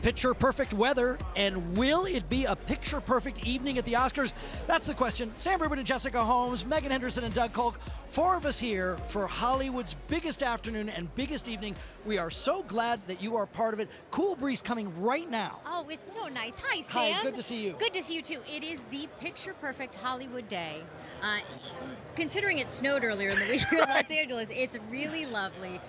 Picture perfect weather, and will it be a picture perfect evening at the Oscars? That's the question. Sam Rubin and Jessica Holmes, Megan Henderson and Doug Kolk, 4 of us here for Hollywood's biggest afternoon and biggest evening. We are so glad that you are part of it. Cool breeze coming right now. Oh, it's so nice. Hi, Sam. Hi, good to see you. Good to see you too. It is the picture perfect Hollywood day. Considering it snowed earlier in the week here in Los Angeles, it's really lovely.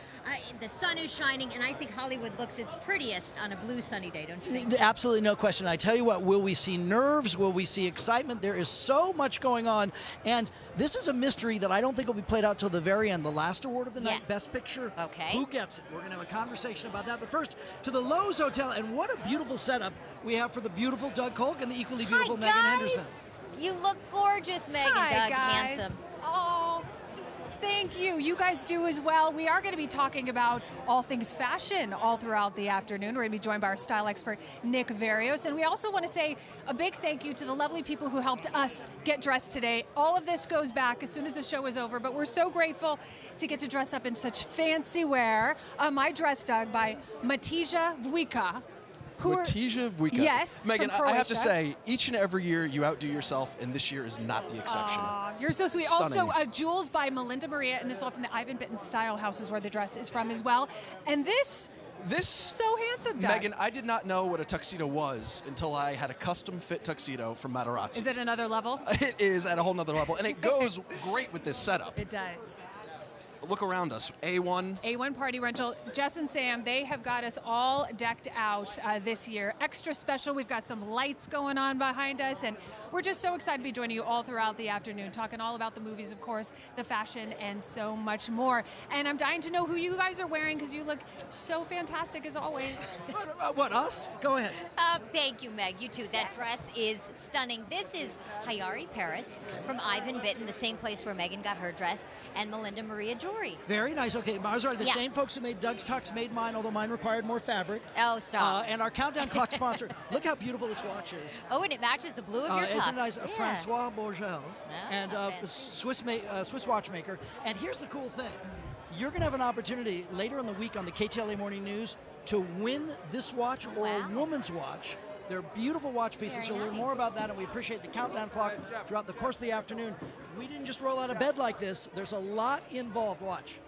The sun is shining, and I think Hollywood looks its prettiest on a blue sunny day, don't you think? Absolutely no question. I tell you what, will we see nerves? Will we see excitement? There is so much going on, and this is a mystery that I don't think will be played out till the very end. The last award of the night, Best Picture. Okay. Who gets it? We're going to have a conversation about that. But first, to the Lowe's Hotel, and what a beautiful setup we have for the beautiful Doug Kolk and the equally beautiful Megan Henderson. You look gorgeous, Megan. Hi, Doug, guys. handsome. Oh, thank you. You guys do as well. We are going to be talking about all things fashion all throughout the afternoon. We're going to be joined by our style expert, Nick Varios. And we also want to say a big thank you to the lovely people who helped us get dressed today. All of this goes back as soon as the show is over, but we're so grateful to get to dress up in such fancy wear. My dress, Doug, by Matija Vujka. Matija Vujka. Yes, Megan, from I have to Croatia. say, each and every year you outdo yourself, and this year is not the exception. You're so sweet. Stunning. Also, Jewels by Melinda Maria, and this is all from the Ivan Bitten Style House is where the dress is from as well. And this so handsome, Doug. Megan, I did not know what a tuxedo was until I had a custom fit tuxedo from Materazzi. Is it another level? It is at a whole nother level, and it goes great with this setup. It does. Look around us. A1. A1 Party Rental. Jess and Sam, they have got us all decked out this year. Extra special. We've got some lights going on behind us, and we're just so excited to be joining you all throughout the afternoon, talking all about the movies, of course, the fashion, and so much more. And I'm dying to know who you guys are wearing because you look so fantastic as always. What, us? Go ahead. Thank you, Meg. You too. That dress is stunning. This is Hayari Paris from Ivan Bitten, the same place where Megan got her dress, and Melinda Maria Jewelry. Very nice. Okay, ours are the same folks who made Doug's tux made mine, although mine required more fabric. Oh, stop. And our countdown clock sponsor. Look how beautiful this watch is. Oh, and it matches the blue of your tux. Isn't it nice? Yeah. Francois Bourgel, and not Swiss watchmaker. And here's the cool thing. You're going to have an opportunity later in the week on the KTLA Morning News to win this watch or a woman's watch. They're beautiful watch pieces. You'll learn more about that, and we appreciate the countdown clock throughout the course of the afternoon. We didn't just roll out of bed like this. There's a lot involved. Watch.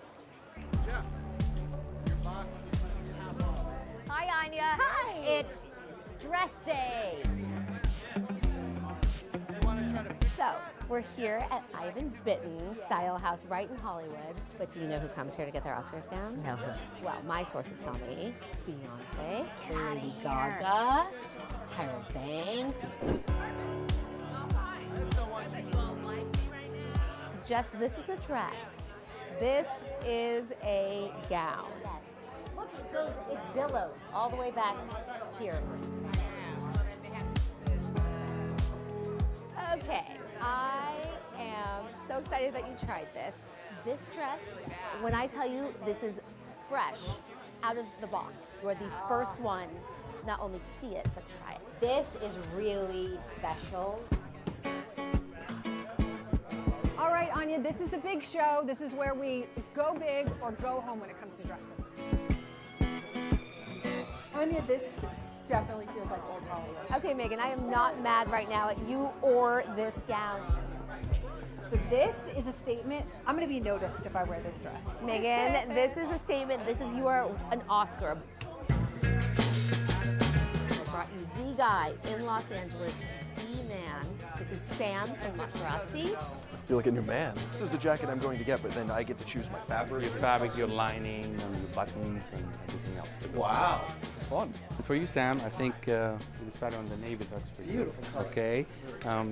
Hi, Anya. Hi. It's dress day. So, we're here at Ivan Bitten Style House right in Hollywood. But do you know who comes here to get their Oscars gowns? No. Well, my sources tell me Beyonce, Lady Gaga, Tyra Banks. This is a dress. This is a gown. Yes. Look, it billows all the way back here. Okay, I am so excited that you tried this. This dress, when I tell you this is fresh out of the box, you are the first one to not only see it, but try it. This is really special. All right, Anya, this is the big show. This is where we go big or go home when it comes to dresses. Anya, this definitely feels like old Hollywood. Okay, Megan, I am not mad right now at you or this gown. This is a statement. I'm going to be noticed if I wear this dress. Megan, this is a statement. You are an Oscar. I brought you the guy in Los Angeles, the man. This is Sam from Materazzi. I feel like a new man. This is the jacket I'm going to get, but then I get to choose my fabric. Your fabric, your lining, and your buttons, and everything else. That goes Wow, with it. this is fun. For you, Sam, I think we decided on the navy tux for you. Beautiful color. Okay,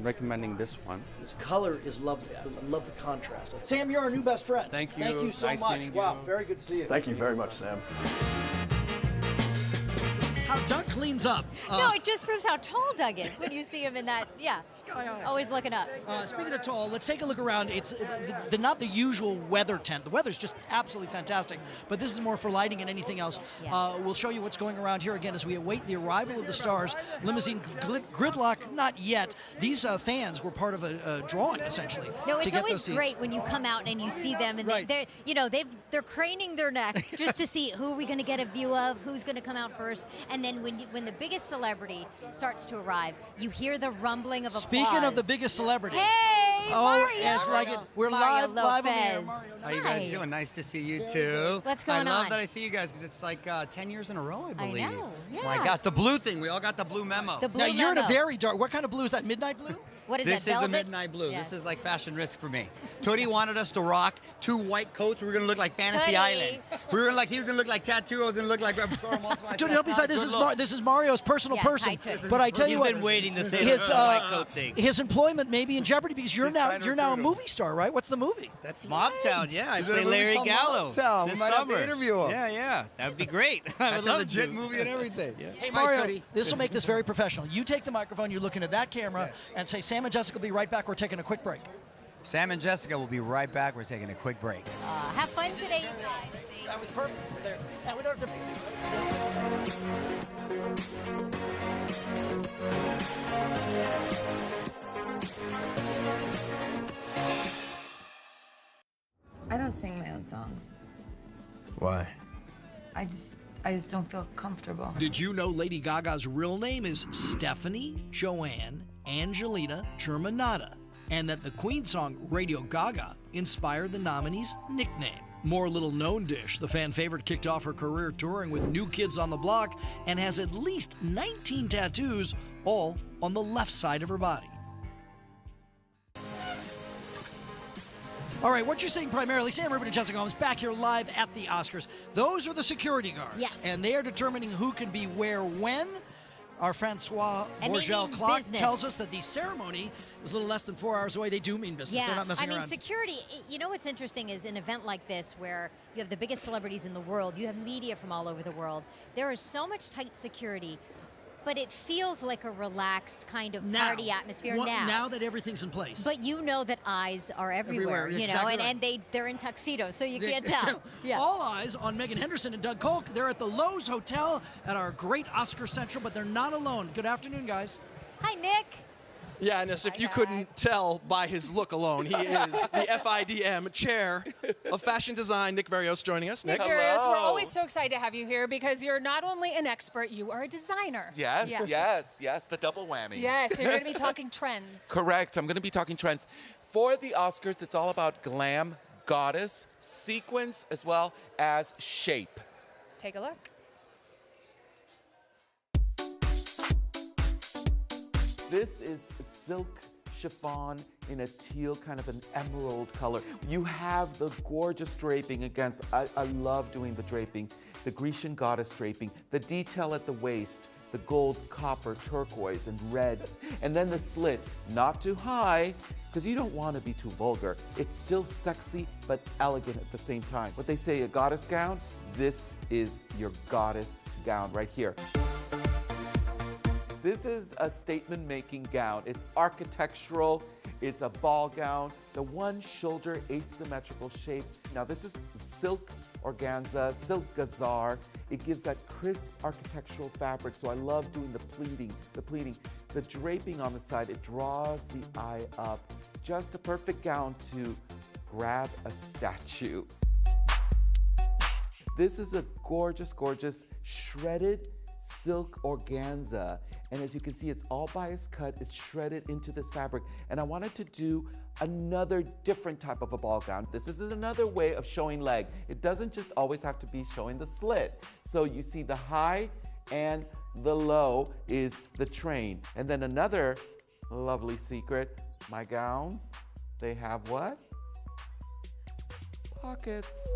recommending this one. This color is lovely. I love the contrast. Sam, you're our new best friend. Thank you. Thank you so Nice much. meeting Wow, you. very good to see you. Thank you very much, Sam. How Doug cleans up. No, it just proves how tall Doug is when you see him in that, Sky high. always looking up. Speaking of tall, let's take a look around. It's not the usual weather tent. The weather's just absolutely fantastic, but this is more for lighting and anything else. Yeah. We'll show you what's going around here again as we await the arrival of the stars. Limousine gridlock, not yet. These fans were part of a drawing, essentially. No, to it's get always those seats. great when you come out and you see them, and Right. they're craning their neck just to see who are we going to get a view of, who's going to come out first, and then when when the biggest celebrity starts to arrive, you hear the rumbling of applause. Speaking of the biggest celebrity. Hey, Mario. it's like we're Mario live on the air. Lopez. Mario, How you Hi. guys doing? Nice to see you too. What's going I love on? that I see you guys because it's like 10 years in a row, I believe. know, yeah. My God, the blue thing. We all got the blue memo. The blue Now you're in a memo. very dark. What kind of blue is that? Midnight blue? What is This that, is a velvet? midnight blue. Yes. This is like fashion risk for me. Tootie wanted us to rock 2 white coats. We were gonna look like Fantasy Tootie. Island. We were like, he was gonna look like Tattoo. I was gonna look like. Tony, help me side. This is Mario's personal Yeah, person. hi, Tootie. But I tell you He's what, been waiting to say his the white coat thing. his employment may be in jeopardy because you're He's now trying to you're now a recruit him. movie star, right? What's the movie? That's Mobtown, yeah. I Is it a play movie Larry called Gallo Mobtown? We this might have to summer. interview him. Yeah, that would be great. I would That's a love legit to. movie and everything. Hey Hi, Mario, Tootie. this will make this very professional. You take the microphone, you look into that camera, and say, "Sam and Jessica will be right back. We're taking a quick break." Sam and Jessica will be right back. We're taking a quick break. Have fun today, you guys. That was perfect. There. And we don't have I don't sing my own songs. Why? I just don't feel comfortable. Did you know Lady Gaga's real name is Stephanie Joanne Angelina Germanata, and that the Queen song Radio Gaga inspired the nominee's nickname? More little-known dish, the fan favorite kicked off her career touring with New Kids on the Block and has at least 19 tattoos, all on the left side of her body. All right, what you're seeing primarily, Sam Rubin and Jessica Holmes back here live at the Oscars. Those are the security guards. Yes. And they are determining who can be where when. Our Francois And they Bourgel mean clock business. tells us that the ceremony is a little less than 4 hours away. They do mean business. They're not messing I mean, around. security, you know what's interesting is an event like this where you have the biggest celebrities in the world, you have media from all over the world. There is so much tight security, but it feels like a relaxed kind of party atmosphere Now that everything's in place. But you know that eyes are everywhere, you know, exactly and they're in tuxedos, so you can't tell. Yeah. All eyes on Megan Henderson and Doug Kolk. They're at the Lowe's Hotel at our great Oscar Central, but they're not alone. Good afternoon, guys. Hi, Nick. Yeah, and as if you couldn't tell by his look alone, he is the FIDM chair of fashion design. Nick Varios joining us. Nick. Curious, we're always so excited to have you here because you're not only an expert, you are a designer. Yes, yes, the double whammy. Yes, so you're going to be talking trends. Correct. I'm going to be talking trends. For the Oscars, it's all about glam, goddess, sequence, as well as shape. Take a look. This is silk chiffon in a teal, kind of an emerald color. You have the gorgeous draping against, I love doing the draping, the Grecian goddess draping, the detail at the waist, the gold, copper, turquoise, and red. And then the slit, not too high, because you don't want to be too vulgar. It's still sexy, but elegant at the same time. What they say, a goddess gown, this is your goddess gown right here. This is a statement-making gown. It's architectural, it's a ball gown, the one shoulder asymmetrical shape. Now this is silk organza, silk gazar. It gives that crisp architectural fabric, so I love doing the pleating. The draping on the side, it draws the eye up. Just a perfect gown to grab a statue. This is a gorgeous, gorgeous shredded silk organza. And as you can see, it's all bias cut, it's shredded into this fabric. And I wanted to do another different type of a ball gown. This is another way of showing leg. It doesn't just always have to be showing the slit. So you see the high and the low is the train. And then another lovely secret, my gowns, they have what? Pockets.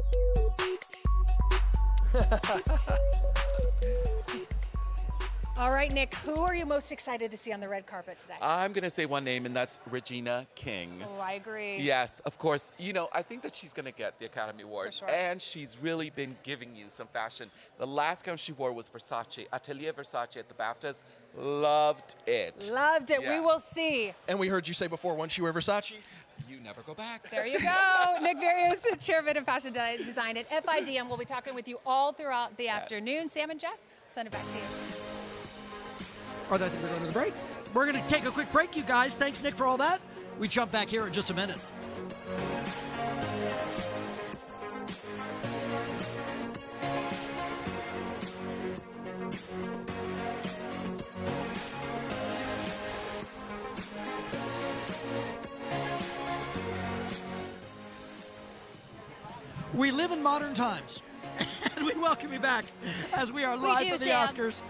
All right, Nick, who are you most excited to see on the red carpet today? I'm gonna say one name, and that's Regina King. Oh, I agree. Yes, of course. You know, I think that she's gonna get the Academy Award. For sure. And she's really been giving you some fashion. The last gown she wore was Versace, Atelier Versace at the BAFTAs. Loved it. Loved it. Yeah. We will see. And we heard you say before, once you wear Versace, You never go back. There you go. Nick Varios, Chairman of Fashion Design at FIDM. We'll be talking with you all throughout the afternoon. Sam and Jess, send it back to you. Or I think we're going to the break. We're going to take a quick break, you guys. Thanks, Nick, for all that. We jump back here in just a minute. We live in modern times, and we welcome you back as we are live for the Oscars.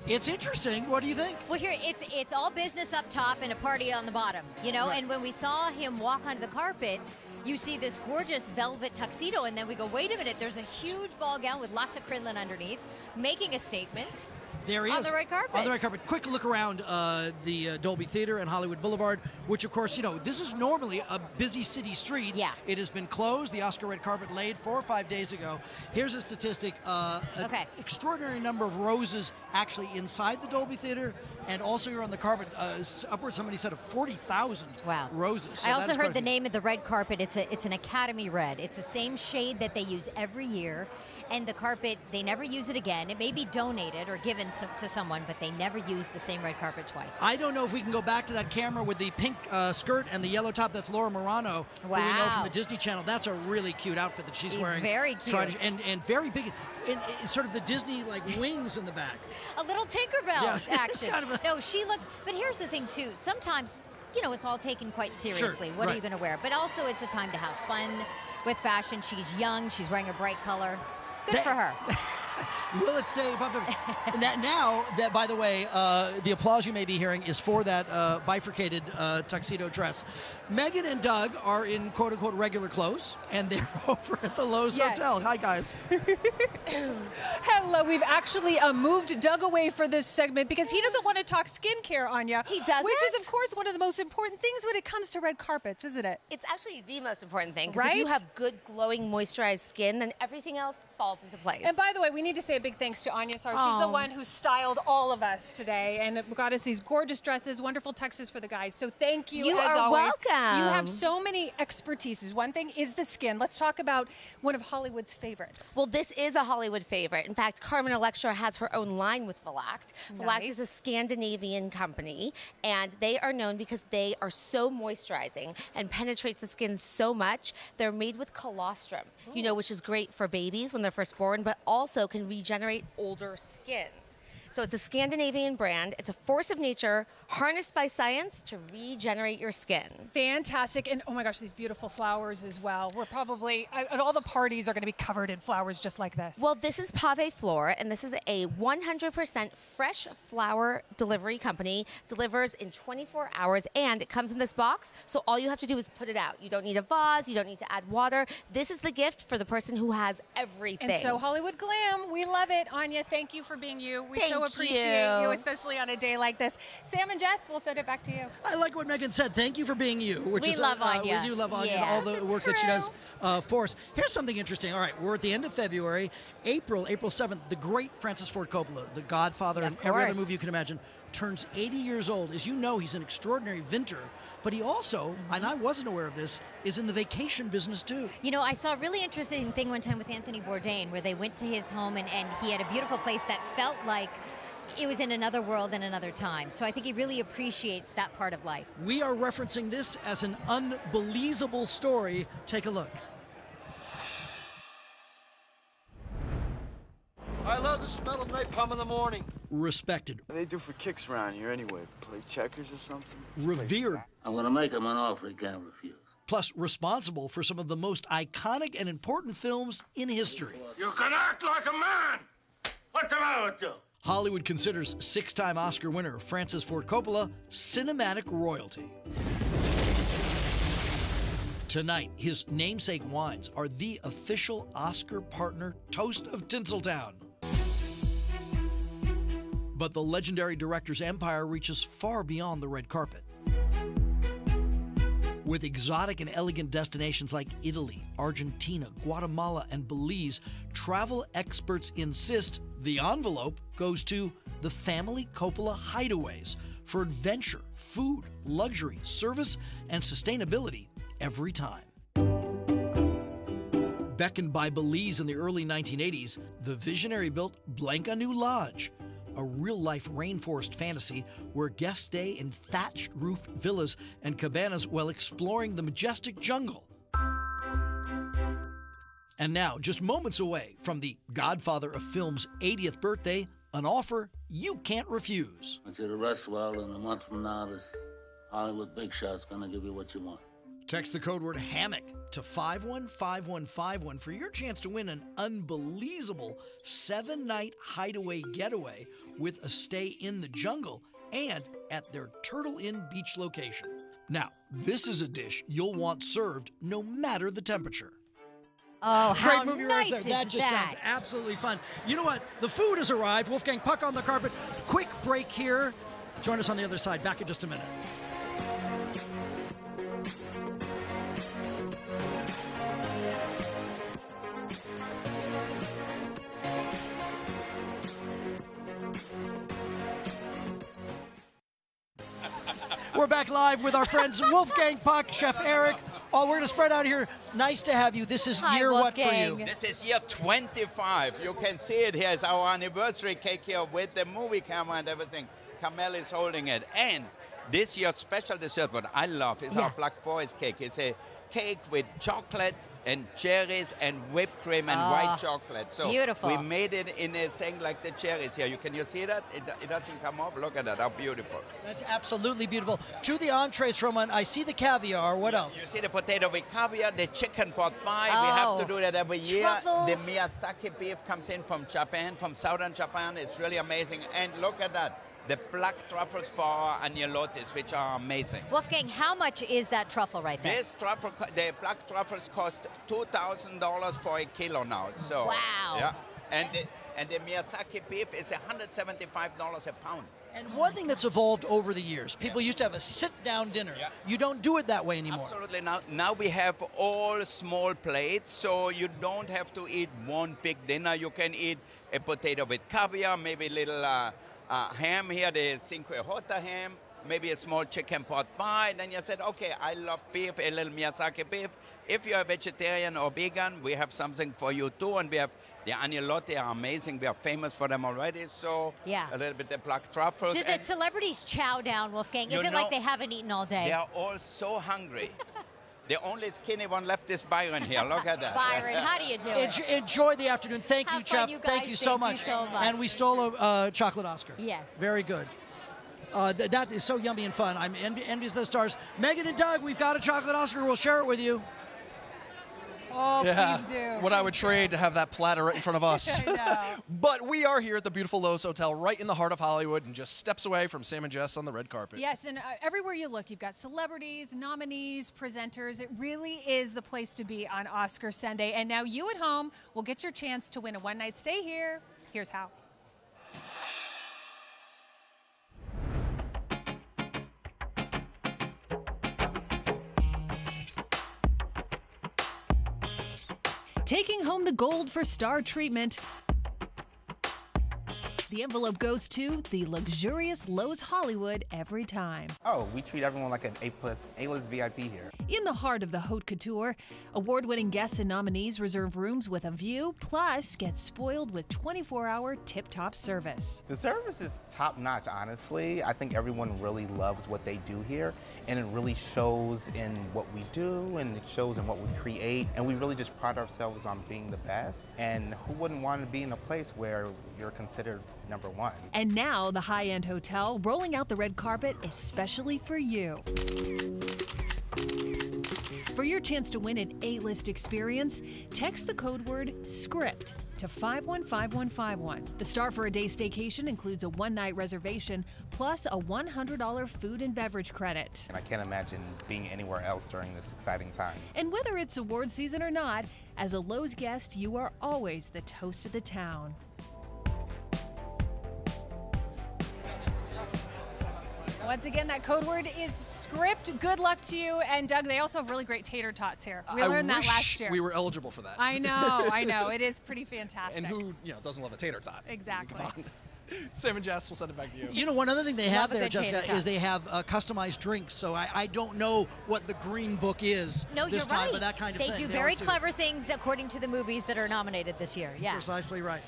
It's interesting. What do you think? Well, here it's all business up top and a party on the bottom, you know. Right. And when we saw him walk onto the carpet, you see this gorgeous velvet tuxedo, and then we go, wait a minute, there's a huge ball gown with lots of crinoline underneath, making a statement. There he on is. the red carpet. On the red carpet. Quick look around the Dolby Theater and Hollywood Boulevard, which, of course, you know, this is normally a busy city street. Yeah. It has been closed. The Oscar red carpet laid 4 or 5 days ago. Here's a statistic. An extraordinary number of roses actually inside the Dolby Theater, and also here on the carpet, upwards, somebody said, of 40,000 roses. So I also that is heard quite a the few. name of the red carpet. It's an Academy red. It's the same shade that they use every year. And the carpet, they never use it again. It may be donated or given to someone, but they never use the same red carpet twice. I don't know if we can go back to that camera with the pink skirt and the yellow top. That's Laura Morano, who we know from the Disney Channel. That's a really cute outfit that she's wearing. Very cute. And very big, and sort of the Disney like wings in the back. A little Tinkerbell action. Kind of No, she looked, but here's the thing too. Sometimes, you know, it's all taken quite seriously. Sure, what are you going to wear? But also it's a time to have fun with fashion. She's young. She's wearing a bright color. Good for her. Will it stay above the... Now, that, by the way, the applause you may be hearing is for that bifurcated tuxedo dress. Megan and Doug are in quote-unquote regular clothes, and they're over at the Lowe's Hotel. Hi, guys. Hello. We've actually moved Doug away for this segment because he doesn't want to talk skincare, Anya. He doesn't? Which is, of course, one of the most important things when it comes to red carpets, isn't it? It's actually the most important thing. Because Right? if you have good, glowing, moisturized skin, then everything else falls into place. And by the way, we need to say a big thanks to Anya Sar. She's the one who styled all of us today and got us these gorgeous dresses, wonderful tuxes for the guys. So thank you, You as are always. welcome. You have so many expertises. One thing is the skin. Let's talk about one of Hollywood's favorites. Well, this is a Hollywood favorite. In fact, Carmen Electra has her own line with Valact. Valact is a Scandinavian company, and they are known because they are so moisturizing and penetrates the skin so much. They're made with colostrum, you know, which is great for babies when they're first born, but also can regenerate older skin. So it's a Scandinavian brand. It's a force of nature harnessed by science to regenerate your skin. Fantastic. And oh my gosh, these beautiful flowers as well. We're probably, and all the parties are going to be covered in flowers just like this. Well, this is Pave Flora, and this is a 100% fresh flower delivery company. Delivers in 24 hours, and it comes in this box, so all you have to do is put it out. You don't need a vase. You don't need to add water. This is the gift for the person who has everything. And so Hollywood Glam, we love it. Anya, thank you for being you. We so appreciate you, especially on a day like this. Sam and Jess, we'll send it back to you. I like what Megan said. Thank you for being you. Which We is, love Anya. We do love Anya and Yeah. all the work that she does for us. Here's something interesting. All right, we're at the end of February. April 7th, the great Francis Ford Coppola, the Godfather and every other movie you can imagine, turns 80 years old. As you know, he's an extraordinary inventor. But he also, and I wasn't aware of this, is in the vacation business too. You know, I saw a really interesting thing one time with Anthony Bourdain where they went to his home and he had a beautiful place that felt like it was in another world and another time. So I think he really appreciates that part of life. We are referencing this as an unbelievable story. Take a look. I love the smell of napalm in the morning. Respected. What do they do for kicks around here anyway? Play checkers or something? Revered. I'm gonna make him an offer he can't refuse. Plus responsible for some of the most iconic and important films in history. You can act like a man! What's the matter with you? Hollywood considers 6-time Oscar winner Francis Ford Coppola cinematic royalty. Tonight, his namesake wines are the official Oscar partner toast of Tinseltown. But the legendary director's empire reaches far beyond the red carpet. With exotic and elegant destinations like Italy, Argentina, Guatemala, and Belize, travel experts insist the envelope goes to the family Coppola hideaways for adventure, food, luxury, service, and sustainability every time. Beckoned by Belize in the early 1980s, the visionary built Blanca New Lodge, a real-life rainforest fantasy where guests stay in thatched-roof villas and cabanas while exploring the majestic jungle. And now, just moments away from the godfather of film's 80th birthday, an offer you can't refuse. I want you to rest well, and a month from now, this Hollywood big shot's gonna give you what you want. Text the code word HAMMOCK to 515151 for your chance to win an unbelievable 7-night hideaway getaway with a stay in the jungle and at their Turtle Inn Beach location. Now, this is a dish you'll want served no matter the temperature. Oh, how Great movie nice right there. That is just that? sounds absolutely fun. You know what? The food has arrived. Wolfgang Puck on the carpet. Quick break here. Join us on the other side. Back in just a minute. We're back live with our friends Wolfgang Puck, Chef Eric. Oh, we're going to spread out here. Nice to have you. This is Hi, year what for Wolfgang. you? This is year 25. You can see it here. It's our anniversary cake here with the movie camera and everything. Kamel is holding it. And this year's special dessert, what I love, is our Black Forest cake. It's a cake with chocolate and cherries and whipped cream and white chocolate. So beautiful. we made it in a thing like the cherries here. Can you see that? It doesn't come off. Look at that. How beautiful. That's absolutely beautiful. To the entrees, Roman, I see the caviar. What else? You see the potato with caviar, the chicken pot pie. We Oh, have to do that every year. truffles. The Miyazaki beef comes in from Japan, from southern Japan. It's really amazing. And look at that. The black truffles for our agnolottes, which are amazing. Wolfgang, how much is that truffle right there? This truffle, the black truffles cost $2,000 for a kilo now. So Wow. yeah, and the Miyazaki beef is $175 a pound. And one thing that's evolved over the years, people used to have a sit-down dinner. You don't do it that way anymore. Absolutely. Now we have all small plates, so you don't have to eat one big dinner. You can eat a potato with caviar, maybe a little ham here, the Cinque Horta ham, maybe a small chicken pot pie. Then you said, okay, I love beef, a little Miyazaki beef. If you're a vegetarian or vegan, we have something for you too. And we have the agnolotti are amazing. We are famous for them already. So a little bit of black truffles. Do the celebrities chow down, Wolfgang? Is it like they haven't eaten all day? They are all so hungry. The only skinny one left is Byron here. Look at that. Byron, how do you do it? Enjoy the afternoon. Thank you, Have fun, Chef. you Thank guys. you so Thank much. you so much. And we stole a chocolate Oscar. Yes. Very good. That is so yummy and fun. I'm envious of the stars. Megan and Doug, we've got a chocolate Oscar. We'll share it with you. Oh, Yeah, please do. what I would trade to have that platter right in front of us. I know. But we are here at the beautiful Lowe's Hotel right in the heart of Hollywood and just steps away from Sam and Jess on the red carpet. Yes, and everywhere you look, you've got celebrities, nominees, presenters. It really is the place to be on Oscar Sunday. And now you at home will get your chance to win a one-night stay here. Here's how. Taking home the gold for star treatment. The envelope goes to the luxurious Lowe's Hollywood every time. Oh, we treat everyone like an A-list VIP here. In the heart of the haute couture, award-winning guests and nominees reserve rooms with a view, plus get spoiled with 24-hour tip-top service. The service is top-notch, honestly. I think everyone really loves what they do here, and it really shows in what we do, and it shows in what we create, and we really just pride ourselves on being the best. And who wouldn't want to be in a place where you're considered number one? And now the high-end hotel rolling out the red carpet especially for you. For your chance to win an A-list experience, text the code word SCRIPT to 515151. The star for a day staycation includes a one-night reservation plus a $100 food and beverage credit. And I can't imagine being anywhere else during this exciting time. And whether it's award season or not, as a Lowe's guest, you are always the toast of the town. Once again, that code word is script. Good luck to you. And Doug, they also have really great tater tots here. We learned that last year. We were eligible for that. I know. It is pretty fantastic. And who doesn't love a tater tot? Exactly. Come on. Sam and Jess, we'll send it back to you. You know, one other thing they have Love a there, good tater Jessica, tot. is they have customized drinks. So I don't know what the green book is No, this you're time, right. but that kind of they thing. do They very always do. clever things according to the movies that are nominated this year. Yeah. Precisely right.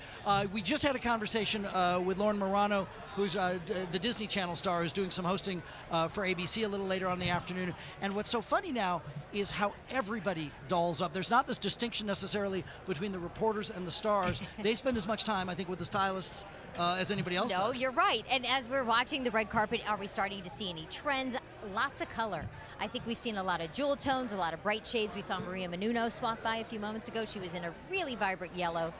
We just had a conversation with Lauren Morano who's the Disney Channel star, who's doing some hosting for ABC a little later on in the afternoon. And what's so funny now is how everybody dolls up. There's not this distinction necessarily between the reporters and the stars. They spend as much time, I think, with the stylists as anybody else No, does. you're right. And as we're watching the red carpet, are we starting to see any trends? Lots of color. I think we've seen a lot of jewel tones, a lot of bright shades. We saw Maria Menounos walk by a few moments ago. She was in a really vibrant yellow.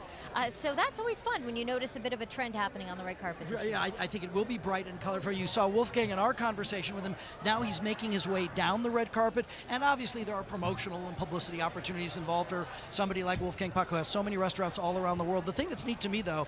So that's always fun when you notice a bit of a trend happening on the red carpet this year. Yeah, I think it will be bright and colorful. You saw Wolfgang in our conversation with him. Now he's making his way down the red carpet, and obviously there are promotional and publicity opportunities involved for somebody like Wolfgang Puck, who has so many restaurants all around the world. The thing that's neat to me, though,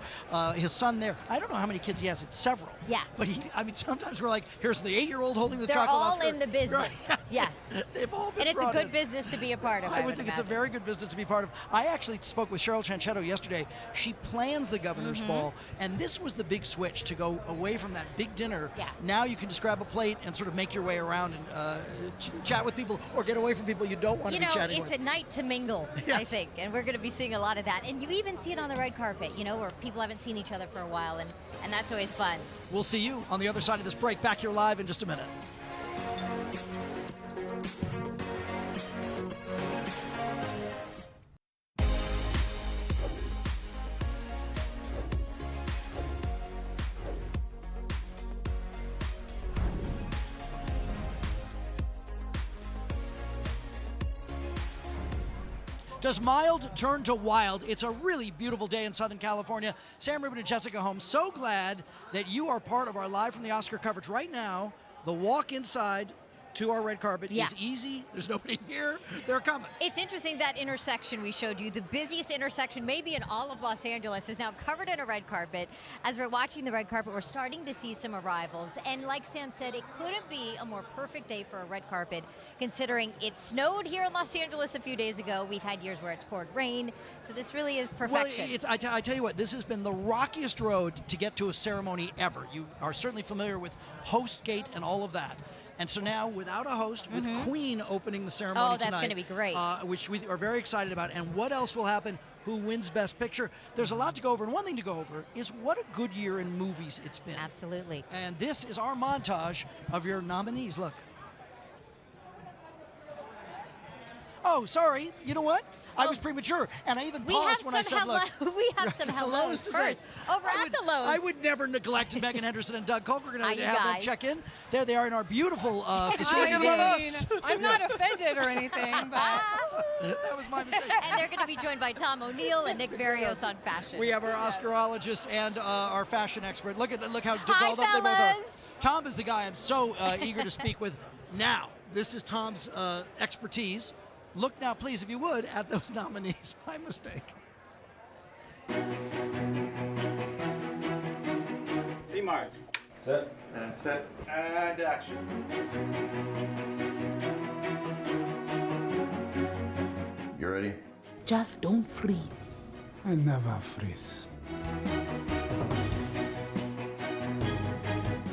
his son there, I don't know how many kids he has. It's several. Yeah. But sometimes we're like, here's the 8-year-old holding the They're chocolate all Oscar. in the business. Right. Yes. They've all been And it's a brought good in. business to be a part of. I would think it's a very good business to be part of. I actually spoke with Cheryl Chanchetto yesterday. She plans the Governor's Ball, and this was the big switch to go away from that big dinner. Yeah. Now you can just grab a plate and sort of make your way around and chat with people or get away from people you don't want to be chatting with. It's a night to mingle, I Yes. think, and we're going to be seeing a lot of that. And you even see it on the red carpet, where people haven't seen each other for a while, and that's always fun. We'll see you on the other side of this break. Back here live in just a minute. Does mild turn to wild? It's a really beautiful day in Southern California. Sam Rubin and Jessica Holmes, so glad that you are part of our Live from the Oscar coverage right now. The walk inside to our red carpet is easy. There's nobody here. They're coming. It's interesting that intersection we showed you, the busiest intersection maybe in all of Los Angeles, is now covered in a red carpet. As we're watching the red carpet, we're starting to see some arrivals. And like Sam said, it couldn't be a more perfect day for a red carpet, considering it snowed here in Los Angeles a few days ago. We've had years where it's poured rain. So this really is perfection. Well, I tell you what, this has been the rockiest road to get to a ceremony ever. You are certainly familiar with Host Gate and all of that. And so now, without a host, with Queen opening the ceremony tonight. Oh, that's going to be great. Which we are very excited about. And what else will happen? Who wins Best Picture? There's a lot to go over. And one thing to go over is what a good year in movies it's been. Absolutely. And this is our montage of your nominees. Look. Oh, sorry. You know what? I was premature, and I even paused when I said, look. We have some hellos first. Over at the Lowe's. I would never neglect Megan Henderson and Doug Culk. We're going to have them guys. check in. There they are in our beautiful facility. I'm not offended or anything, but that was my mistake. And they're going to be joined by Tom O'Neill and Nick Verrios on fashion. We have our Oscarologist and our fashion expert. Look how dolled up they both are. Tom is the guy I'm so eager to speak with now. This is Tom's expertise. Look now, please, if you would, at those nominees. My mistake. D-Mark. Set. And set. And action. You ready? Just don't freeze. I never freeze.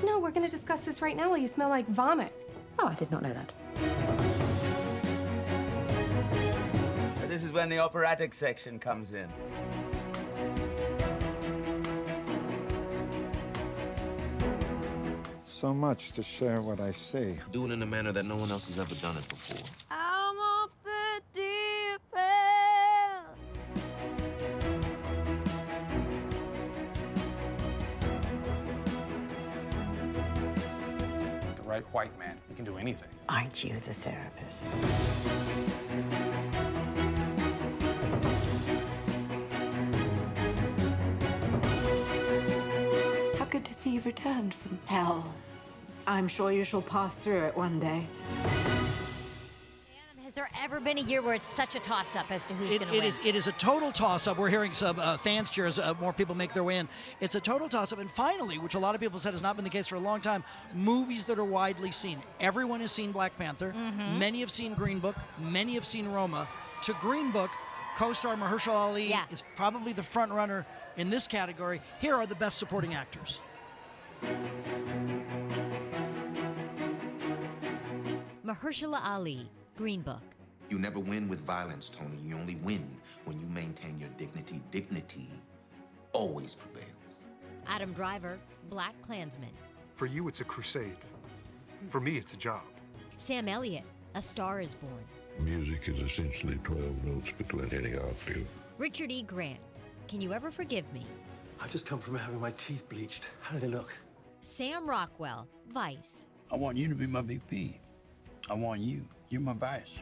No, we're going to discuss this right now while you smell like vomit. Oh, I did not know that. This is when the operatic section comes in. So much to share what I say. Do it in a manner that no one else has ever done it before. I'm off the deep With the right white man, you can do anything. Aren't you the therapist? How good to see you've returned from hell. I'm sure you shall pass through it one day. Has there ever been a year where it's such a toss-up as to who's going to win? It is a total toss-up. We're hearing some fans cheers, more people make their way in. It's a total toss-up. And finally, which a lot of people said has not been the case for a long time, movies that are widely seen. Everyone has seen Black Panther. Many have seen Green Book. Many have seen Roma. To Green Book, co-star Mahershala Ali is probably the front runner in this category. Here are the best supporting actors. Mahershala Ali, Green Book. You never win with violence, Tony. You only win when you maintain your dignity. Dignity always prevails. Adam Driver, Black Klansman. For you, it's a crusade. For me, it's a job. Sam Elliott, A Star is Born. Music is essentially 12 notes between any octave. Richard E. Grant, Can You Ever Forgive Me? I just come from having my teeth bleached. How do they look? Sam Rockwell, Vice. I want you to be my VP. I want you. You're my vice.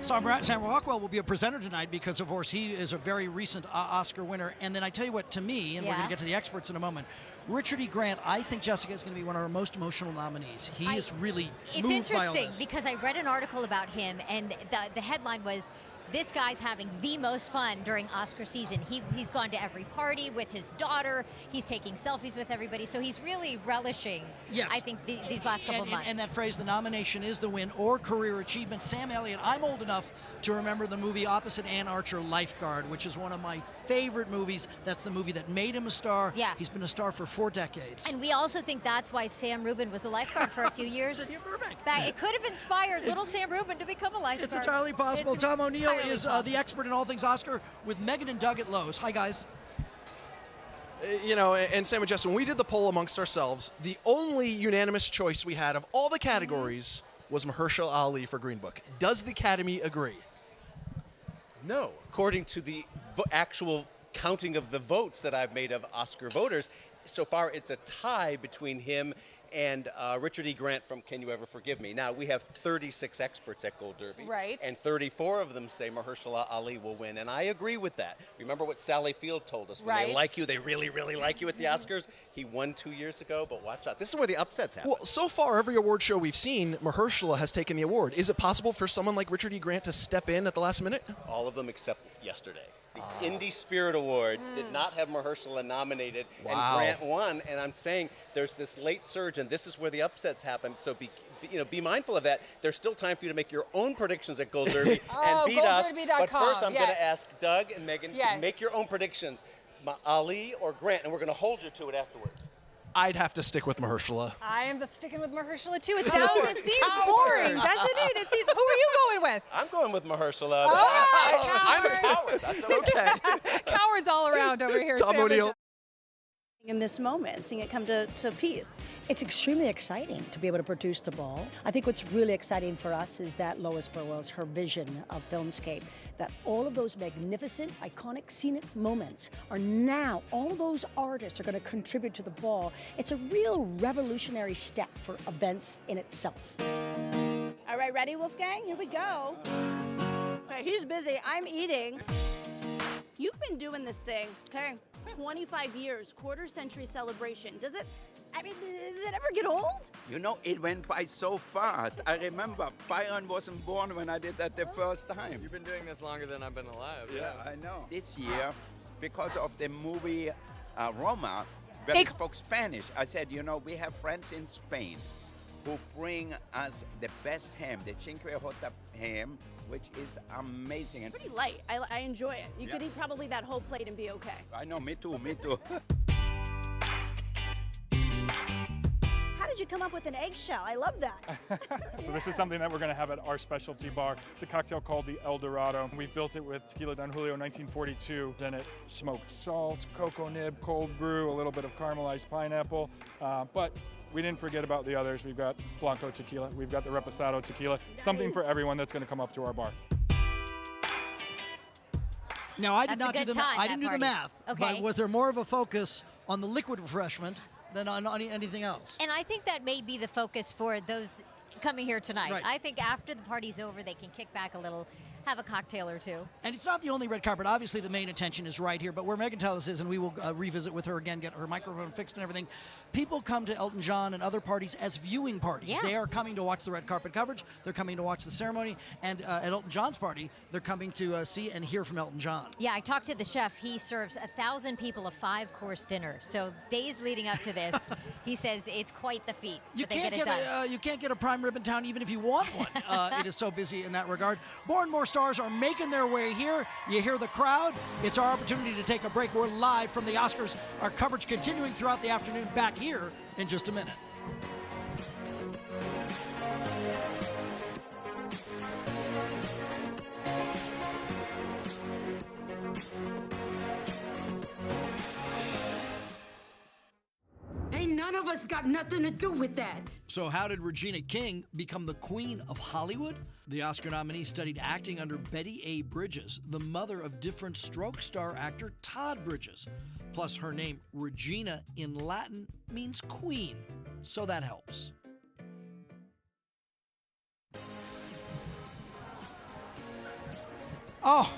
Sam Rockwell will be a presenter tonight because, of course, he is a very recent Oscar winner. And then I tell you what, to me, and we're going to get to the experts in a moment, Richard E. Grant, I think Jessica is going to be one of our most emotional nominees. He is really moved by all this. It's interesting because I read an article about him, and the headline was, this guy's having the most fun during Oscar season. He's gone to every party with his daughter. He's taking selfies with everybody. So he's really relishing, I think, these last couple of months. And that phrase, the nomination is the win, or career achievement. Sam Elliott, I'm old enough to remember the movie opposite Ann Archer, Lifeguard, which is one of my favorite movies. That's the movie that made him a star. Yeah. He's been a star for 4 decades. And we also think that's why Sam Rubin was a lifeguard for a few years. It could have inspired little Sam Rubin to become a lifeguard. It's entirely possible. Tom O'Neill is the expert in all things Oscar with Megan and Doug at Lowe's. Hi, guys. You know, and Sam and Justin, when we did the poll amongst ourselves, the only unanimous choice we had of all the categories was Mahershala Ali for Green Book. Does the Academy agree? No. According to the actual counting of the votes that I've made of Oscar voters, so far it's a tie between him and Richard E. Grant from Can You Ever Forgive Me? Now, we have 36 experts at Gold Derby. Right. And 34 of them say Mahershala Ali will win, and I agree with that. Remember what Sally Field told us. When they like you, they really, really like you at the Oscars. He won 2 years ago, but watch out. This is where the upsets happen. Well, so far, every award show we've seen, Mahershala has taken the award. Is it possible for someone like Richard E. Grant to step in at the last minute? All of them except yesterday. The Indie Spirit Awards did not have Mahershala nominated, and Grant won. And I'm saying there's this late surge, and this is where the upsets happen. So be mindful of that. There's still time for you to make your own predictions at Gold Derby and beat us. But first, I'm going to ask Doug and Megan to make your own predictions, Ali or Grant, and we're going to hold you to it afterwards. I'd have to stick with Mahershala. I am sticking with Mahershala too. It seems boring, doesn't it? Who are you going with? I'm going with Mahershala. I'm a coward. That's okay. Cowards all around over here. Tom O'Neill. In this moment, seeing it come to peace. It's extremely exciting to be able to produce the ball. I think what's really exciting for us is that Lois Burwell's, her vision of Filmscape, that all of those magnificent, iconic, scenic moments are now, all of those artists are going to contribute to the ball. It's a real revolutionary step for events in itself. All right, ready, Wolfgang? Here we go. Okay, he's busy. I'm eating. You've been doing this thing, okay, 25 years, quarter-century celebration. Does it ever get old? You know, it went by so fast. I remember Byron wasn't born when I did that the first time. You've been doing this longer than I've been alive. Yeah, I know. This year, because of the movie Roma, where they spoke Spanish, I said, you know, we have friends in Spain who bring us the best ham, the Cinque Jota ham, which is amazing. And pretty light. I enjoy it. You could eat probably that whole plate and be okay. I know, me too, me too. How did you come up with an eggshell? I love that. So this is something that we're going to have at our specialty bar. It's a cocktail called the El Dorado. We built it with Tequila Don Julio 1942. Then it smoked salt, cocoa nib, cold brew, a little bit of caramelized pineapple. But we didn't forget about the others. We've got Blanco tequila. We've got the Reposado tequila. Something for everyone that's going to come up to our bar. Now, I did not do the math. I didn't do the math. Okay. But was there more of a focus on the liquid refreshment than on anything else? And I think that may be the focus for those coming here tonight. Right. I think after the party's over, they can kick back a little, have a cocktail or two. And it's not the only red carpet. Obviously, the main attention is right here. But where Megan Tellis is, and we will revisit with her again, get her microphone fixed and everything, people come to Elton John and other parties as viewing parties. Yeah. They are coming to watch the red carpet coverage. They're coming to watch the ceremony. And at Elton John's party, they're coming to see and hear from Elton John. Yeah, I talked to the chef. He serves 1,000 people a 5-course dinner. So days leading up to this, he says it's quite the feat. You but they get it done. You can't get a prime rib in town even if you want one. It is so busy in that regard. More and more stars are making their way here. You hear the crowd. It's our opportunity to take a break. We're live from the Oscars. Our coverage continuing throughout the afternoon back here in just a minute. of us got nothing to do with that. So how did Regina King become the queen of Hollywood? The Oscar nominee studied acting under Betty A. Bridges, the mother of Diff'rent Strokes star actor Todd Bridges. Plus, her name, Regina, in Latin means queen, so that helps. Oh,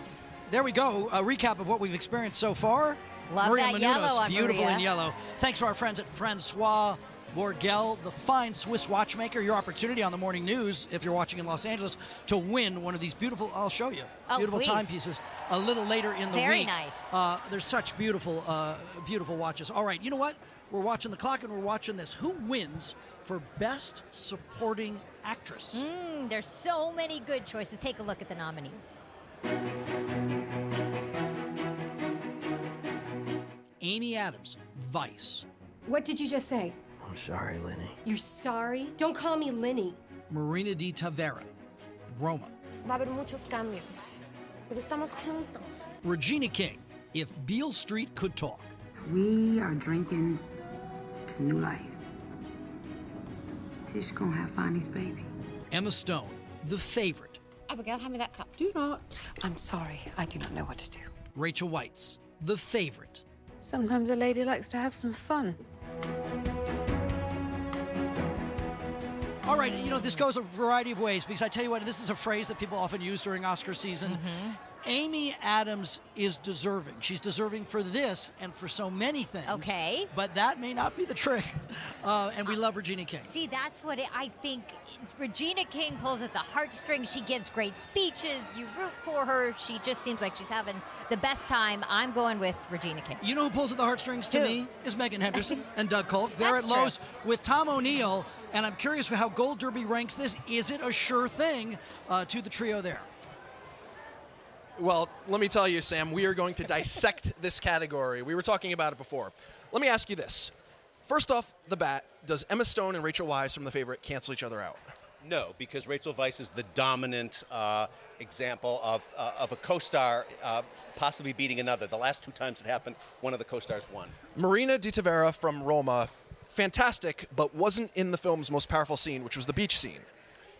there we go. A recap of what we've experienced so far. Love Maria that Menounos, yellow on beautiful Maria. in yellow. Thanks to our friends at Francois Bourgel, the fine Swiss watchmaker. Your opportunity on the morning news, if you're watching in Los Angeles, to win one of these beautiful, I'll show you, beautiful please. timepieces a little later in the Very week. nice. There's such beautiful, beautiful watches. All right, you know what? We're watching the clock and we're watching this. Who wins for Best Supporting Actress? There's so many good choices. Take a look at the nominees. Amy Adams, Vice. What did you just say? I'm sorry, Lenny. You're sorry? Don't call me Lenny. Marina de Tavera, Roma. Va a haber muchos cambios, pero estamos juntos. Regina King, If Beale Street Could Talk. We are drinking to new life. Tish gonna have Fonny's baby. Emma Stone, The Favorite. Abigail, hand me that cup. Do not. I'm sorry. I do not know what to do. Rachel Weisz, The Favorite. Sometimes a lady likes to have some fun. All right, you know, this goes a variety of ways because I tell you what, this is a phrase that people often use during Oscar season. Amy Adams is deserving. She's deserving for this and for so many things. Okay. But that may not be the trick. And we love Regina King. See, that's what I think. Regina King pulls at the heartstrings. She gives great speeches. You root for her. She just seems like she's having the best time. I'm going with Regina King. You know who pulls at the heartstrings to Who? me is Megan Henderson and Doug Culp. They're That's at Lowe's with Tom O'Neill, and I'm curious how Gold Derby ranks this. Is it a sure thing to the trio there? Well, let me tell you, Sam, we are going to dissect this category. We were talking about it before. Let me ask you this. First off the bat, does Emma Stone and Rachel Weisz from The Favorite cancel each other out? No, because Rachel Weisz is the dominant example of a co-star possibly beating another. The last two times it happened, one of the co-stars won. Marina de Tavera from Roma, fantastic, but wasn't in the film's most powerful scene, which was the beach scene.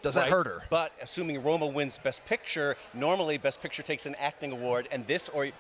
Does that hurt her? But assuming Roma wins Best Picture, normally Best Picture takes an acting award, and this or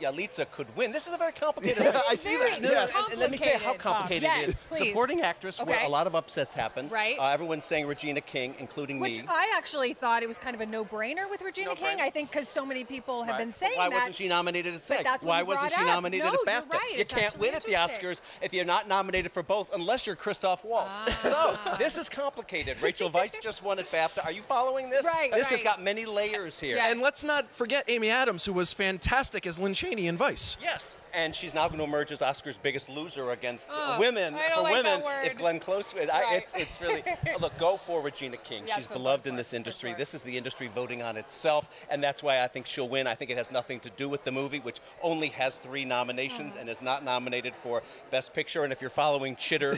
Yalitza could win. This is a very complicated. I see that. Yes. And let me tell you how complicated it is. Please. Supporting actress, where Okay. a lot of upsets happen. Right. Everyone's saying Regina King, including Which me. I actually thought it was kind of a no-brainer with Regina King. I think because so many people have been saying Why that. wasn't she nominated at SAG? that's what Why you wasn't brought she up. nominated No, at you're BAFTA? right. You It's can't actually win at the interesting. Oscars if you're not nominated for both, unless you're Christoph Waltz. So this is complicated. Rachel Weisz just won at BAFTA. Are you following this? Right, This has right. got many layers here. And let's not forget Amy Adams, who was fantastic as Lynn Chaney in Vice. Yes, and she's now going to emerge as Oscar's biggest loser against Oh, women. I don't For like women, that word. if Glenn Close wins, Right. it's really look. Go for Regina King. Yeah, She's so beloved go in for this it, industry. for sure. This is the industry voting on itself, and that's why I think she'll win. I think it has nothing to do with the movie, which only has 3 nominations and is not nominated for Best Picture. And if you're following Twitter,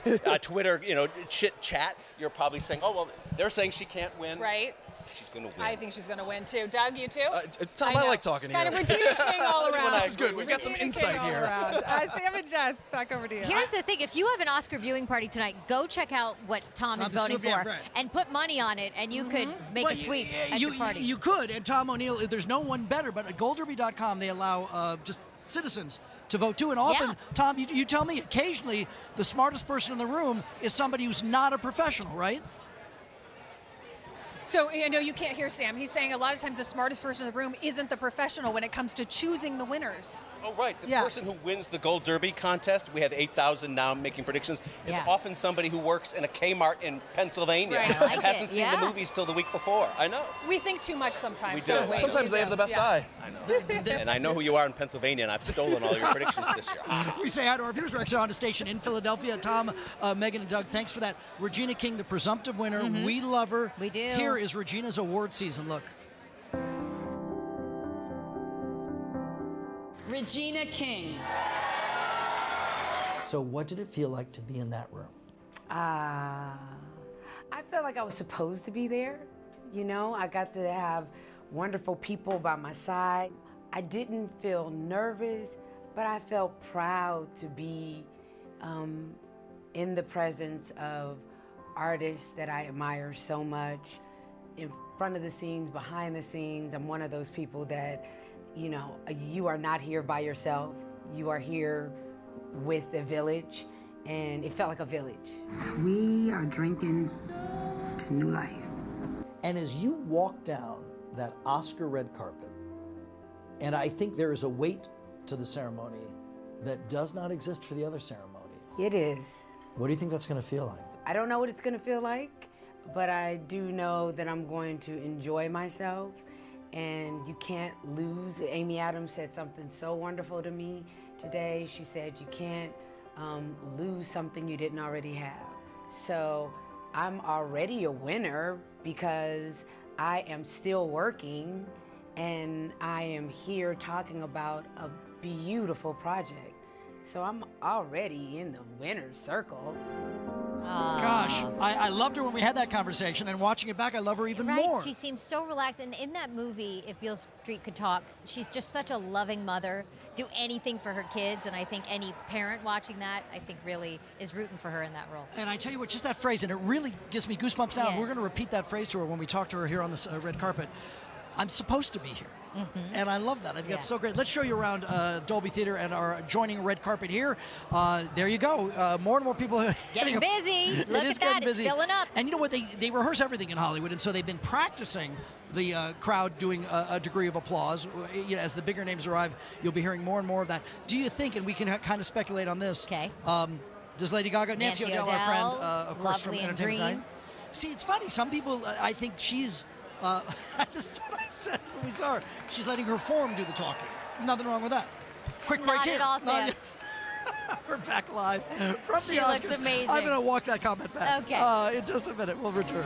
chit chat, you're probably saying, oh well, they're saying she can't win. Right. She's going to win. I think she's going to win too. Doug, you too? Tom, I know. like talking to kind you. Kind of Regina King all around. This is good. We've got some Regina insight King all here. around. Sam and Jess, back over to you. Here's the thing. If you have an Oscar viewing party tonight, go check out what Tom is the voting Sylvia for Brett. and put money on it, and you could make a sweep at your party. You could, and Tom O'Neill, there's no one better, but at goldderby.com they allow just citizens to vote too. And often, Tom, you tell me, occasionally the smartest person in the room is somebody who's not a professional, right? So, I know you can't hear Sam. He's saying a lot of times the smartest person in the room isn't the professional when it comes to choosing the winners. Oh, right. The person who wins the Gold Derby contest, we have 8,000 now making predictions, is often somebody who works in a Kmart in Pennsylvania Right. I and like hasn't it, seen the movies till the week before. I know. We think too much sometimes. We do. Don't we? Sometimes they have the best eye. I know. And I know who you are in Pennsylvania, and I've stolen all your predictions this year. We say hi to our viewers. We're actually on a station in Philadelphia. Tom, Megan, and Doug, thanks for that. Regina King, the presumptive winner. We love her. We do. Here is Regina's award season. Look. Regina King. So what did it feel like to be in that room? I felt like I was supposed to be there. You know, I got to have wonderful people by my side. I didn't feel nervous, but I felt proud to be in the presence of artists that I admire so much, in front of the scenes, behind the scenes. I'm one of those people that, you know, you are not here by yourself. You are here with a village, and it felt like a village. We are drinking to new life. And as you walk down that Oscar red carpet, and I think there is a weight to the ceremony that does not exist for the other ceremonies. It is. What do you think that's going to feel like? I don't know what it's gonna feel like, but I do know that I'm going to enjoy myself, and you can't lose. Amy Adams said something so wonderful to me today. She said you can't lose something you didn't already have. So I'm already a winner because I am still working, and I am here talking about a beautiful project. So I'm already in the winner's circle. Gosh, I loved her when we had that conversation, and watching it back, I love her even Right, more. she seems so relaxed. And in that movie, If Beale Street Could Talk, she's just such a loving mother, do anything for her kids, and I think any parent watching that, I think really is rooting for her in that role. And I tell you what, just that phrase, and it really gives me goosebumps now. Yeah. We're going to repeat that phrase to her when we talk to her here on this red carpet. I'm supposed to be here. And I love that. I think that's so great. Let's show you around Dolby Theater and our adjoining red carpet here. There you go. More and more people are Getting busy. Look at that. It's filling up. And you know what? They rehearse everything in Hollywood, and so they've been practicing the crowd doing a degree of applause. You know, as the bigger names arrive, you'll be hearing more and more of that. Do you think, and we can kind of speculate on this, does Lady Gaga, Nancy O'Dell, our friend, of course, from Entertainment Tonight. See, it's funny. Some people, I think she's, this is what I said when we saw her. She's letting her form do the talking. Nothing wrong with that. Quick break here. Not at all, Sam. We're back live from the She Oscars. looks amazing. I'm going to walk that comment back. Okay. In just a minute, we'll return.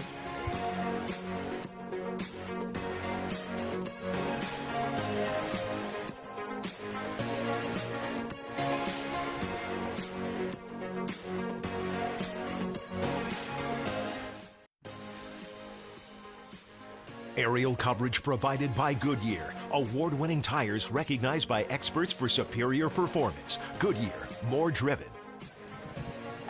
Aerial coverage provided by Goodyear. Award-winning tires recognized by experts for superior performance. Goodyear, more driven.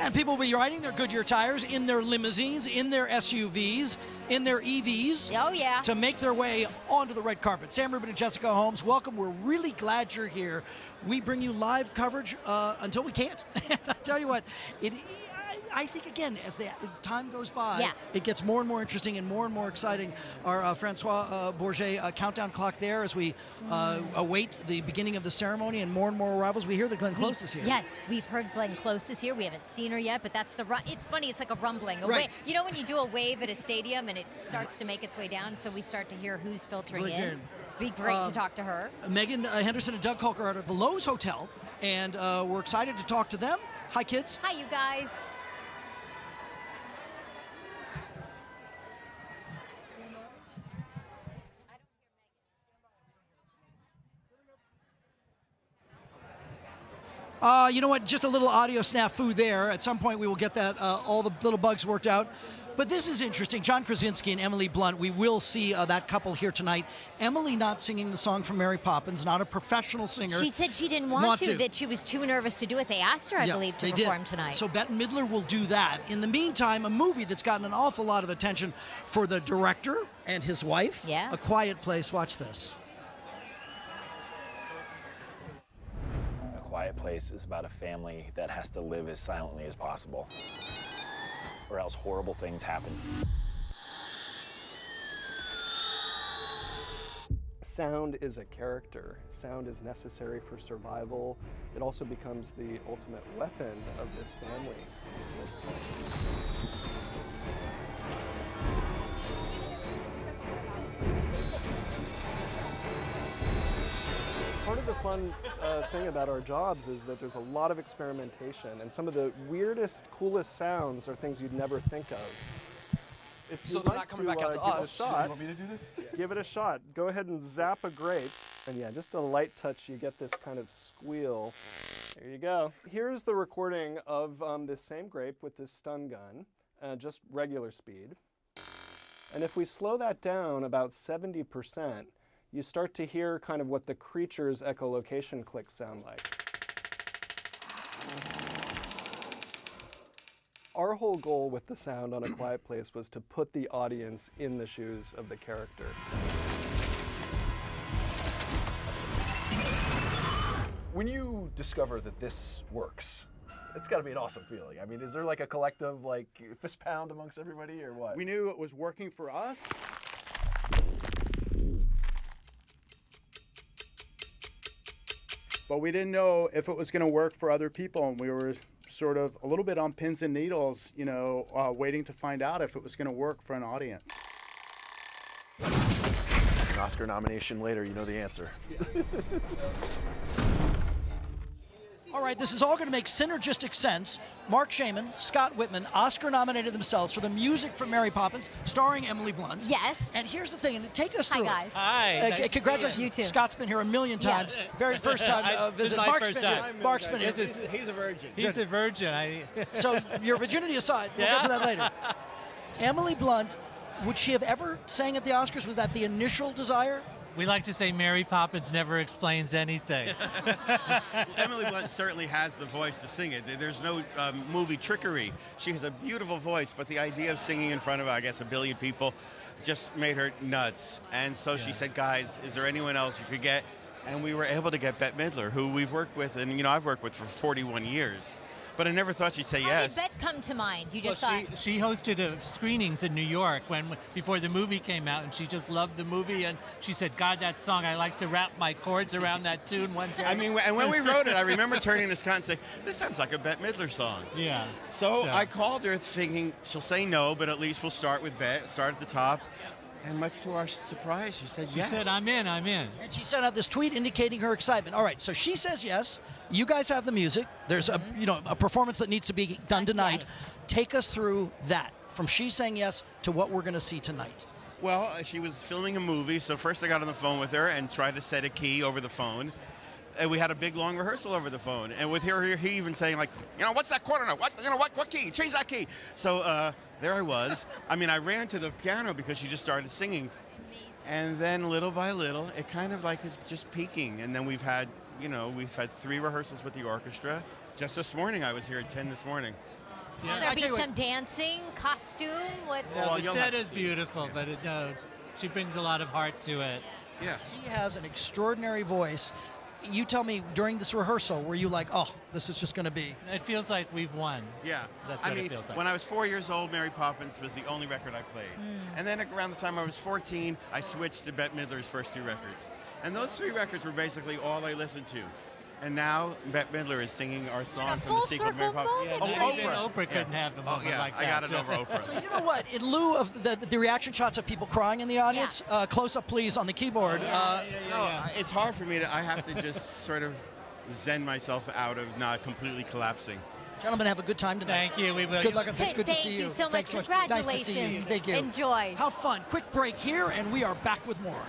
And people will be riding their Goodyear tires in their limousines, in their SUVs, in their EVs. Oh, yeah. To make their way onto the red carpet. Sam Rubin and Jessica Holmes, welcome. We're really glad you're here. We bring you live coverage until we can't. I tell you what, I think, again, as the time goes by, it gets more and more interesting and more exciting. Our Francois Bourget countdown clock there as we await the beginning of the ceremony and more arrivals. We hear that Glenn Close is here. Yes, we've heard Glenn Close is here. We haven't seen her yet, but that's it's funny. It's like a rumbling. You know when you do a wave at a stadium and it starts to make its way down, so we start to hear who's filtering in. Be great to talk to her. Megan Henderson and Doug Kolker are at the Lowe's Hotel, and we're excited to talk to them. Hi, kids. Hi, you guys. You know what? Just a little audio snafu there. At some point, we will get that all the little bugs worked out. But this is interesting. John Krasinski and Emily Blunt, we will see that couple here tonight. Emily not singing the song from Mary Poppins, not a professional singer. She said she didn't want to, that she was too nervous to do it. They asked her, I believe, to perform tonight. So Bette Midler will do that. In the meantime, a movie that's gotten an awful lot of attention for the director and his wife. Yeah. A Quiet Place. Watch this. A Quiet Place is about a family that has to live as silently as possible, or else horrible things happen. Sound is a character. Sound is necessary for survival. It also becomes the ultimate weapon of this family. Part of the fun thing about our jobs is that there's a lot of experimentation, and some of the weirdest, coolest sounds are things you'd never think of. If So you'd they're like not coming back out to give it a us. shot, You want me to do this? Give it a shot. Go ahead and zap a grape, and yeah, just a light touch, you get this kind of squeal. There you go. Here's the recording of this same grape with this stun gun, just regular speed. And if we slow that down about 70%, you start to hear kind of what the creature's echolocation clicks sound like. our whole goal with the sound on A Quiet Place was to put the audience in the shoes of the character. When you discover that this works, it's got to be an awesome feeling. I mean, is there like a collective like fist pound amongst everybody or what? We knew it was working for us. But we didn't know if it was going to work for other people, and we were sort of a little bit on pins and needles, you know, waiting to find out if it was going to work for an audience. An Oscar nomination later, you know the answer. All right, this is all going to make synergistic sense. Mark Shaman, Scott Whitman, Oscar nominated themselves for the music from Mary Poppins, starring Emily Blunt. Yes. And here's the thing, and take us through. Hi, guys. Hi. Nice congratulations. You too. Scott's been here a million times. Very first time This is visit. my Mark's first been time. here. Mark's been here. He's a virgin. He's a virgin. So your virginity aside, we'll get to that later. Emily Blunt, would she have ever sang at the Oscars? Was that the initial desire? We like to say Mary Poppins never explains anything. Emily Blunt certainly has the voice to sing it. There's no movie trickery. She has a beautiful voice, but the idea of singing in front of, I guess, 1 billion people just made her nuts. And so she said, guys, is there anyone else you could get? And we were able to get Bette Midler, who we've worked with, and you know, I've worked with for 41 years. But I never thought she'd say yes. How did Bette come to mind? You just thought... She hosted screenings in New York before the movie came out, and she just loved the movie, and she said, God, that song, I like to wrap my chords around that tune one day. I mean, and when we wrote it, I remember turning to Scott and saying, this sounds like a Bette Midler song. Yeah. So I called her thinking she'll say no, but at least we'll start with Bette, start at the top. And much to our surprise, she said yes. She said, I'm in. And she sent out this tweet indicating her excitement. All right, so she says yes. You guys have the music. There's a performance that needs to be done tonight. Yes. Take us through that, from she saying yes to what we're going to see tonight. Well, she was filming a movie, so first I got on the phone with her and tried to set a key over the phone. And we had a big, long rehearsal over the phone. And with her, he even saying, like, you know, what's that quarter note? What key? Change that key. So there I was. I mean, I ran to the piano because she just started singing. And then little by little, it kind of like is just peaking. And then we've had 3 rehearsals with the orchestra. Just this morning, I was here at 10 this morning. Will there be some dancing, costume? What? No, the set is beautiful, but she brings a lot of heart to it. Yeah. She has an extraordinary voice. You tell me, during this rehearsal, were you like, oh, this is just going to be... It feels like we've won. Yeah. That's what it feels like. When I was 4 years old, Mary Poppins was the only record I played. And then around the time I was 14, I switched to Bette Midler's first 2 records. And those 3 records were basically all I listened to. And now Bette Midler is singing our song from the sequel to Mary Poppins. Oprah couldn't have a moment like that. I got it over Oprah. So you know what? In lieu of the reaction shots of people crying in the audience, close up please on the keyboard. It's hard for me I have to just sort of zen myself out of not completely collapsing. Gentlemen, have a good time tonight. Thank you. We will. Good luck on stage. Good to see you. Thank you so much. Thanks so much. Congratulations. Nice to see you. Thank you. Enjoy. How fun. Quick break here, and we are back with more.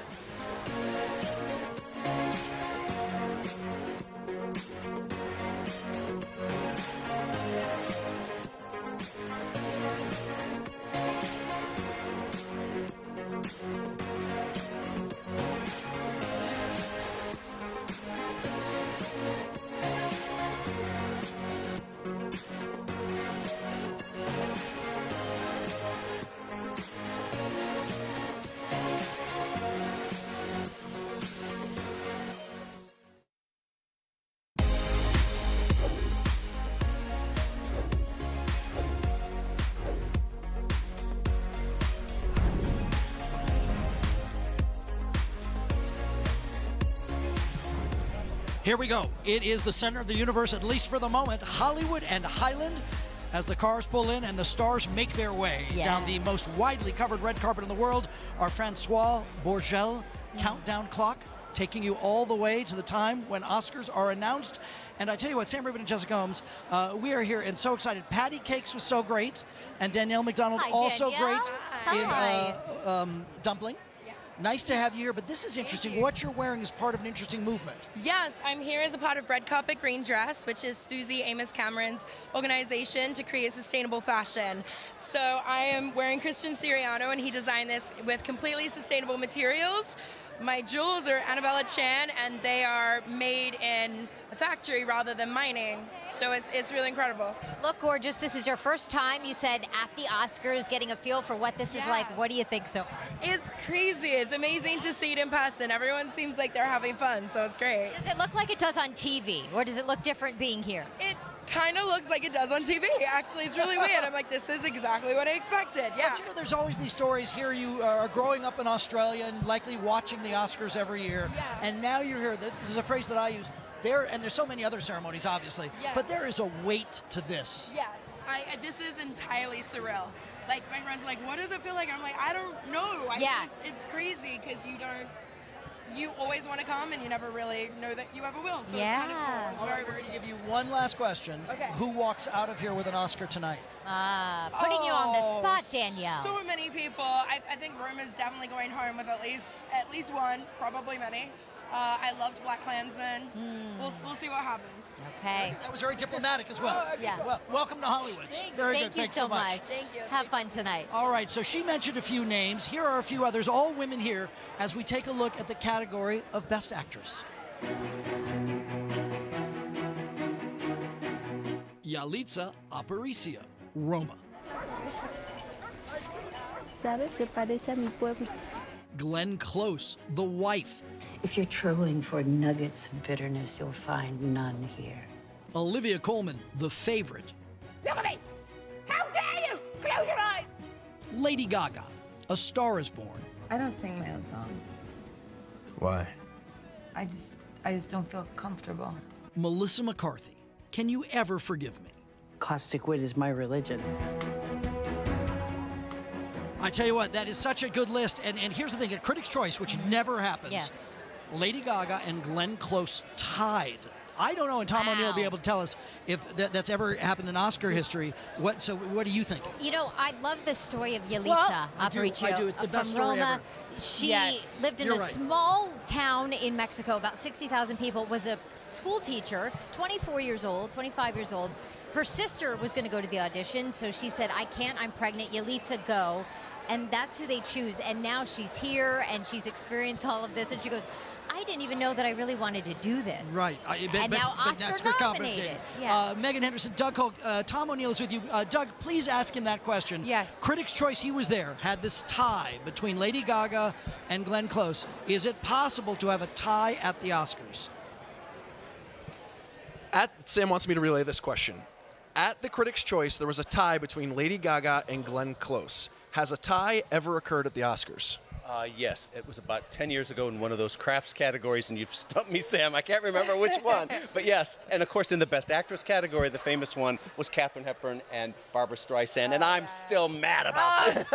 Here we go. It is the center of the universe, at least for the moment. Hollywood and Highland, as the cars pull in and the stars make their way down the most widely covered red carpet in the world. Our Francois Bourgel countdown clock, taking you all the way to the time when Oscars are announced. And I tell you what, Sam Rubin and Jessica Holmes, we are here and so excited. Patty Cakes was so great, and Danielle McDonald also great in Dumpling. Nice to have you here, but this is interesting. What you're wearing is part of an interesting movement. Yes, I'm here as a part of Red Carpet Green Dress, which is Susie Amos Cameron's organization to create sustainable fashion. So I am wearing Christian Siriano, and he designed this with completely sustainable materials, My jewels are Annabella Chan, and they are made in a factory rather than mining. So it's really incredible. Look gorgeous. This is your first time, you said, at the Oscars, getting a feel for what this is like. What do you think so far? It's crazy. It's amazing to see it in person. Everyone seems like they're having fun, so it's great. Does it look like it does on TV, or does it look different being here? It kind of looks like it does on TV. Actually, it's really weird. I'm like, this is exactly what I expected. Yeah. But you know, there's always these stories. Here you are growing up in Australia and likely watching the Oscars every year, and now you're here. There's a phrase that I use. And there's so many other ceremonies, obviously, but there is a weight to this. Yes, this is entirely surreal. Like, my friends are like, what does it feel like? I'm like, I don't know. It's crazy because you always want to come and you never really know that you ever will. So it's kind of cool. It's All right, we're going to give you one last question. Okay. Who walks out of here with an Oscar tonight? Putting you on the spot, Danielle. So many people. I think Rome is definitely going home with at least one, probably many. I loved Black Klansman. We'll see what happens. Okay. That was very diplomatic as well. Yeah. Well, welcome to Hollywood. Very good. Thank you Thanks so much. much. Thank you. Have fun tonight. All right, so she mentioned a few names. Here are a few others, all women here, as we take a look at the category of Best Actress. Yalitza Aparicio, Roma. ¿Sabes? Se parece a mi pueblo. Glenn Close, The Wife. If you're trolling for nuggets of bitterness, you'll find none here. Olivia Colman, The Favorite. Look at me! How dare you! Close your eyes! Lady Gaga, A Star is Born. I don't sing my own songs. Why? I just don't feel comfortable. Melissa McCarthy, Can You Ever Forgive Me? Caustic wit is my religion. I tell you what, that is such a good list. And here's the thing, at Critics' Choice, which never happens, Lady Gaga and Glenn Close tied. I don't know, and Tom O'Neill will be able to tell us if that's ever happened in Oscar history. What do you think? You know, I love the story of Yalitza Aparicio. I do. It's the best story Roma. ever. She lived in a small town in Mexico, about 60,000 people, was a school teacher, 24 years old, 25 years old. Her sister was going to go to the audition, so she said, I can't, I'm pregnant, Yalitza, go. And that's who they choose. And now she's here, and she's experienced all of this, and she goes, I didn't even know that I really wanted to do this. Right. Now Oscar nominated. Megan Henderson, Doug Holt, Tom O'Neill is with you. Doug, please ask him that question. Yes. Critics' Choice, he was there, had this tie between Lady Gaga and Glenn Close. Is it possible to have a tie at the Oscars? Sam wants me to relay this question. At the Critics' Choice, there was a tie between Lady Gaga and Glenn Close. Has a tie ever occurred at the Oscars? Yes, it was about 10 years ago in one of those crafts categories, and you've stumped me, Sam. I can't remember which one. But yes, and of course in the Best Actress category, the famous one was Katharine Hepburn and Barbara Streisand, and I'm still mad about this.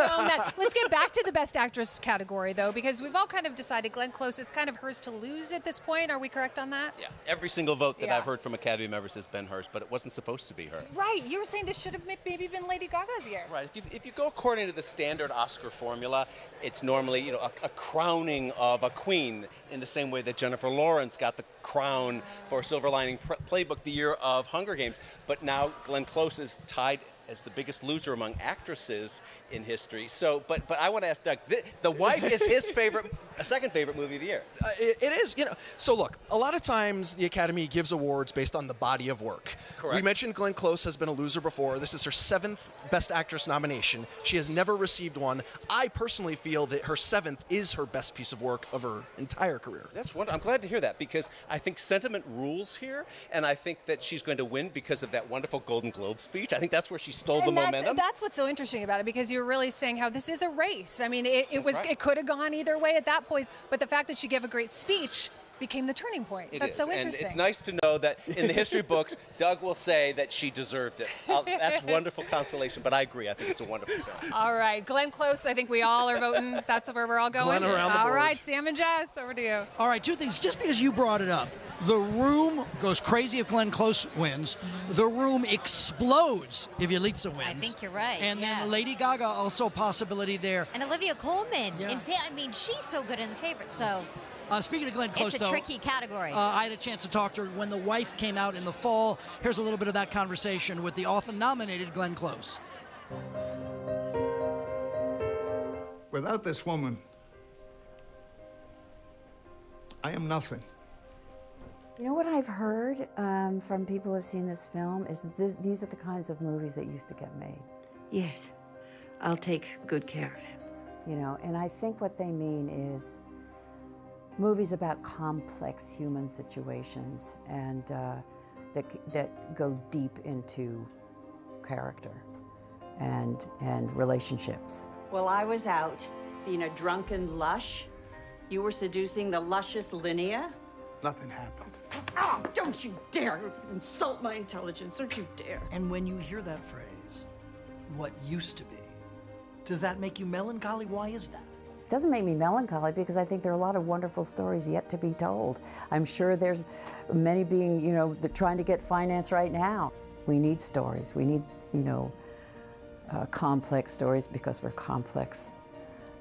Let's get back to the Best Actress category, though, because we've all kind of decided Glenn Close, it's kind of hers to lose at this point. Are we correct on that? Yeah, every single vote that I've heard from Academy members has been hers, but it wasn't supposed to be her. Right, you were saying this should have maybe been Lady Gaga's year. Right, if you go according to the standard Oscar formula, it's normally a crowning of a queen in the same way that Jennifer Lawrence got the crown for Silver Lining Playbook the year of Hunger Games. But now Glenn Close is tied as the biggest loser among actresses in history. So, but I want to ask Doug, The Wife is his second favorite movie of the year. It is, So look, a lot of times the Academy gives awards based on the body of work. Correct. We mentioned Glenn Close has been a loser before. This is her 7th Best Actress nomination. She has never received one. I personally feel that her 7th is her best piece of work of her entire career. That's wonderful. I'm glad to hear that because I think sentiment rules here, and I think that she's going to win because of that wonderful Golden Globe speech. I think that's where she stole the momentum. That's what's so interesting about it, because you're really saying how this is a race. I mean, it could have gone either way at that point, but the fact that she gave a great speech became the turning point. That's so interesting. And it's nice to know that in the history books, Doug will say that she deserved it. That's wonderful consolation, but I agree. I think it's a wonderful film. All right, Glenn Close, I think we all are voting. That's where we're all going. Glenn around the all board. right, Sam and Jess, over to you. All right, two things. Just because you brought it up, the room goes crazy if Glenn Close wins. The room explodes if Yalitza wins. I think you're right. And then Lady Gaga, also a possibility there. And Olivia Colman. Yeah. I mean, she's so good in The Favorite, so... Speaking of Glenn Close, it's a tricky category. I had a chance to talk to her when The Wife came out in the fall. Here's a little bit of that conversation with the often nominated Glenn Close. Without this woman, I am nothing. You know what I've heard from people who've seen this film is these are the kinds of movies that used to get made. Yes, I'll take good care of him. You know, and I think what they mean is movies about complex human situations and that go deep into character and relationships. While I was out being a drunken lush, you were seducing the luscious Linnea? Nothing happened. Oh, don't you dare insult my intelligence, don't you dare. And when you hear that phrase, what used to be, does that make you melancholy? Why is that? It doesn't make me melancholy because I think there are a lot of wonderful stories yet to be told. I'm sure there's many being, you know, trying to get finance right now. We need stories. We need, you know, complex stories because we're complex,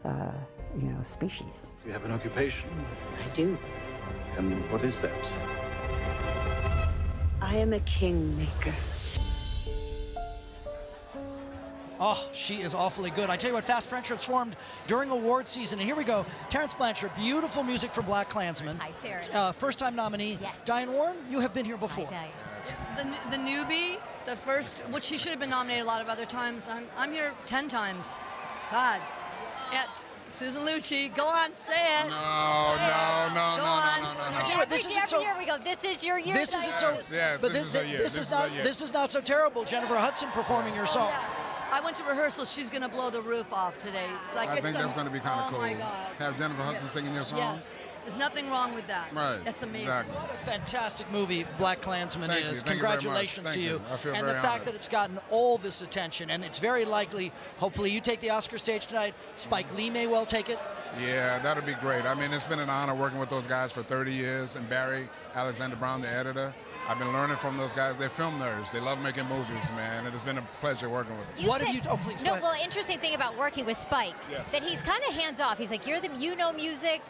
you know, species. You have an occupation? I do. And what is that? I am a kingmaker. Oh, she is awfully good. I tell you what, fast friendships formed during award season. And here we go. Terrence Blanchard, beautiful music from Black Klansman. Hi, Terrence. First-time nominee. Yes. Diane Warren, you have been here before. Hi, The newbie, the first, which she should have been nominated a lot of other times. I'm here 10 times. God. Susan Lucci, go on, say it. No. Go on. I tell you what, this isn't so. Here we go. This is your year. This isn't so. Yeah, but this is her year. This is not so terrible. Jennifer Hudson performing your song. I went to rehearsal. She's going to blow the roof off today. Like, I think that's going to be kind of cool. Oh, my God. Have Jennifer Hudson singing your song? Yes. There's nothing wrong with that. Right. That's amazing. Exactly. What a fantastic movie Black Klansman Thank you. is. Thank you very much. Congratulations Thank to you. you. I feel And very the fact honored. that it's gotten all this attention, and it's very likely, hopefully you take the Oscar stage tonight. Spike Lee may well take it. Yeah, that'll be great. I mean, it's been an honor working with those guys for 30 years. And Barry Alexander Brown, the editor, I've been learning from those guys. They're film nerds. They love making movies, man. It has been a pleasure working with them. What have you? Oh, please. No, well, interesting thing about working with Spike, Yes. that he's kind of hands off. He's like, you know music,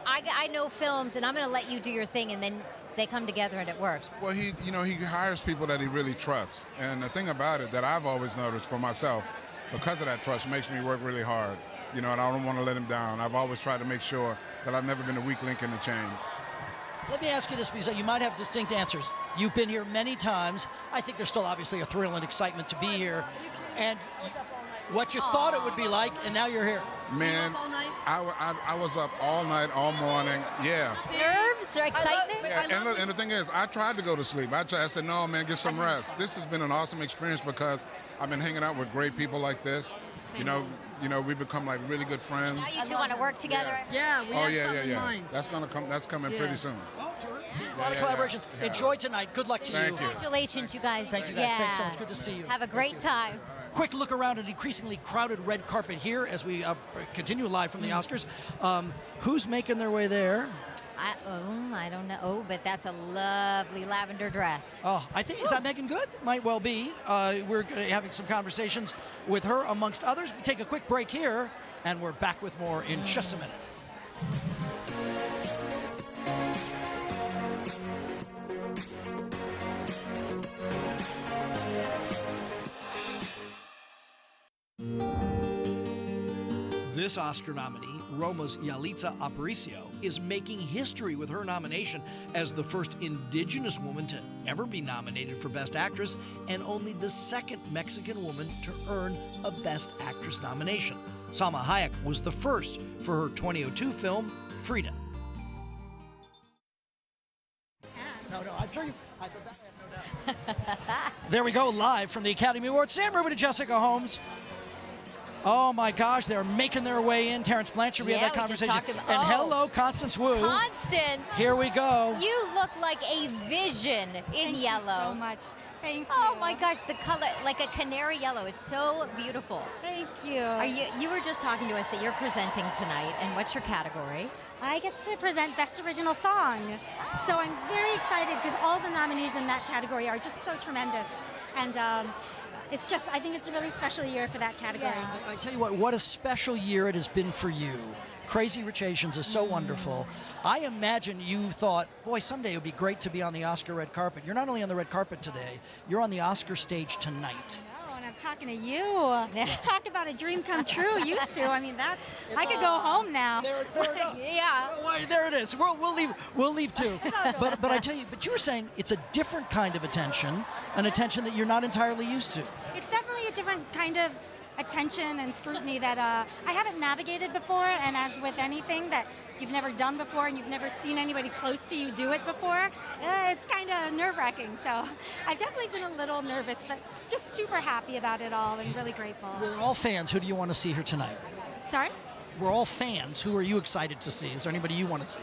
I know films, and I'm going to let you do your thing, and then they come together and it works. Well, he hires people that he really trusts. And the thing about it that I've always noticed for myself, because of that trust, makes me work really hard. You know, and I don't want to let him down. I've always tried to make sure that I've never been a weak link in the chain. Let me ask you this, because you might have distinct answers. You've been here many times. I think there's still obviously a thrill and excitement to be here. And what you thought it would be like, and now you're here. Man, I was up all night, all morning. Yeah. Nerves or excitement? Yeah, and the thing is, I tried to go to sleep. I said, no, man, get some rest. This has been an awesome experience because I've been hanging out with great people like this. You know, we become like really good friends. Now you two want to work together? Yes. Yeah, we have something in mind. That's coming pretty soon. A lot of collaborations. Yeah. Enjoy tonight. Good luck to you. Thank you. Congratulations, you guys. Thank you guys. Thanks so much. Good to see you. Have a great time. Quick look around an increasingly crowded red carpet here as we continue live from the Oscars. Who's making their way there? I don't know. Oh, but that's a lovely lavender dress. Oh, I think, is that Megan Good? Might well be. We're having some conversations with her, amongst others. We take a quick break here, and we're back with more in just a minute. This Oscar nominee, Roma's Yalitza Aparicio, is making history with her nomination as the first indigenous woman to ever be nominated for Best Actress and only the second Mexican woman to earn a Best Actress nomination. Salma Hayek was the first for her 2002 film, Frida. No, I'm sure I have no doubt. There we go, live from the Academy Awards. Sam Rubin and Jessica Holmes. Oh my gosh, they're making their way in. Terrence Blanchard, we had that conversation. And hello, Constance Wu. Constance. Here we go. You look like a vision in yellow. Thank you so much. Thank you. Oh my gosh, the color, like a canary yellow. It's so beautiful. Thank you. You were just talking to us that you're presenting tonight, and what's your category? I get to present Best Original Song. So I'm very excited because all the nominees in that category are just so tremendous. And it's just, I think it's a really special year for that category. Yeah. I tell you what a special year it has been for you. Crazy Rich Asians is so wonderful. I imagine you thought, boy, someday it would be great to be on the Oscar red carpet. You're not only on the red carpet today, you're on the Oscar stage tonight. I know, and talking to you. Talk about a dream come true, you two. I mean, I could go home now. Yeah. Well, there it is. We'll leave too. But I tell you, but you were saying it's a different kind of attention, an attention that you're not entirely used to. It's definitely a different kind of attention and scrutiny that I haven't navigated before, and as with anything that you've never done before and you've never seen anybody close to you do it before, it's kind of nerve-wracking. So I've definitely been a little nervous, but just super happy about it all and really grateful. We're all fans. Who do you want to see here tonight? Sorry? We're all fans. Who are you excited to see? Is there anybody you want to see?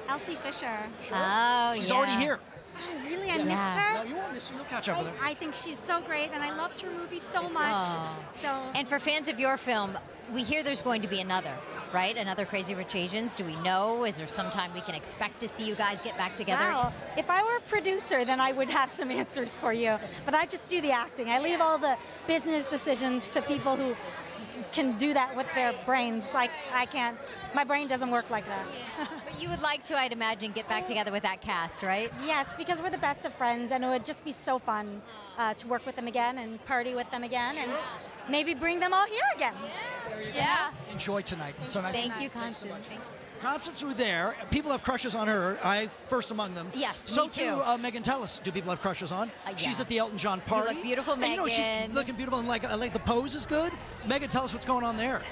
Elsie Fisher. Sure. Oh, She's yeah. already here. Oh, really? I missed her? No, you won't miss her. You'll catch up with her. I think she's so great, and I loved her movie so much. Oh. So. And for fans of your film, we hear there's going to be another, right? Another Crazy Rich Asians. Do we know? Is there some time we can expect to see you guys get back together? Wow. If I were a producer, then I would have some answers for you. But I just do the acting. I leave all the business decisions to people who can do that with their brains. Like, I can't. My brain doesn't work like that. But you would like to, I'd imagine, get back together with that cast, right? Yes, because we're the best of friends, and it would just be so fun to work with them again and party with them again, and maybe bring them all here again. Yeah. Enjoy tonight. It's so nice to Thank see you, Constance. Constance were there. People have crushes on her. I first among them. Yes, so me too. Megan, tell us, do people have crushes on? Yeah. She's at the Elton John party. You look beautiful, And, you know, she's Megan. looking beautiful, and like the pose is good. Megan, tell us what's going on there.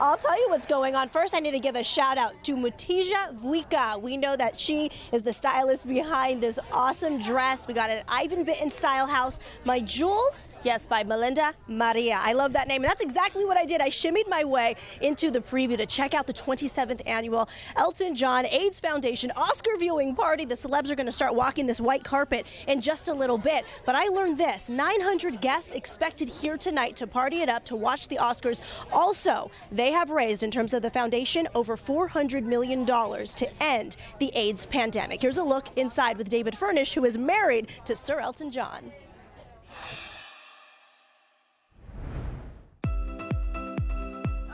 I'll tell you what's going on. First, I need to give a shout out to Mutija Vuika. We know that she is the stylist behind this awesome dress. We got it at Ivan Bitten Style House. My jewels, yes, by Melinda Maria. I love that name. And that's exactly what I did. I shimmied my way into the preview to check out the 27th annual Elton John AIDS Foundation Oscar viewing party. The celebs are going to start walking this white carpet in just a little bit. But I learned this, 900 guests expected here tonight to party it up, to watch the Oscars. Also, they have raised, in terms of the foundation, over $400 million to end the AIDS pandemic. Here's a look inside with David Furnish, who is married to Sir Elton John.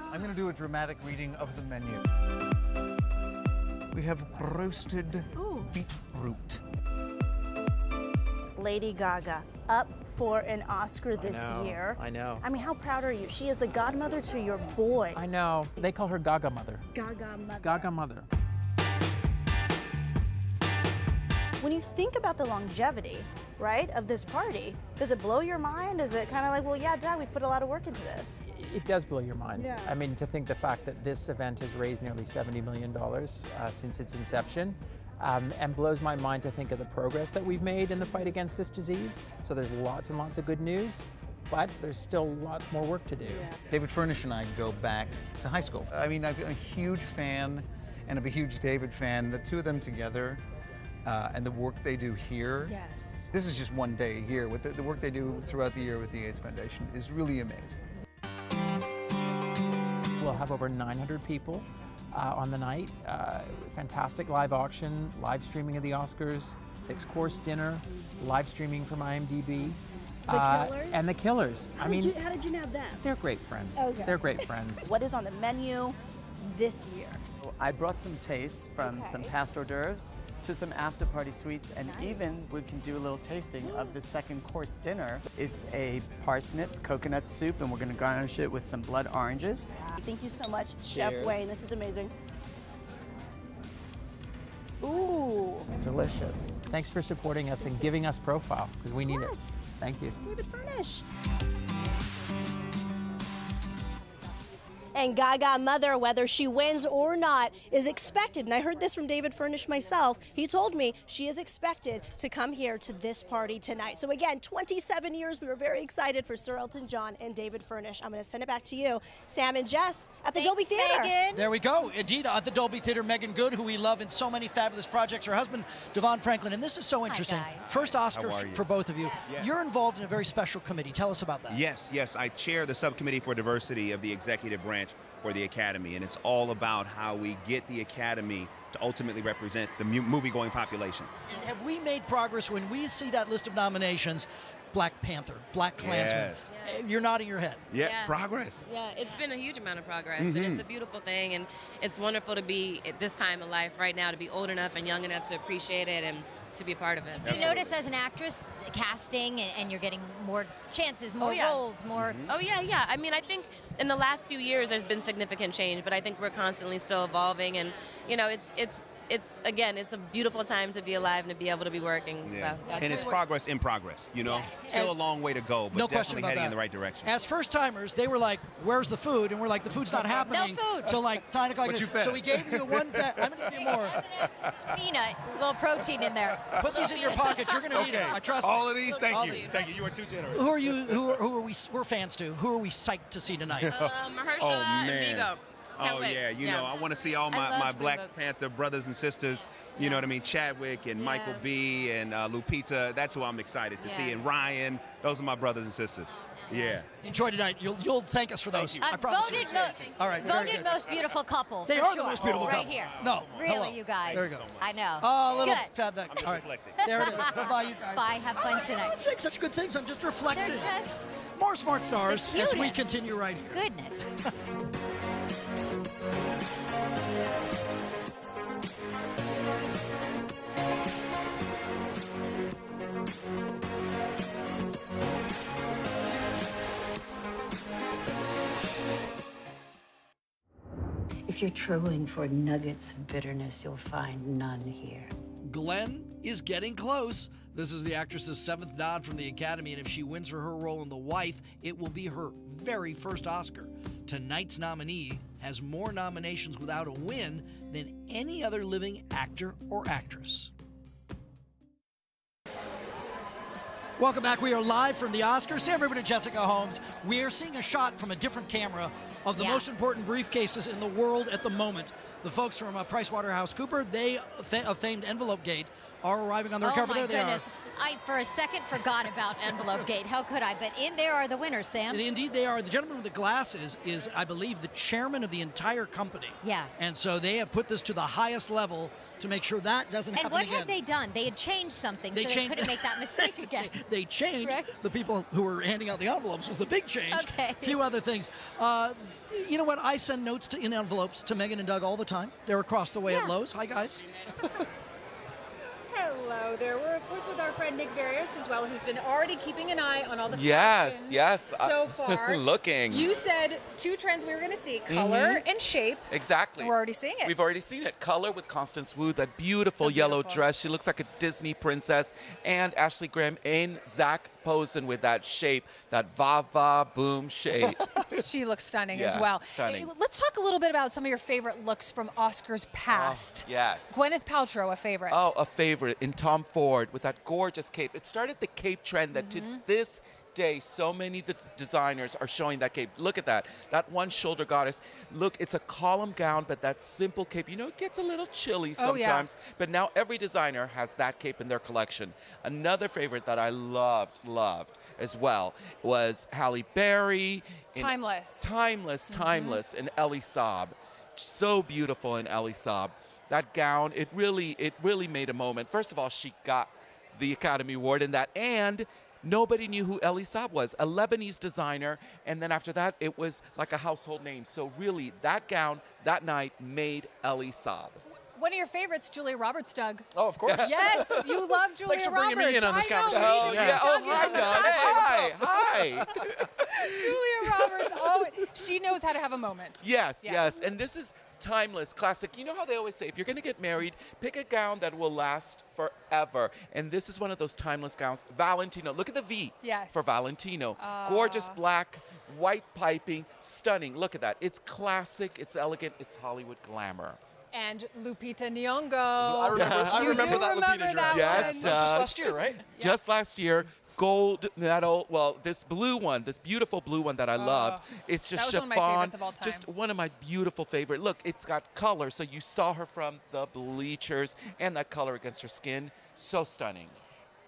I'm going to do a dramatic reading of the menu. We have roasted beetroot. Lady Gaga, up for an Oscar this year. I know. I mean, how proud are you? She is the godmother to your boy. I know. They call her Gaga Mother. Gaga Mother. Gaga Mother. When you think about the longevity, right, of this party, does it blow your mind? Is it kind of like, well, yeah, Dad, we've put a lot of work into this? It does blow your mind. Yeah. I mean, to think the fact that this event has raised nearly $70 million since its inception, and blows my mind to think of the progress that we've made in the fight against this disease. So there's lots and lots of good news, but there's still lots more work to do. Yeah. David Furnish and I go back to high school. I mean, I'm a huge fan, and I'm a huge David fan. The two of them together, and the work they do here. Yes. This is just one day a year. With the work they do throughout the year with the AIDS Foundation is really amazing. We'll have over 900 people on the night. Fantastic live auction, live streaming of the Oscars, 6-course dinner, live streaming from IMDb. The Killers? And the Killers. How did you know them? They're great friends. Okay. They're great friends. What is on the menu this year? I brought some tastes from some past hors d'oeuvres to some after party sweets, and even we can do a little tasting of the 2nd-course dinner. It's a parsnip coconut soup, and we're going to garnish it with some blood oranges. Thank you so much, Chef Cheers. Wayne. This is amazing. Ooh. Delicious. Thanks for supporting us and giving us profile, because we need it. Thank you. David Furnish. And Gaga Mother, whether she wins or not, is expected, and I heard this from David Furnish myself, he told me she is expected to come here to this party tonight. So again, 27 years, we were very excited for Sir Elton John and David Furnish. I'm going to send it back to you, Sam and Jess, at the Dolby Theater. Megan. There we go. Indeed, at the Dolby Theater, Megan Good, who we love in so many fabulous projects, her husband, Devon Franklin. And this is so interesting. First Oscar How are you? for both of you. Yes. You're involved in a very special committee. Tell us about that. Yes, I chair the subcommittee for diversity of the executive branch for the Academy, and it's all about how we get the Academy to ultimately represent the movie-going population. And have we made progress when we see that list of nominations? Black Panther, Black Klansman. Yes. You're nodding your head. Yeah, progress. Yeah, it's been a huge amount of progress, and it's a beautiful thing, and it's wonderful to be at this time in life right now, to be old enough and young enough to appreciate it and to be a part of it. Do you notice as an actress, casting, and you're getting more chances, more roles, more... Oh, yeah. I mean, I think in the last few years there's been significant change, but I think we're constantly still evolving. And, you know, it's again, it's a beautiful time to be alive and to be able to be working. Yeah. So, And it's progress in progress, you know? Still a long way to go, but No question definitely about heading that. in the right direction. As first timers, they were like, "Where's the food?" And we're like, "The food's not happening." No food. Till like 9 o'clock. But you So we gave you one bet. I'm gonna give you more. Peanut, a little protein in there. Put these in your pocket. You're gonna need them. I trust All me. of these, All thank you. these. Thank you. You are too generous. Who are you? Who are we? We're fans too. Who are we psyched to see tonight? Mahershala and Vigo. Can't Oh, wait. yeah. You know, I want to see all I my love Black Vigo. Panther brothers and sisters, you know what I mean? Chadwick and Michael B. and Lupita. That's who I'm excited to see. And Ryan. Those are my brothers and sisters. Yeah. Enjoy tonight. You'll thank us for those. I promise you. All right. very Voted good. most beautiful couple. They for are sure. the most beautiful right couple. here. No. Really, Hello. you guys. There you go. I know. Oh, a little Good. fat neck. All right. There it is. Bye-bye, you guys. Bye. Have fun tonight. I'm saying such good things. I'm just reflecting. They're just More smart stars the as we cutest. continue right here. Goodness. If you're trolling for nuggets of bitterness, you'll find none here. Glenn is getting close. This is the actress's 7th nod from the Academy, and if she wins for her role in The Wife, it will be her very first Oscar. Tonight's nominee has more nominations without a win than any other living actor or actress. Welcome back. We are live from the Oscars. Sam Rubin and Jessica Holmes. We are seeing a shot from a different camera of the most important briefcases in the world at the moment. The folks from PricewaterhouseCoopers, they of famed Envelope Gate, are arriving on the red carpet. Oh, my There goodness. I, for a second, forgot about Envelope Gate. How could I? But in there are the winners, Sam. Indeed, they are. The gentleman with the glasses is, I believe, the chairman of the entire company. Yeah. And so they have put this to the highest level to make sure that doesn't And happen what again. had they done? They had changed something They so changed- they couldn't make that mistake again. They changed. Right? The people who were handing out the envelopes was the big change. Okay. A few other things. You know what? I send notes in envelopes to Megan and Doug all the time. They're across the way at Lowe's. Hi, guys. Hello there. We're, of course, with our friend Nick Varios as well, who's been already keeping an eye on all the Yes, fashion yes. so far. Looking. You said 2 trends we were going to see, color and shape. Exactly. And we're already seeing it. We've already seen it. Color with Constance Wu, that beautiful yellow dress. She looks like a Disney princess. And Ashley Graham and Zach Posen with that shape, that va-va boom shape. She looks stunning as Yeah, well. stunning. Let's talk a little bit about some of your favorite looks from Oscars past. Yes. Gwyneth Paltrow, a favorite. Oh, a favorite in Tom Ford with that gorgeous cape. It started the cape trend that to this day, so many designers are showing that cape. Look at that. That one shoulder goddess. Look, it's a column gown, but that simple cape, you know, it gets a little chilly sometimes. But now every designer has that cape in their collection. Another favorite that I loved as well was Halle Berry. Timeless. Timeless in Ellie Saab. So beautiful in Ellie Saab. That gown, it really made a moment. First of all, she got the Academy Award in that, and nobody knew who Ellie Saab was, a Lebanese designer, and then after that, it was like a household name. So really, that gown, that night, made Ellie Saab. One of your favorites, Julia Roberts, Doug. Oh, of course. Yes, you love Julia Thanks for Roberts. bringing me in on this I know, conversation. we Oh, do. yeah. Oh, hi, Doug. Doug. Hi. Julia Roberts, she knows how to have a moment. Yes, Yeah. yes. And this is timeless, classic. You know how they always say, if you're going to get married, pick a gown that will last forever. And this is one of those timeless gowns. Valentino, look at the V Yes. for Valentino. Gorgeous black, white piping, stunning. Look at that. It's classic, it's elegant, it's Hollywood glamour. And Lupita Nyong'o. I remember You that do Lupita remember dress. that Yes, one. That was just last year, right? Just last year. Gold medal. Well, this blue one, this beautiful blue one that I loved. It's just that was one of my chiffon. favorites of all time. Just one of my beautiful favorite. Look, it's got color, so you saw her from the bleachers, and that color against her skin, so stunning.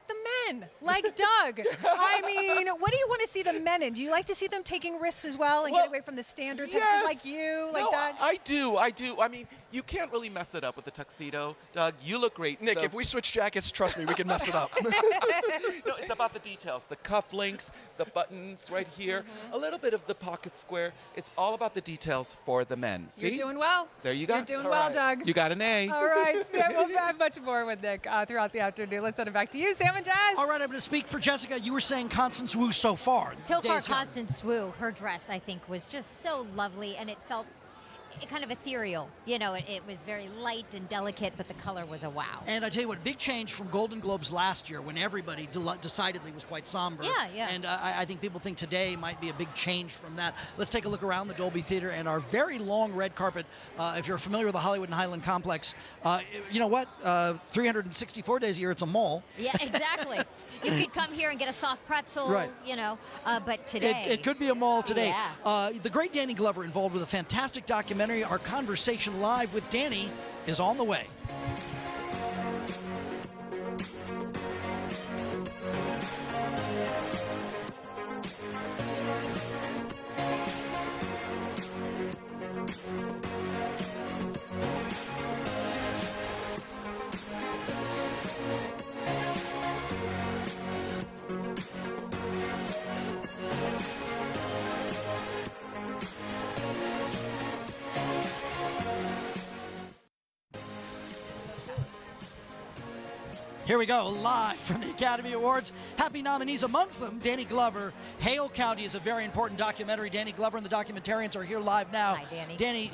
The men like Doug. I mean, what do you want to see the men in? Do you like to see them taking risks as well and get away from the standard Texans like you, like no, Doug? I do. I mean, you can't really mess it up with the tuxedo, Doug. You look great. Nick, if we switch jackets, trust me, we can mess it up. No, it's about the details, the cufflinks, the buttons right here, a little bit of the pocket square. It's all about the details for the men. See? You're doing well. There you go. You're doing All well, right. Doug. You got an A. All right, Sam, we'll have much more with Nick throughout the afternoon. Let's send it back to you, Sam and Jess. All right, I'm going to speak for Jessica. You were saying Constance Wu so far. So far, Days young. Constance Wu, her dress, I think, was just so lovely, and it felt kind of ethereal. You know, it was very light and delicate, but the color was a wow. And I tell you what, big change from Golden Globes last year when everybody decidedly was quite somber. Yeah. And I think people think today might be a big change from that. Let's take a look around the Dolby Theater and our very long red carpet. If you're familiar with the Hollywood and Highland complex, you know what? 364 days a year, it's a mall. Yeah, exactly. You could come here and get a soft pretzel, Right. you know, but today. It could be a mall today. Yeah. The great Danny Glover involved with a fantastic documentary. Our conversation live with Danny is on the way. Here we go, live from the Academy Awards. Happy nominees, amongst them, Danny Glover. Hale County is a very important documentary. Danny Glover and the documentarians are here live now. Hi, Danny. Danny,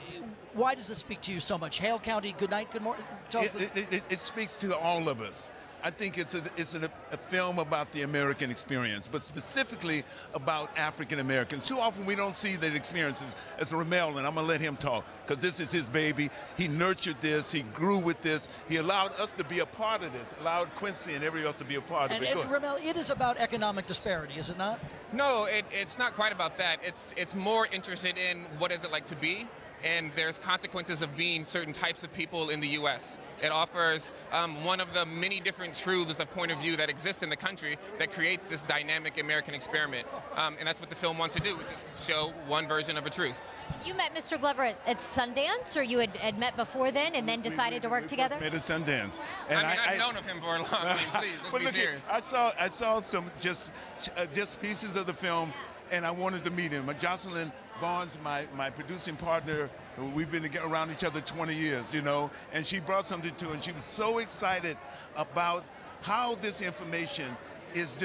why does this speak to you so much? Hale County, good night, good morning. Tell us It speaks to all of us. I think it's a film about the American experience, but specifically about African Americans. Too often we don't see that experiences. As Ramel, and I'm going to let him talk, because this is his baby. He nurtured this. He grew with this. He allowed us to be a part of this, allowed Quincy and everybody else to be a part of it. And Ramel, it is about economic disparity, is it not? No, it's not quite about that. It's more interested in what is it like to be, and there's consequences of being certain types of people in the U.S. It offers one of the many different truths of point of view that exist in the country that creates this dynamic American experiment. And that's what the film wants to do, which is show one version of a truth. You met Mr. Glover at Sundance, or you had met before then and then decided to work together? Made at Sundance. And I've known of him for a long time. Please, let's be serious. I saw some just pieces of the film, and I wanted to meet him. Jocelyn Barnes, my producing partner, we've been around each other 20 years, you know, and she brought something to it, and she was so excited about how this information is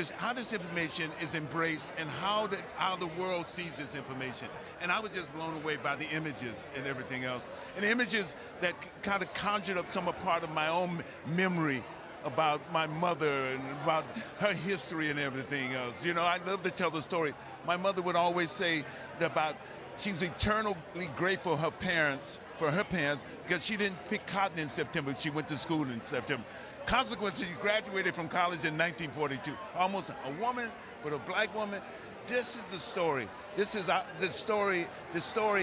embraced and how the world sees this information. And I was just blown away by the images and everything else. And the images that kind of conjured up some part of my own memory about my mother and about her history and everything else. You know, I love to tell the story. My mother would always say about she's eternally grateful for her parents, because she didn't pick cotton in September. She went to school in September. Consequently, she graduated from college in 1942. Almost a woman, but a black woman. This is the story. This is the story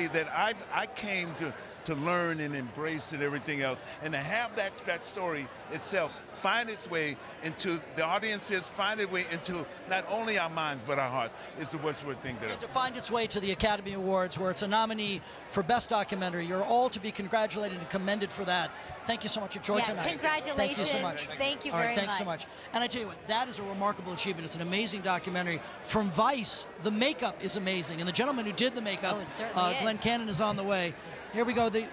that I came to learn and embrace and everything else. And to have that story itself find its way into the audiences, find its way into not only our minds but our hearts is the Westward thing. And to find its way to the Academy Awards, where it's a nominee for Best Documentary. You're all to be congratulated and commended for that. Thank you so much. Enjoy tonight. Congratulations. Thank you so much. Thank you all right, very thanks so much. And I tell you what, that is a remarkable achievement. It's an amazing documentary. From Vice, the makeup is amazing. And the gentleman who did the makeup, Glenn Cannon, is on the way. Here we go. The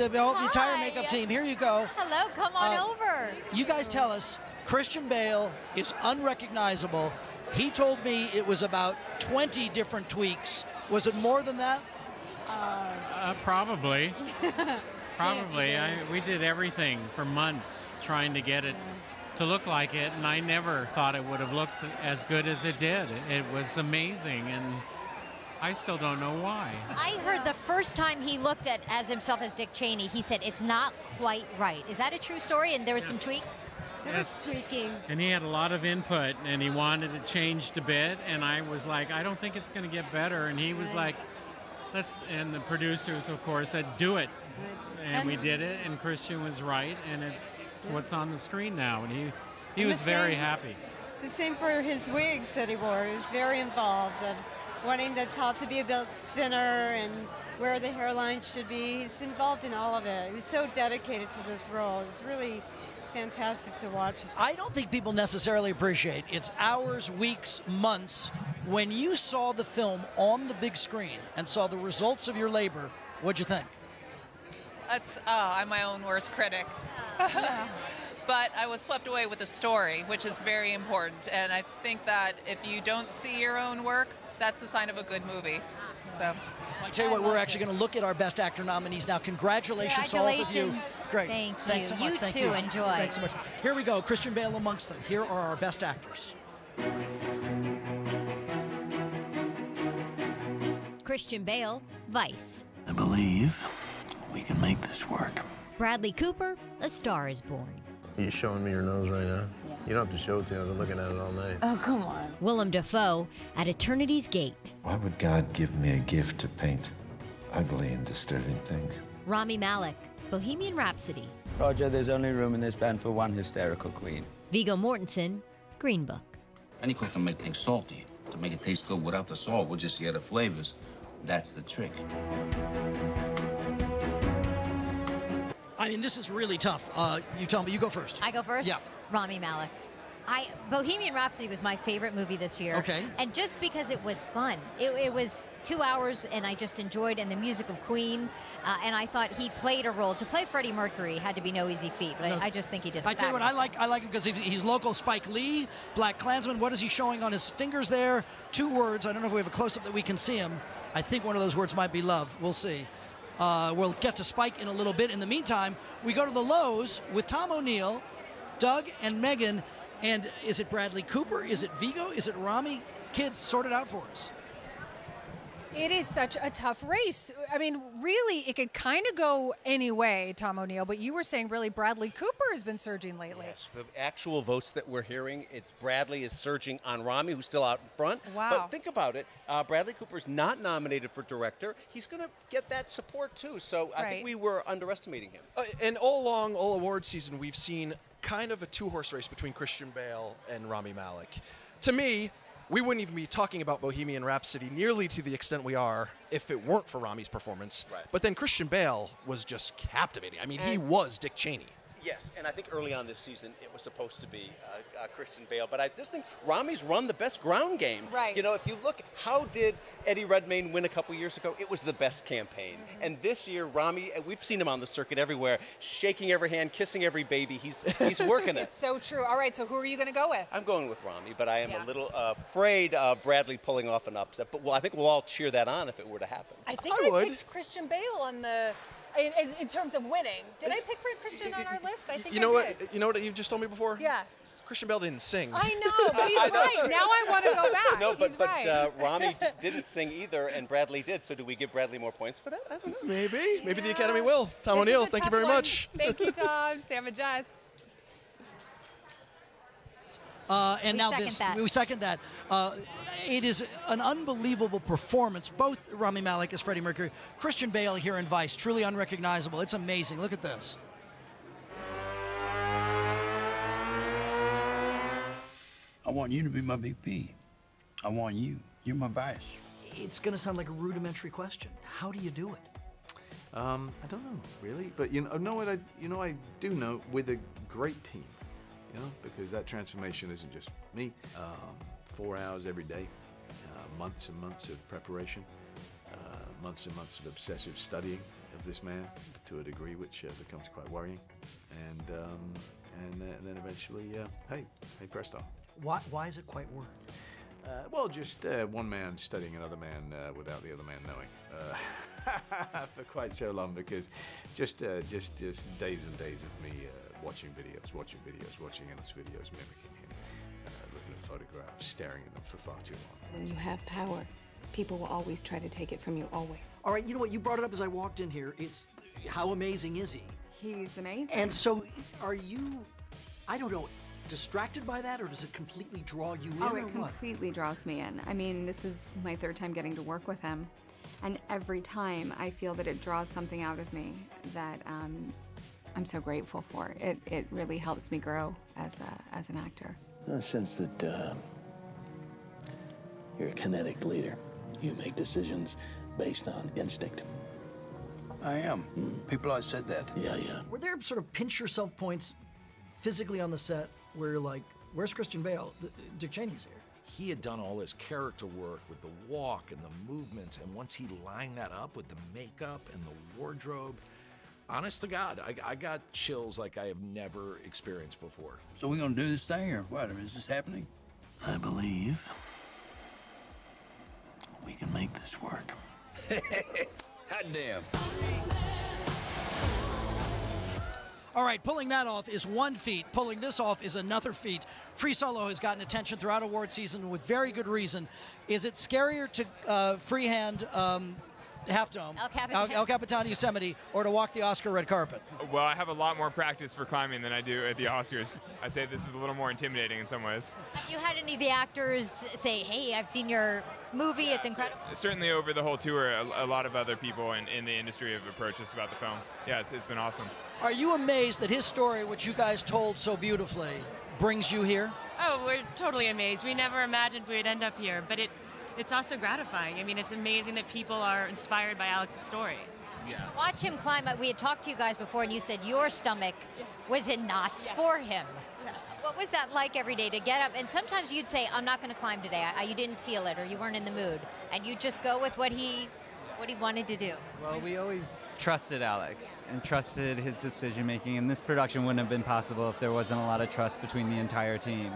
entire makeup team. Here you go. Hello, come on over. You guys tell us, Christian Bale is unrecognizable. He told me it was about 20 different tweaks. Was it more than that? Probably. Probably. We did everything for months trying to get it to look like it, and I never thought it would have looked as good as it did. It was amazing, and I still don't know why. I heard the first time he looked at as himself as Dick Cheney, he said it's not quite right. Is that a true story? And there was some tweak? There was tweaking. And he had a lot of input, and he wanted it changed a bit, and I was like, I don't think it's going to get better. And he was like, and the producers, of course, said, do it. And we did it, and Christian was right, and it's what's on the screen now. And He was very happy. The same for his wigs that he wore. He was very involved of wanting the top to be a bit thinner and where the hairline should be. He's involved in all of it. He was so dedicated to this role. It was really fantastic to watch. I don't think people necessarily appreciate it's hours, weeks, months. When you saw the film on the big screen and saw the results of your labor, what'd you think? I'm my own worst critic. But I was swept away with the story, which is very important. And I think that if you don't see your own work, that's a sign of a good movie. So. I tell you what, we're actually going to look at our Best Actor nominees now. Congratulations to all of you. Great. Thank you. Thanks so much. You Thank too. you. Enjoy. Thanks so much. Here we go. Christian Bale amongst them. Here are our Best Actors. Christian Bale, Vice. I believe we can make this work. Bradley Cooper, A Star is Born. You're showing me your nose right now? Yeah. You don't have to show it to me. I've been looking at it all night. Oh, come on. Willem Dafoe, At Eternity's Gate. Why would God give me a gift to paint ugly and disturbing things? Rami Malek, Bohemian Rhapsody. Roger, there's only room in this band for one hysterical queen. Viggo Mortensen, Green Book. Any cook can make things salty. To make it taste good without the salt, we'll just get the flavors. That's the trick. I mean, this is really tough. You tell me. You go first. I go first? Yeah. Rami Malek. Bohemian Rhapsody was my favorite movie this year. Okay. And just because it was fun. It was 2 hours, and I just enjoyed, and the music of Queen. And I thought he played a role. To play Freddie Mercury had to be no easy feat, but I just think he did. I tell you what, I like him because he's local. Spike Lee, Black Klansman. What is he showing on his fingers there? 2 words. I don't know if we have a close-up that we can see him. I think one of those words might be love. We'll see. We'll get to Spike in a little bit. In the meantime, we go to the lows with Tom O'Neill, Doug, and Megan. And is it Bradley Cooper? Is it Viggo? Is it Rami? Kids, sort it out for us. It is such a tough race. I mean, really, it could kind of go any way, Tom O'Neill, but you were saying really Bradley Cooper has been surging lately. Yes, the actual votes that we're hearing, it's Bradley is surging on Rami, who's still out in front. Wow. But think about it, Bradley Cooper's not nominated for director. He's going to get that support, too. So I think we were underestimating him. And all along, all award season, we've seen kind of a 2-horse race between Christian Bale and Rami Malek. To me, we wouldn't even be talking about Bohemian Rhapsody nearly to the extent we are if it weren't for Rami's performance. Right. But then Christian Bale was just captivating. I mean, he was Dick Cheney. Yes, and I think early on this season it was supposed to be Christian Bale, but I just think Rami's run the best ground game. Right. You know, if you look, how did Eddie Redmayne win a couple years ago? It was the best campaign. And this year, Rami, we've seen him on the circuit everywhere, shaking every hand, kissing every baby. He's working it. It's so true. All right, so who are you going to go with? I'm going with Rami, but I am a little afraid of Bradley pulling off an upset. But I think we'll all cheer that on if it were to happen. I think I picked Christian Bale on the... In terms of winning. Did I pick Christian on our list? I think You know I did. what? You know what you just told me before? Yeah. Christian Bale didn't sing. I know, but he's right. Now I want to go back. No, He's right. Rami didn't sing either, and Bradley did. So do we give Bradley more points for that? I don't know. Maybe the Academy will. Tom This O'Neill, is a thank you tough very one. much. Thank you, Tom. Sam and Jess. And now we second that. It is an unbelievable performance. Both Rami Malek as Freddie Mercury, Christian Bale here in Vice, truly unrecognizable. It's amazing. Look at this. I want you to be my VP. I want you. You're my vice. It's going to sound like a rudimentary question. How do you do it? I don't know really, but I do know with a great team, because that transformation isn't just me. 4 hours every day, months and months of preparation, months and months of obsessive studying of this man to a degree which becomes quite worrying, and then eventually, hey presto. Why is it quite worrying? Well, just one man studying another man without the other man knowing for quite so long, because just days and days of me watching endless videos, mimicking him, looking at photographs, staring at them for far too long. When you have power, people will always try to take it from you, always. All right, you know what? You brought it up as I walked in here. It's how amazing is he? He's amazing. And so are you, I don't know, distracted by that, or does it completely draw you in, Oh, or it what? completely draws me in. I mean, this is my 3rd time getting to work with him, and every time I feel that it draws something out of me that I'm so grateful for. It really helps me grow as an actor. I sense that you're a kinetic leader. You make decisions based on instinct. I am. People always said that. Yeah, yeah. Were there sort of pinch yourself points physically on the set where you're like, where's Christian Bale? Dick Cheney's here. He had done all his character work with the walk and the movements, and once he lined that up with the makeup and the wardrobe, honest to God, I got chills like I have never experienced before. So we're gonna do this thing, or what? I mean, is this happening? I believe we can make this work. Hot damn. All right, pulling that off is one feat. Pulling this off is another feat. Free Solo has gotten attention throughout award season with very good reason. Is it scarier to freehand Half Dome, El Capitan Yosemite, or to walk the Oscar red carpet? Well, I have a lot more practice for climbing than I do at the Oscars. I say this is a little more intimidating in some ways. Have you had any of the actors say, hey, I've seen your movie, it's incredible? Certainly over the whole tour, a lot of other people in the industry have approached us about the film. Yeah, it's been awesome. Are you amazed that his story, which you guys told so beautifully, brings you here? Oh, we're totally amazed. We never imagined we'd end up here, but it's also gratifying. I mean, it's amazing that people are inspired by Alex's story. Yeah. To watch him climb, we had talked to you guys before, and you said your stomach was in knots for him. Yes. What was that like every day to get up? And sometimes you'd say, I'm not going to climb today. You didn't feel it, or you weren't in the mood. And you'd just go with what he wanted to do. Well, we always trusted Alex and trusted his decision-making, and this production wouldn't have been possible if there wasn't a lot of trust between the entire team.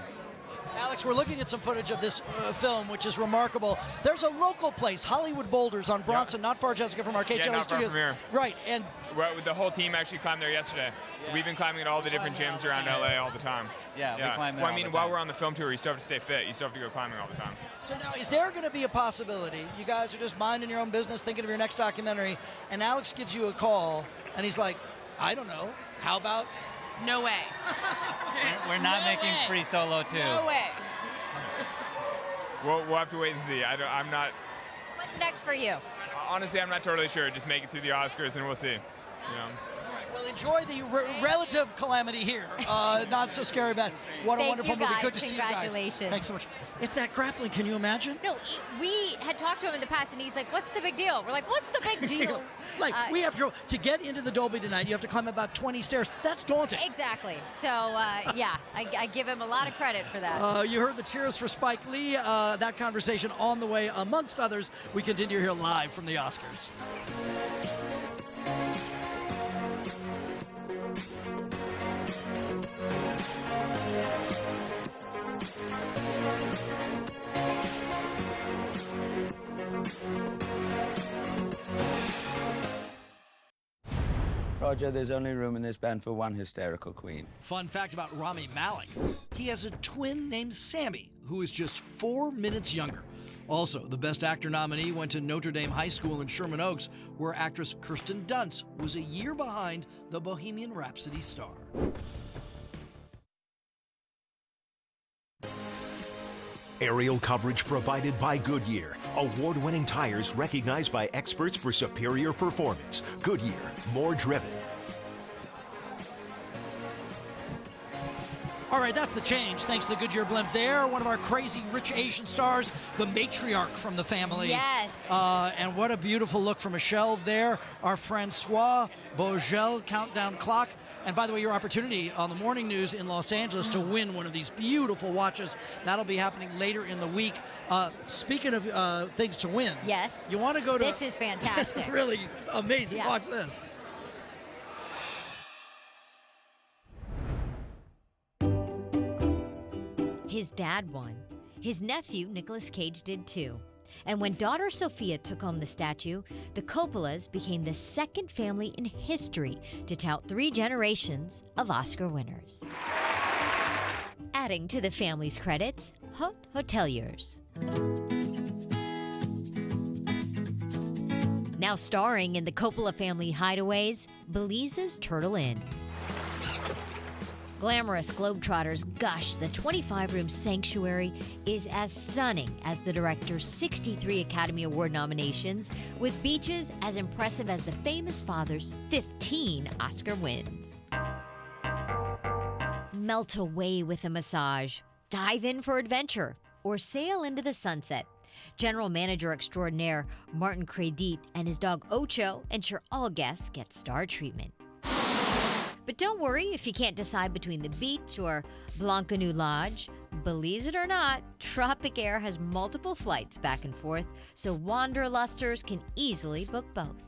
Alex, we're looking at some footage of this film, which is remarkable. There's a local place, Hollywood Boulders on Bronson, not far, Jessica, from our KTLA studios. Far from here. Right, and well, the whole team actually climbed there yesterday. Yeah. We've been climbing at all the different gyms around LA all the time. Yeah, we climb there well, I mean, while we're on the film tour, you still have to stay fit. You still have to go climbing all the time. So now, is there going to be a possibility, you guys are just minding your own business, thinking of your next documentary, and Alex gives you a call, and he's like, I don't know, how about? No way. We're not making Free Solo 2. No way. We'll have to wait and see. I'm not. What's next for you? Honestly, I'm not totally sure. Just make it through the Oscars and we'll see. You know. Well, enjoy the relative calamity here. Not so scary bad. What a wonderful movie. Good to see you guys. Congratulations. Thanks so much. It's that grappling. Can you imagine? No, we had talked to him in the past, and he's like, what's the big deal? We're like, what's the big deal? We have to get into the Dolby tonight, you have to climb about 20 stairs. That's daunting. Exactly. So, yeah, I give him a lot of credit for that. You heard the cheers for Spike Lee. That conversation on the way, amongst others. We continue here live from the Oscars. Roger, there's only room in this band for one hysterical queen. Fun fact about Rami Malek. He has a twin named Sammy, who is just 4 minutes younger. Also, the Best Actor nominee went to Notre Dame High School in Sherman Oaks, where actress Kirsten Dunst was a year behind the Bohemian Rhapsody star. Aerial coverage provided by Goodyear. Award-winning tires recognized by experts for superior performance. Goodyear, more driven. All right, that's the change. Thanks to the Goodyear blimp there. One of our crazy rich Asian stars, the matriarch from the family. Yes. And what a beautiful look from Michelle there. Our Francois Bogel countdown clock. And by the way, your opportunity on the morning news in Los Angeles to win one of these beautiful watches. That'll be happening later in the week. Speaking of things to win. Yes. You want to go to... This is fantastic. This is really amazing. Yeah. Watch this. His dad won. His nephew, Nicolas Cage, did too. And when daughter Sophia took home the statue, the Coppolas became the second family in history to tout 3 generations of Oscar winners. Adding to the family's credits, hoteliers. Now starring in the Coppola family hideaways, Belize's Turtle Inn. Glamorous Globetrotters gush the 25-room sanctuary is as stunning as the director's 63 Academy Award nominations, with beaches as impressive as the famous father's 15 Oscar wins. melt away with a massage, dive in for adventure, or sail into the sunset. General Manager Extraordinaire Martin Credit and his dog Ocho ensure all guests get star treatment. But don't worry if you can't decide between the beach or Blancanu Lodge. Believe it or not, Tropic Air has multiple flights back and forth, so wanderlusters can easily book both.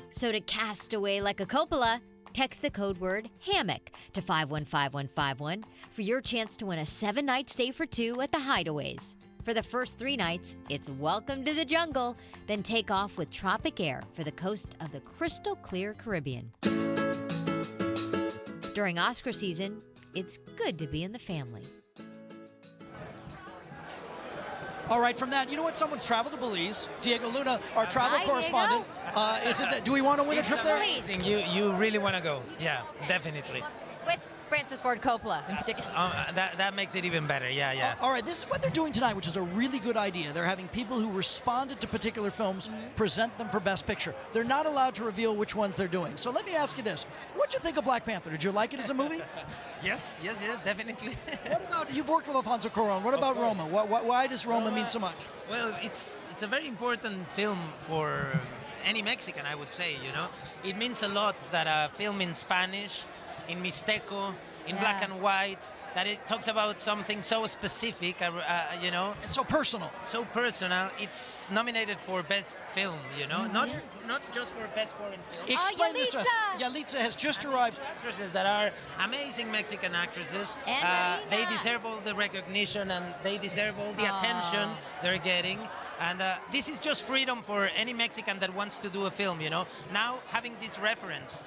So to cast away like a cupola, text the code word HAMMOCK to 515151 for your chance to win a 7-night stay for 2 at the Hideaways. For the first 3 nights, it's welcome to the jungle, then take off with Tropic Air for the coast of the crystal clear Caribbean. During Oscar season, it's good to be in the family. All right, from that, you know what? Someone's traveled to Belize. Diego Luna, our travel correspondent. Do we want to win a trip there? Amazing. You really want to go. Yeah, definitely. With Francis Ford Coppola in particular. That makes it even better. Yeah. All right, this is what they're doing tonight, which is a really good idea. They're having people who responded to particular films present them for Best Picture. They're not allowed to reveal which ones they're doing. So let me ask you this. What'd you think of Black Panther? Did you like it as a movie? Yes, definitely. What about, you've worked with Alfonso Cuarón. What about Roma? Why does Roma mean so much? Well, it's a very important film for any Mexican, I would say, you know. It means a lot that a film in Spanish, in Mixteco, in black and white, that it talks about something so specific, you know. And so personal. So personal. It's nominated for Best Film, you know, not just for Best Foreign Film. Explain this to us. Yalitza has just arrived. Actresses that are amazing Mexican actresses. They deserve all the recognition and they deserve all the attention they're getting. And this is just freedom for any Mexican that wants to do a film, you know. Now, having this reference,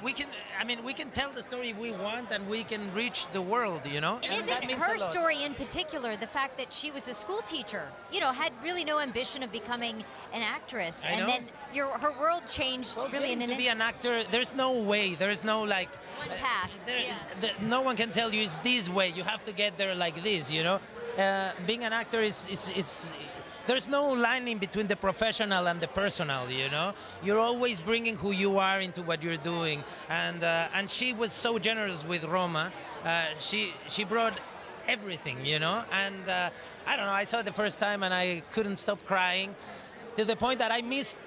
we can tell the story we want and we can reach the world, you know. And isn't her story in particular the fact that she was a school teacher, you know, had really no ambition of becoming an actress, and then her world changed really in an to be an actor, there's no way, there's no like one path. No one can tell you it's this way. You have to get there like this, you know. Being an actor is there's no line in between the professional and the personal, you know. You're always bringing who you are into what you're doing, and she was so generous with Roma. She brought everything, you know. And I don't know. I saw it the first time and I couldn't stop crying, to the point that I missed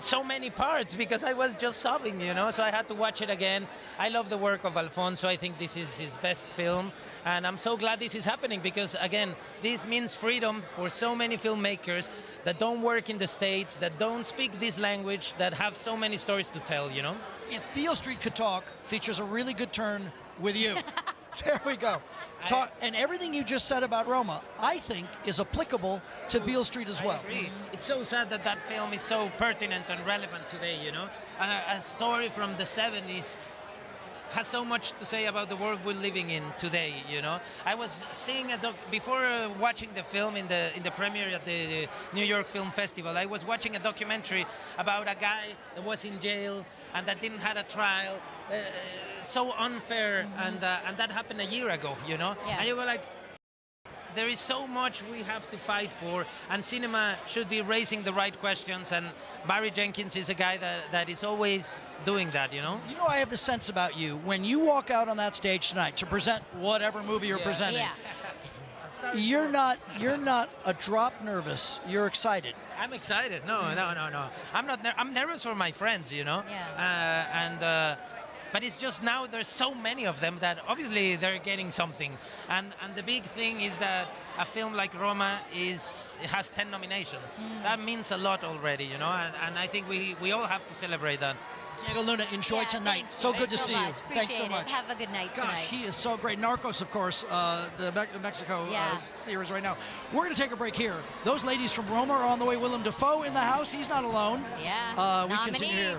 so many parts because I was just sobbing, you know. So I had to watch it again. I love the work of Alfonso. I think this is his best film. And I'm so glad this is happening because, again, this means freedom for so many filmmakers that don't work in the States, that don't speak this language, that have so many stories to tell, you know? If Beale Street Could Talk features a really good turn with you. There we go. And everything you just said about Roma, I think, is applicable to Beale Street as well. I agree. It's so sad that that film is so pertinent and relevant today, you know? A story from the 70s has so much to say about the world we're living in today, you know. I was seeing before watching the film in the premiere at the New York Film Festival, I was watching a documentary about a guy that was in jail and that didn't have a trial. So unfair, and that happened a year ago, you know. Yeah. And you were like, there is so much we have to fight for, and cinema should be raising the right questions, and Barry Jenkins is a guy that is always doing that, you know? You know, I have the sense about you, when you walk out on that stage tonight to present whatever movie you're presenting, you're not a drop nervous, you're excited. I'm excited. No. I'm nervous for my friends, you know? But it's just now there's so many of them that obviously they're getting something. And the big thing is that a film like Roma has 10 nominations. That means a lot already, you know, and I think we all have to celebrate that. Diego Luna, enjoy tonight. So good to see you. Thanks so much. Have a good night tonight. tonight. He is so great. Narcos, of course, the Mexico series right now. We're going to take a break here. Those ladies from Roma are on the way. Willem Dafoe in the house. He's not alone. Yeah. We continue here.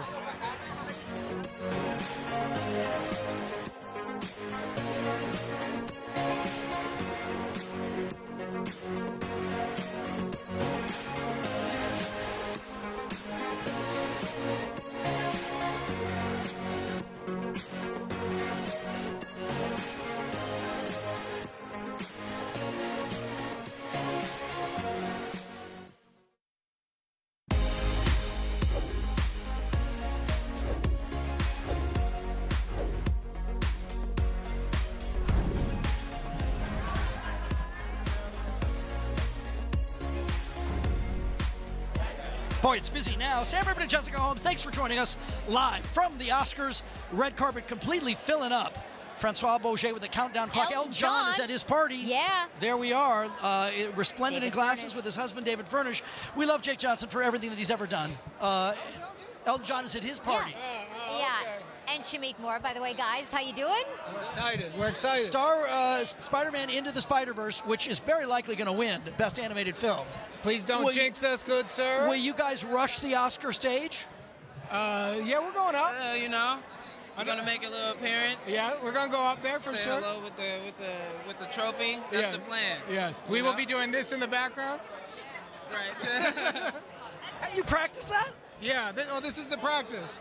Boy, it's busy now. Sam Ribbon and Jessica Holmes, thanks for joining us live from the Oscars. Red carpet completely filling up. Francois Bourget with the countdown clock. Elton John is at his party. Yeah. There we are, resplendent in David glasses Furnish. with his husband, David Furnish. We love Jake Johnson for everything that he's ever done. Elton John is at his party. Yeah. And Shamik Moore, by the way, guys, how you doing? We're excited. We're excited. Star Spider-Man Into the Spider-Verse, which is very likely going to win Best Animated Film. Please don't jinx us, good sir. Will you guys rush the Oscar stage? Yeah, we're going up. You know, we're gonna make a little appearance. Yeah, we're gonna go up there for Say sure. hello with the trophy. That's Yeah. the plan. Yes, we will be doing this in the background. Right. Have you practiced that? Yeah. This is the practice.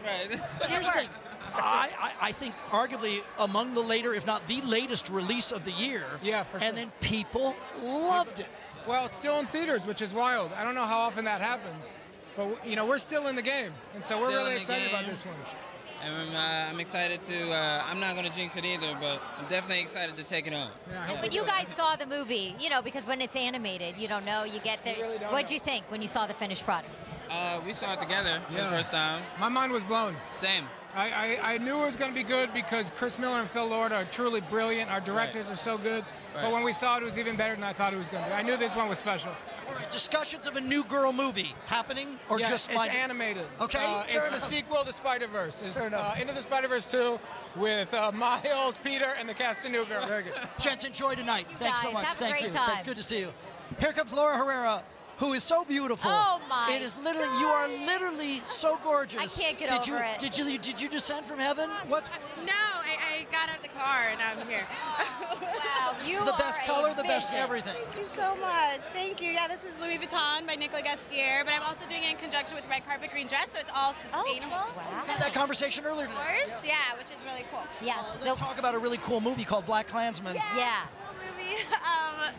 Right. But here's the thing. I think arguably among the later, if not the latest release of the year. Yeah, for sure. And then people loved it. Well, it's still in theaters, which is wild. I don't know how often that happens, but you know we're still in the game, and so we're Still in really the excited about game. this one. And I'm excited to. I'm not gonna jinx it either, but I'm definitely excited to take it on. Yeah, When you guys saw the movie, you know, because when it's animated, you don't know, you get there. really don't What'd know. you think when you saw the finished product? We saw it together for the Yeah. first time. My mind was blown. Same. I knew it was going to be good because Chris Miller and Phil Lord are truly brilliant. Our directors are so good. Right. But when we saw it, it was even better than I thought it was going to be. I knew this one was special. All right, discussions of a new girl movie happening or Yeah, just it's my animated. Okay, It's fair the enough. sequel to Spider-Verse. It's Fair enough. Into the Spider-Verse 2 with Miles, Peter, and the cast of New Girl. Very good. Gents, enjoy tonight. Thanks so guys. much. Have a Thank great you. time. Good to see you. Here comes Laura Herrera, who is so beautiful. Oh, my It is literally you are literally so gorgeous. I can't get did over you, it. Did you descend from heaven? What's No, I got out of the car and I'm here. Wow, this is the best color, the best everything. Thank you so much. Thank you. Yeah, this is Louis Vuitton by Nicolas Gasquier, but I'm also doing it in conjunction with Red Carpet Green Dress, so it's all sustainable. We had that conversation earlier Of today. course, yeah, which is really cool. Yes. Let's talk about a really cool movie called Black Klansman. Yeah. Movie.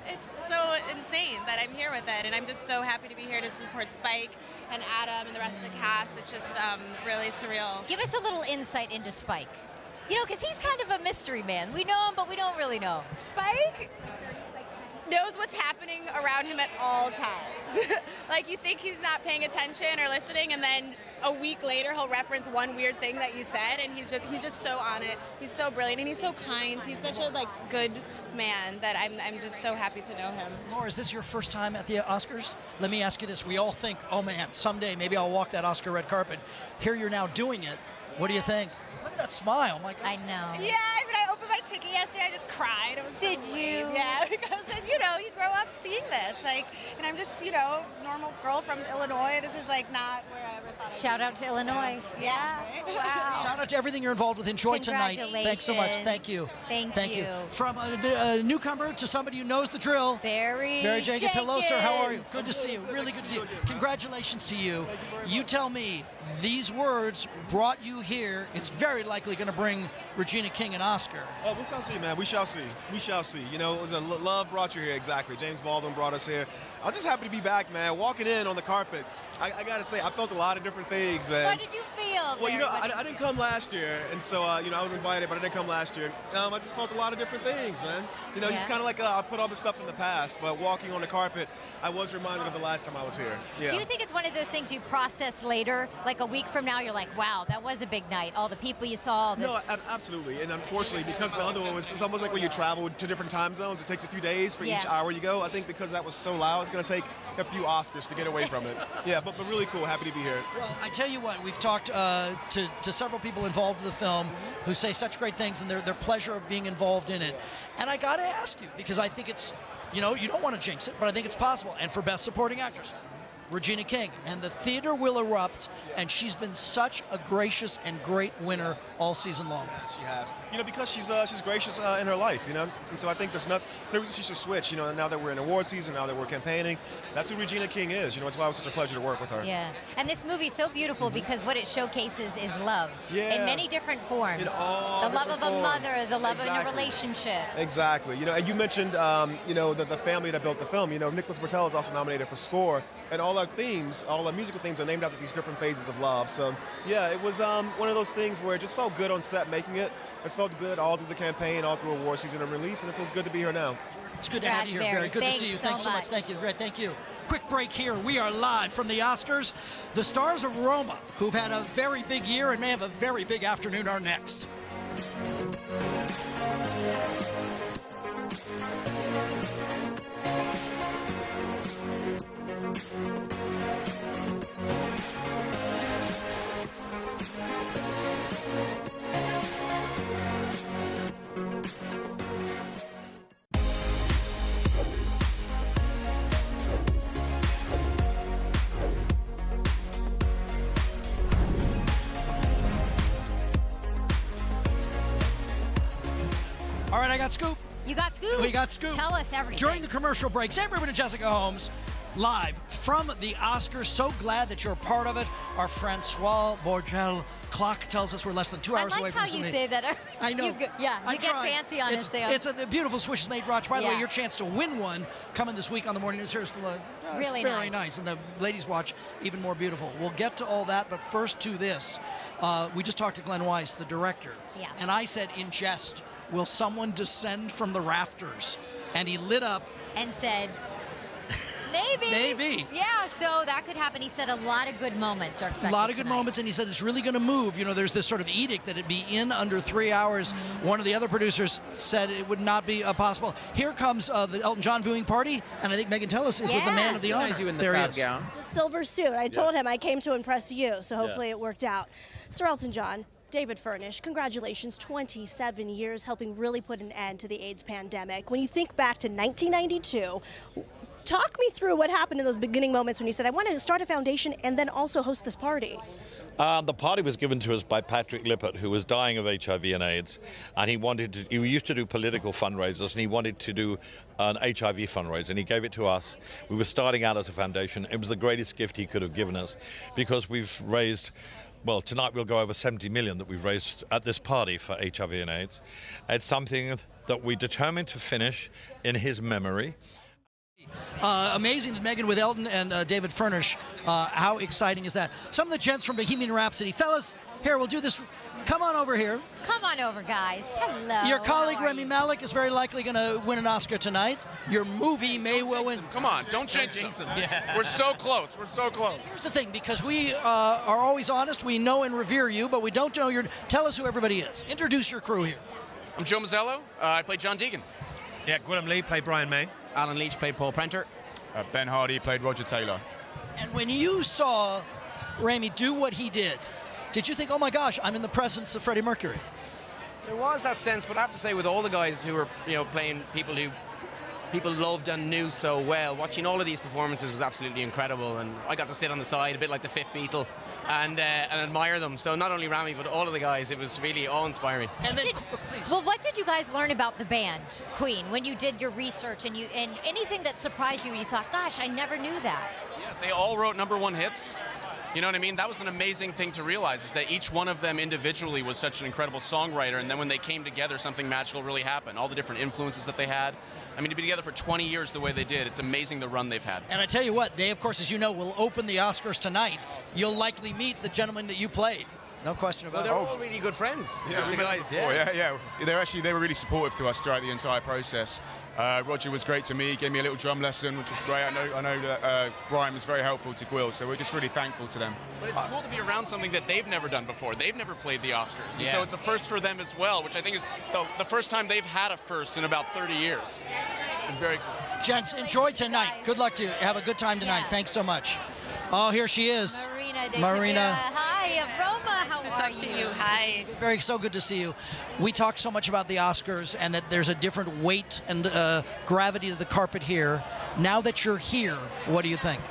It's so insane that I'm here with it, and I'm just so happy to be here to support Spike and Adam and the rest of the cast. It's just really surreal. Give us a little insight into Spike. You know, because he's kind of a mystery man. We know him, but we don't really know him. Spike knows what's happening around him at all times. Like, you think he's not paying attention or listening, and then a week later he'll reference one weird thing that you said, and he's just so on it. He's so brilliant, and he's so kind. He's such a good man that I'm just so happy to know him. Laura, is this your first time at the Oscars? Let me ask you this. We all think, oh man, someday maybe I'll walk that Oscar red carpet. Here you're now doing it. What do you think? Look at that smile. My God. I know. Yeah, I mean, I opened my ticket yesterday. I just cried. It was so Did great. you? Yeah, because you know, you grow up seeing this, and I'm just normal girl from Illinois. This is not where I ever thought. Shout out to Illinois. Yeah. Wow. Shout out to everything you're involved with. Enjoy tonight. Thanks so much. Thank you. Thank you. From a newcomer to somebody who knows the drill. Barry Jenkins. Hello, sir. How are you? Jenkins. Good to see you. Really good to see you. Congratulations to you. You tell me, these words brought you here. It's very likely going to bring Regina King an Oscar. Oh, we shall see, man. We shall see. We shall see. You know, it was love brought you here, exactly. James Baldwin brought us here. I'm just happy to be back, man. Walking in on the carpet, I got to say, I felt a lot of different things, man. What did you feel? Well, you know, I didn't come last year, and so, I was invited, but I didn't come last year. I just felt a lot of different things, man. You know, it's kind of like I put all this stuff in the past, but walking on the carpet, I was reminded of the last time I was here. Yeah. Do you think it's one of those things you process later? Like a week from now, you're like, wow, that was a big night. All the people you saw. No, absolutely. And unfortunately, because the other one was, it's almost like when you travel to different time zones, it takes a few days for each hour you go. I think because that was so loud, it's going to take a few Oscars to get away from it. Yeah, but really cool. Happy to be here. Well, I tell you what, we've talked to several people involved in the film who say such great things and their pleasure of being involved in it. And I got to ask you, because I think it's, you don't want to jinx it, but I think it's possible. And for Best Supporting Actress, Regina King, and the theater will erupt, and she's been such a gracious and great winner all season long. She has. Because she's gracious in her life, and so I think there's no reason she should switch, now that we're in award season, now that we're campaigning. That's who Regina King is, it's why it was such a pleasure to work with her. Yeah, and this movie's so beautiful because what it showcases is love in many different forms. In all the love of different a forms. mother, the love Exactly. in a relationship. Exactly. And you mentioned, the family that built the film. Nicholas Bertel is also nominated for score, and all all our themes, all our musical themes are named after these different phases of love. So yeah, it was one of those things where it just felt good on set making it. It felt good all through the campaign, all through award season and release, and it feels good to be here now. It's good to have you here, Barry. Good to see you. Thanks so much. Thank you, Greg. Thank you. Quick break here. We are live from the Oscars. The stars of Roma, who've had a very big year and may have a very big afternoon, are next. All right, I got scoop. You got scoop? We got scoop. Tell us everything. During the commercial break, Sam Rubin and Jessica Holmes, live from the Oscars. So glad that you're a part of it. Our Francois Borgel clock tells us we're less than 2 hours away from I like how you say that. I know. You get fancy on it, Sam. It's a beautiful Swiss made watch. By the way, Yeah. your chance to win one coming this week on the Morning News. Here's the Really it's very nice. And the ladies' watch, even more beautiful. We'll get to all that, but first to this. We just talked to Glenn Weiss, the director. Yeah. And I said in jest, will someone descend from the rafters? And he lit up. And said, maybe. Maybe. Yeah, so that could happen. He said a lot of good moments are A expected lot of good tonight. moments, and he said it's really going to move. You know, there's this sort of edict that it'd be in under 3 hours. Mm-hmm. One of the other producers said it would not be possible. Here comes the Elton John viewing party, and I think Megan Tellis is with the man of the honor. There he is. The silver suit. I told him I came to impress you, so hopefully it worked out. Sir Elton John, David Furnish, congratulations, 27 years helping really put an end to the AIDS pandemic. When you think back to 1992, talk me through what happened in those beginning moments when you said, I want to start a foundation and then also host this party. The party was given to us by Patrick Lippert, who was dying of HIV and AIDS, and he used to do political fundraisers, and he wanted to do an HIV fundraiser, and he gave it to us. We were starting out as a foundation. It was the greatest gift he could have given us, because we've raised, well, tonight we'll go over 70 million that we've raised at this party for HIV and AIDS. It's something that we determined to finish in his memory. Amazing that Megan with Elton and David Furnish. How exciting is that? Some of the gents from Bohemian Rhapsody. Fellas, here, we'll do this. Come on over here. Come on over, guys. Hello. Your colleague How are Rami you? Malek is very likely going to win an Oscar tonight. Your movie may well win. Come on, don't jinx him. We're so close. We're so close. Here's the thing, because we are always honest, we know and revere you, but we don't know your. Tell us who everybody is. Introduce your crew here. I'm Joe Mazzello. I play John Deegan. Yeah, Gwyneth Lee played Brian May. Alan Leach played Paul Prenter. Ben Hardy played Roger Taylor. And when you saw Rami do what he did you think, oh my gosh, I'm in the presence of Freddie Mercury? There was that sense, but I have to say, with all the guys who were, playing people who people loved and knew so well, watching all of these performances was absolutely incredible. And I got to sit on the side, a bit like the fifth Beatle, and admire them. So not only Rami, but all of the guys, it was really awe-inspiring. And then, Well, what did you guys learn about the band, Queen, when you did your research and anything that surprised you thought, gosh, I never knew that? Yeah, they all wrote #1 hits. You know what I mean? That was an amazing thing to realize, is that each one of them individually was such an incredible songwriter, and then when they came together, something magical really happened. All the different influences that they had. I mean, to be together for 20 years the way they did, it's amazing the run they've had. And I tell you what, they, of course, as you know, will open the Oscars tonight. You'll likely meet the gentleman that you played. No question about it. They're all really good friends. Yeah, the guys. Yeah. They were really supportive to us throughout the entire process. Roger was great to me, gave me a little drum lesson, which was great. I know that Brian was very helpful to Gwyl, so we're just really thankful to them. But it's cool to be around something that they've never done before. They've never played the Oscars, and Yeah. so it's a first for them as well, which I think is the first time they've had a first in about 30 years. Very cool. Gents, enjoy tonight. Good luck to you. Have a good time tonight. Yeah. Thanks so much. Oh, here she is. Marina. Hi, Roma. How to are talk to you. Hi. Very so good to see you. We talk so much about the Oscars and that there's a different weight and gravity to the carpet here. Now that you're here, what do you think?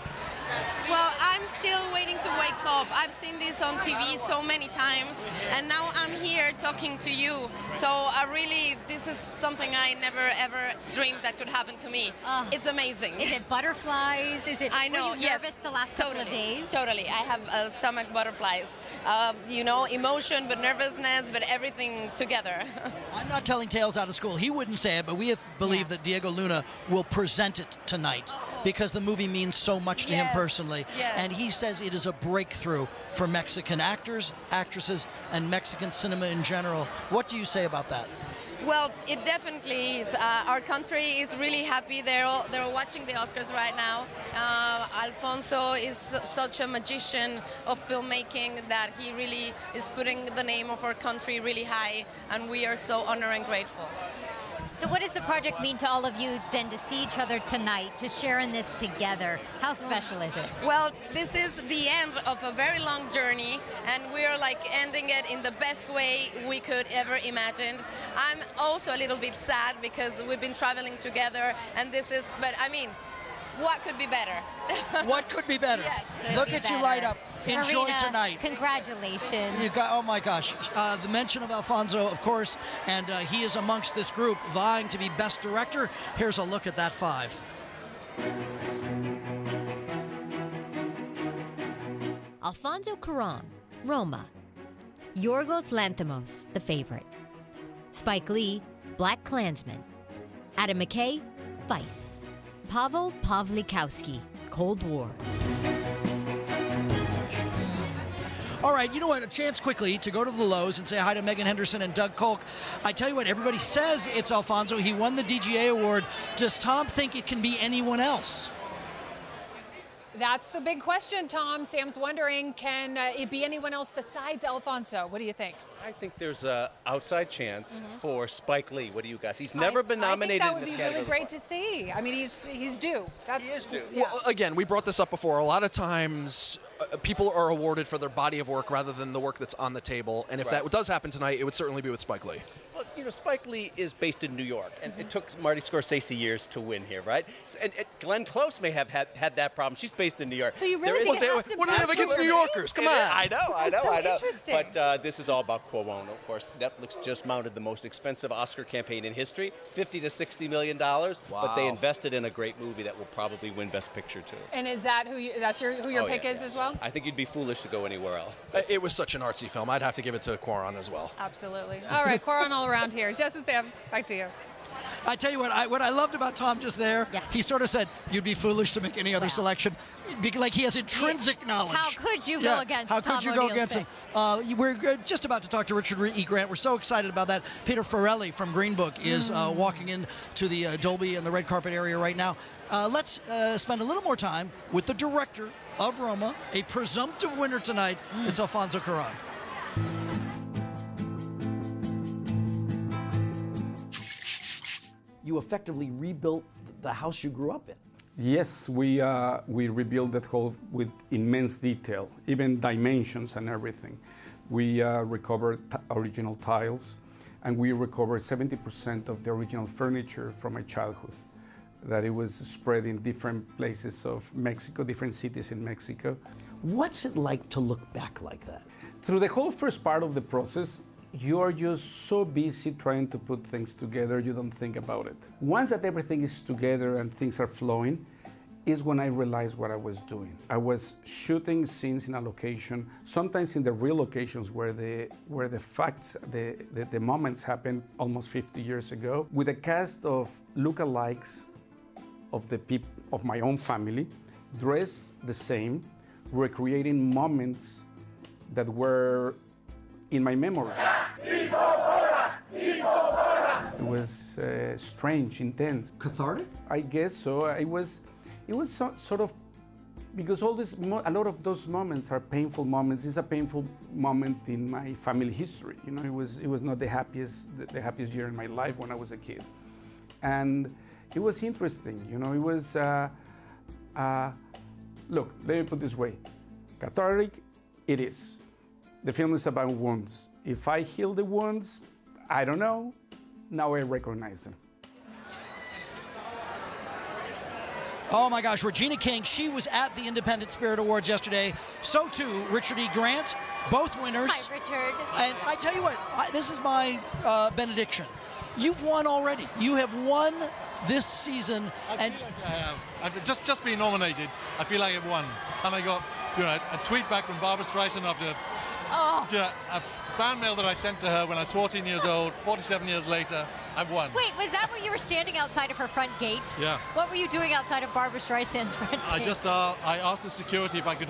Well, I'm still waiting starting to wake up. I've seen this on TV so many times, and now I'm here talking to you. So this is something I never ever dreamed that could happen to me. It's amazing. Is it butterflies? Is it? I know. Were you nervous the last couple of days? Totally. I have stomach butterflies. Emotion, but nervousness, but everything together. I'm not telling tales out of school. He wouldn't say it, but we have believed that Diego Luna will present it tonight because the movie means so much to him personally. Yes. And he says it is a breakthrough for Mexican actors, actresses, and Mexican cinema in general. What do you say about that? Well, it definitely is. Our country is really happy. They're watching the Oscars right now. Alfonso is such a magician of filmmaking that he really is putting the name of our country really high, and we are so honored and grateful. So what does the project mean to all of you then to see each other tonight, to share in this together? How special is it? Well, this is the end of a very long journey, and we're ending it in the best way we could ever imagine. I'm also a little bit sad because we've been traveling together, and but I mean, what could be better? What could be better? Yes, Look at you light up. Enjoy Marina, tonight. Congratulations. Oh my gosh. The mention of Alfonso, of course, and he is amongst this group vying to be Best Director. Here's a look at that 5. Alfonso Cuarón, Roma. Yorgos Lanthimos, The Favorite. Spike Lee, Black Klansman. Adam McKay, Vice. Pavel Pawlikowski, Cold War. All right, you know what? A chance quickly to go to the Lowe's and say hi to Megan Henderson and Doug Kolk. I tell you what, everybody says it's Alfonso. He won the DGA award. Does Tom think it can be anyone else? That's the big question, Tom. Sam's wondering, can it be anyone else besides Alfonso? What do you think? I think there's an outside chance for Spike Lee. What do you guys? He's never been nominated in this category. That would be really great to see. I mean, he's due. He is due. Yeah. Well, again, we brought this up before. A lot of times, people are awarded for their body of work rather than the work that's on the table. And if that does happen tonight, it would certainly be with Spike Lee. Well, Spike Lee is based in New York, and it took Marty Scorsese years to win here, right? And Glenn Close may have had that problem. She's based in New York. So you really think it has to be? What do they have against New Yorkers? Come on. I know. So interesting. But this is all about Cuarón, of course. Netflix just mounted the most expensive Oscar campaign in history, $50 to $60 million. Wow. But they invested in a great movie that will probably win Best Picture too. And is that who your pick is as well? I think you'd be foolish to go anywhere else. It was such an artsy film. I'd have to give it to Cuarón as well. Absolutely. All right, Cuarón all around here. Jess and Sam, back to you. I tell you what I loved about Tom just there, he sort of said, you'd be foolish to make any other selection. Like he has intrinsic knowledge. How could you go against How Tom could you go O'Neill's against him? We're just about to talk to Richard E. Grant. We're so excited about that. Peter Farrelly from Green Book is walking into the Dolby and the red carpet area right now. Let's spend a little more time with the director of Roma, a presumptive winner tonight. It's Alfonso Cuarón. You effectively rebuilt the house you grew up in. Yes, we rebuilt that hall with immense detail, even dimensions and everything. We recovered original tiles, and we recovered 70% of the original furniture from my childhood, that it was spread in different places of Mexico, different cities in Mexico. What's it like to look back like that? Through the whole first part of the process, you are just so busy trying to put things together, you don't think about it. Once that everything is together and things are flowing, is when I realized what I was doing. I was shooting scenes in a location, sometimes in the real locations where the facts, the moments happened almost 50 years ago, with a cast of lookalikes of my own family, dressed the same, recreating moments that were in my memory. It was strange, intense. Cathartic? I guess so. It was sort of, because a lot of those moments are painful moments. It's a painful moment in my family history. It was not the happiest year in my life when I was a kid, and it was interesting. It was. Look, let me put it this way: cathartic, it is. The film is about wounds. If I heal the wounds, I don't know. Now I recognize them. Oh my gosh, Regina King, she was at the Independent Spirit Awards yesterday. So too, Richard E. Grant, both winners. Hi, Richard. And I tell you what, this is my benediction. You've won already. You have won this season. I feel like I have. I've just been nominated. I feel like I've won. And I got a tweet back from Barbara Streisand after a fan mail that I sent to her when I was 14 years old. 47 years later, I've won. Wait, was that where you were standing outside of her front gate? Yeah. What were you doing outside of Barbara Streisand's front gate? I asked the security if I could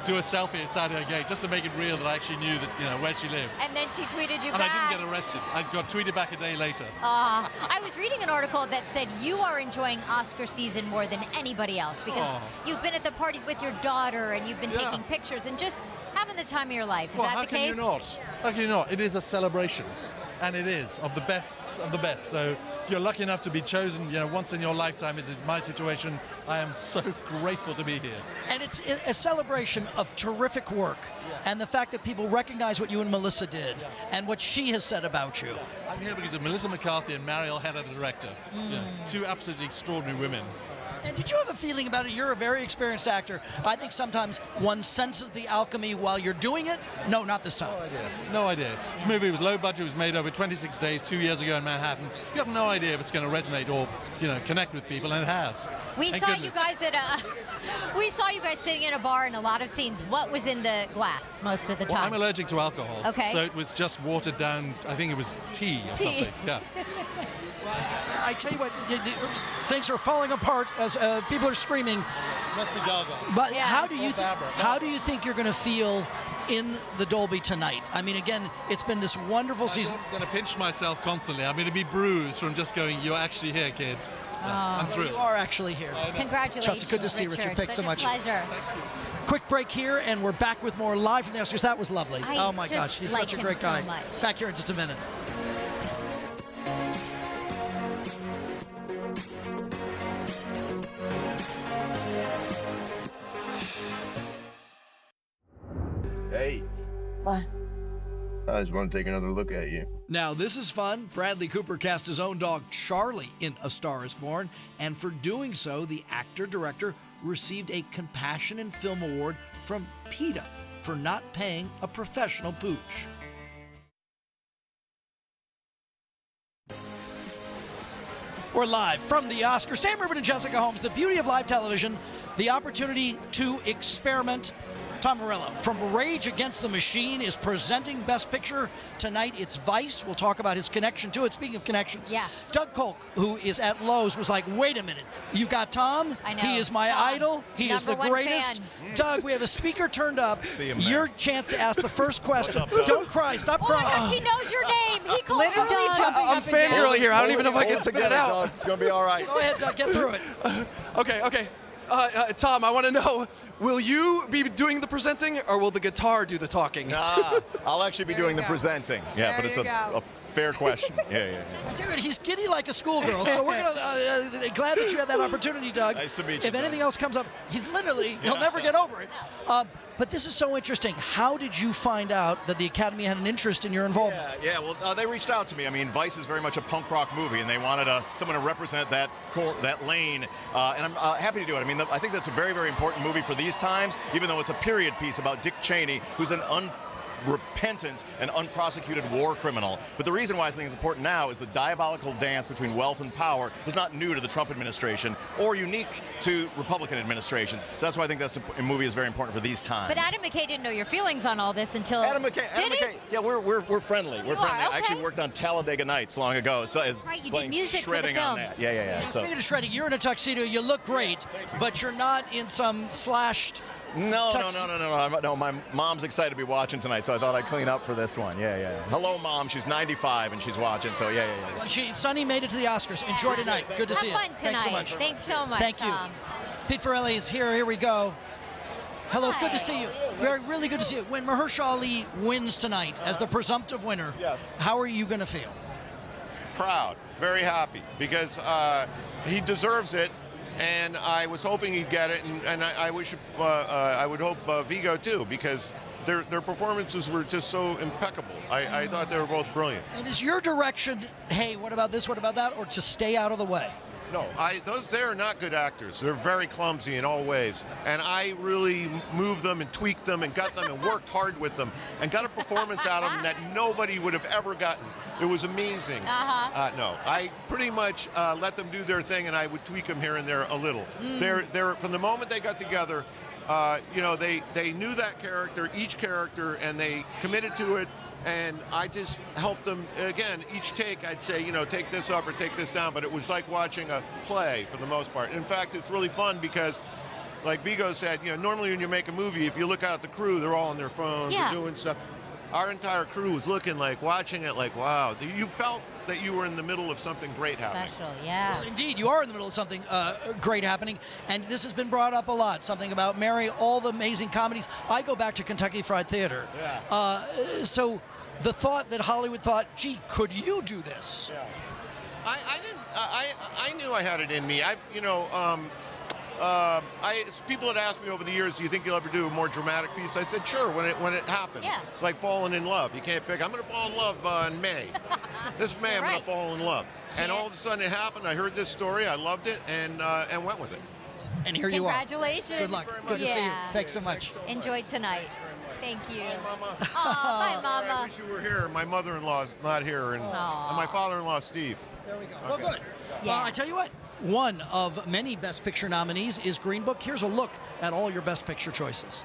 do a selfie outside her gate, just to make it real that I actually knew that where she lived. And then she tweeted you and back. And I didn't get arrested. I got tweeted back a day later. I was reading an article that said you are enjoying Oscar season more than anybody else because you've been at the parties with your daughter and you've been taking pictures and just having the time of your life. Is that the case? How can you not? How can you not? It is a celebration. And it is of the best of the best. So if you're lucky enough to be chosen, once in your lifetime, as is my situation, I am so grateful to be here. And it's a celebration of terrific work, and the fact that people recognize what you and Melissa did, and what she has said about you. I'm here because of Melissa McCarthy and Mariel Heller, the director. Two absolutely extraordinary women. And did you have a feeling about it? You're a very experienced actor. I think sometimes one senses the alchemy while you're doing it. No, not this time. No idea. This movie was low budget. It was made over 26 days, 2 years ago in Manhattan. You have no idea if it's going to resonate or, connect with people, and it has. We saw you guys we saw you guys sitting in a bar in a lot of scenes. What was in the glass most of the time? Well, I'm allergic to alcohol. Okay. So it was just watered down. I think it was tea or something. Yeah. I tell you what, things are falling apart as people are screaming. Must be doggone. But how do you think you're going to feel in the Dolby tonight? I mean, again, it's been this wonderful season. I'm going to pinch myself constantly. I'm going to be bruised from just going, "You're actually here, kid." I'm thrilled. You are actually here. Congratulations, Good to see you, Richard. Thanks so much. Pleasure. Quick break here, and we're back with more live from the Oscars. That was lovely. Oh my gosh, he's such a great guy. So back here in just a minute. Hey. What? I just want to take another look at you. Now, this is fun. Bradley Cooper cast his own dog, Charlie, in A Star is Born, and for doing so, the actor-director received a Compassion in Film Award from PETA for not paying a professional pooch. We're live from the Oscars. Sam Rubin and Jessica Holmes. The beauty of live television, the opportunity to experiment. Tom Morello from Rage Against the Machine is presenting Best Picture tonight. It's Vice. We'll talk about his connection to it. Speaking of connections, Doug Kolk, who is at Lowe's, was like, wait a minute. You got Tom? I know. He is my idol. He is the greatest. Fan. Doug, we have a speaker turned up. See him, your chance to ask the first question. What's up, Doug? Don't cry. Stop crying. Oh my gosh, he knows your name. He calls you Doug. I'm fangirling here. I don't even know if I can spit it out. Doug. It's going to be all right. Go ahead, Doug. Get through it. Okay. Tom, I want to know, will you be doing the presenting or will the guitar do the talking? I'll actually be doing the presenting. Yeah, but it's a fair question. Yeah. Dude, he's giddy like a schoolgirl, so we're glad that you had that opportunity, Doug. Nice to meet you, If anything else comes up, he'll never get over it. But this is so interesting. How did you find out that the Academy had an interest in your involvement? Yeah. Well, they reached out to me. I mean, Vice is very much a punk rock movie, and they wanted someone to represent that lane, and I'm happy to do it. I mean, I think that's a very, very important movie for these times, even though it's a period piece about Dick Cheney, who's an unrepentant and unprosecuted war criminal. But the reason why I think it's important now is the diabolical dance between wealth and power is not new to the Trump administration or unique to Republican administrations. So that's why I think this movie is very important for these times. But Adam McKay didn't know your feelings on all this until Adam McKay. Yeah, we're friendly. We're friendly. Okay. I actually worked on Talladega Nights long ago. So right, you did music shredding for the film. on that. Yeah. So. Speaking of shredding, you're in a tuxedo. You look great, but you're not in some slashed. No. My mom's excited to be watching tonight, so I thought I'd clean up for this one. Yeah. Hello, Mom. She's 95 and she's watching, so yeah. Well, Sonny made it to the Oscars. Enjoy tonight. Good to see you. Have fun tonight. Thanks so much. Thanks so much, Thank you. Tom. Pete Farrelly is here. Here we go. Hello, Hi. good to see you. Really good to see you. When Mahershala Ali wins tonight as the presumptive winner, how are you going to feel? Proud, very happy, because he deserves it. And I was hoping he'd get it, and I would hope Vigo too, because their performances were just so impeccable. I thought they were both brilliant. And is your direction, hey, what about this, what about that, or to stay out of the way? No, they're not good actors. They're very clumsy in all ways. And I really moved them and tweaked them and got them and worked hard with them and got a performance out of them that nobody would have ever gotten. It was amazing. No, I pretty much let them do their thing, and I would tweak them here and there a little. They're from the moment they got together, they knew that character, each character, and they committed to it. And I just helped them, again, each take I'd say, take this up or take this down, but it was like watching a play for the most part. In fact, it's really fun because, like Vigo said, normally when you make a movie, if you look out at the crew, they're all on their phones, they're doing stuff. Our entire crew was looking watching it wow. You felt that you were in the middle of something great happening. Special, yeah. Well, indeed, you are in the middle of something great happening, and this has been brought up a lot, something about Mary, all the amazing comedies. I go back to Kentucky Fried Theater. Yeah. So the thought that Hollywood thought, gee, could you do this? Yeah. I knew I had it in me. People had asked me over the years, do you think you'll ever do a more dramatic piece? I said, sure, when it happens. Yeah. It's like falling in love. You can't pick, I'm going to fall in love in May. This May, I'm going to fall in love. And all of a sudden it happened. I heard this story. I loved it and went with it. And here you are. Congratulations. Good luck. It's good to see you. Thanks so much. Enjoy tonight. Thank you. Bye, Mama. Bye, Mama. I wish you were here. My mother-in-law's not here, and my father-in-law, Steve. There we go. Okay. Well, good. Yeah. I tell you what, one of many Best Picture nominees is Green Book. Here's a look at all your Best Picture choices.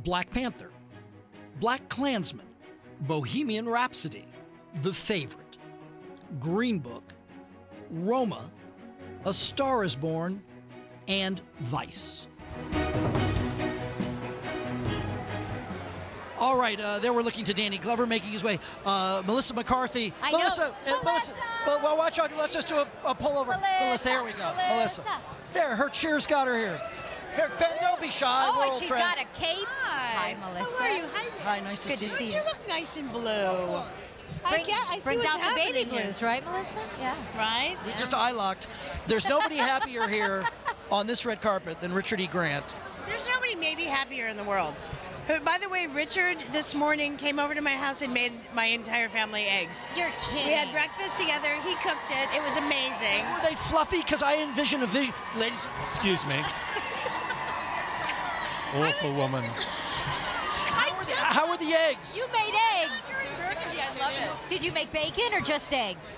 Black Panther, Black Klansman, Bohemian Rhapsody, The Favorite, Green Book, Roma, A Star is Born, and Vice. All right, there we're looking to Danny Glover making his way. Melissa McCarthy. Melissa. Well, watch out. Let's just do a pullover. Melissa, here we go. Melissa. There, her cheers got her here. Here, Ben, don't be shy. Oh, we're and old she's friends. got a cape. Hi, Melissa. How are you? Hi, nice to see you. You look nice in blue. I see brings what's out the baby happening here. blues, right, Melissa? Yeah. Right? We just eye locked. There's nobody happier here on this red carpet than Richard E. Grant. There's nobody maybe happier in the world. By the way, Richard this morning came over to my house and made my entire family eggs. You're kidding. We had breakfast together. He cooked it. It was amazing. Were they fluffy? Because I envision a vision. Ladies. Excuse me. Awful woman. How were the eggs? You made eggs. You're in Burgundy. I love it. Did you make bacon or just eggs?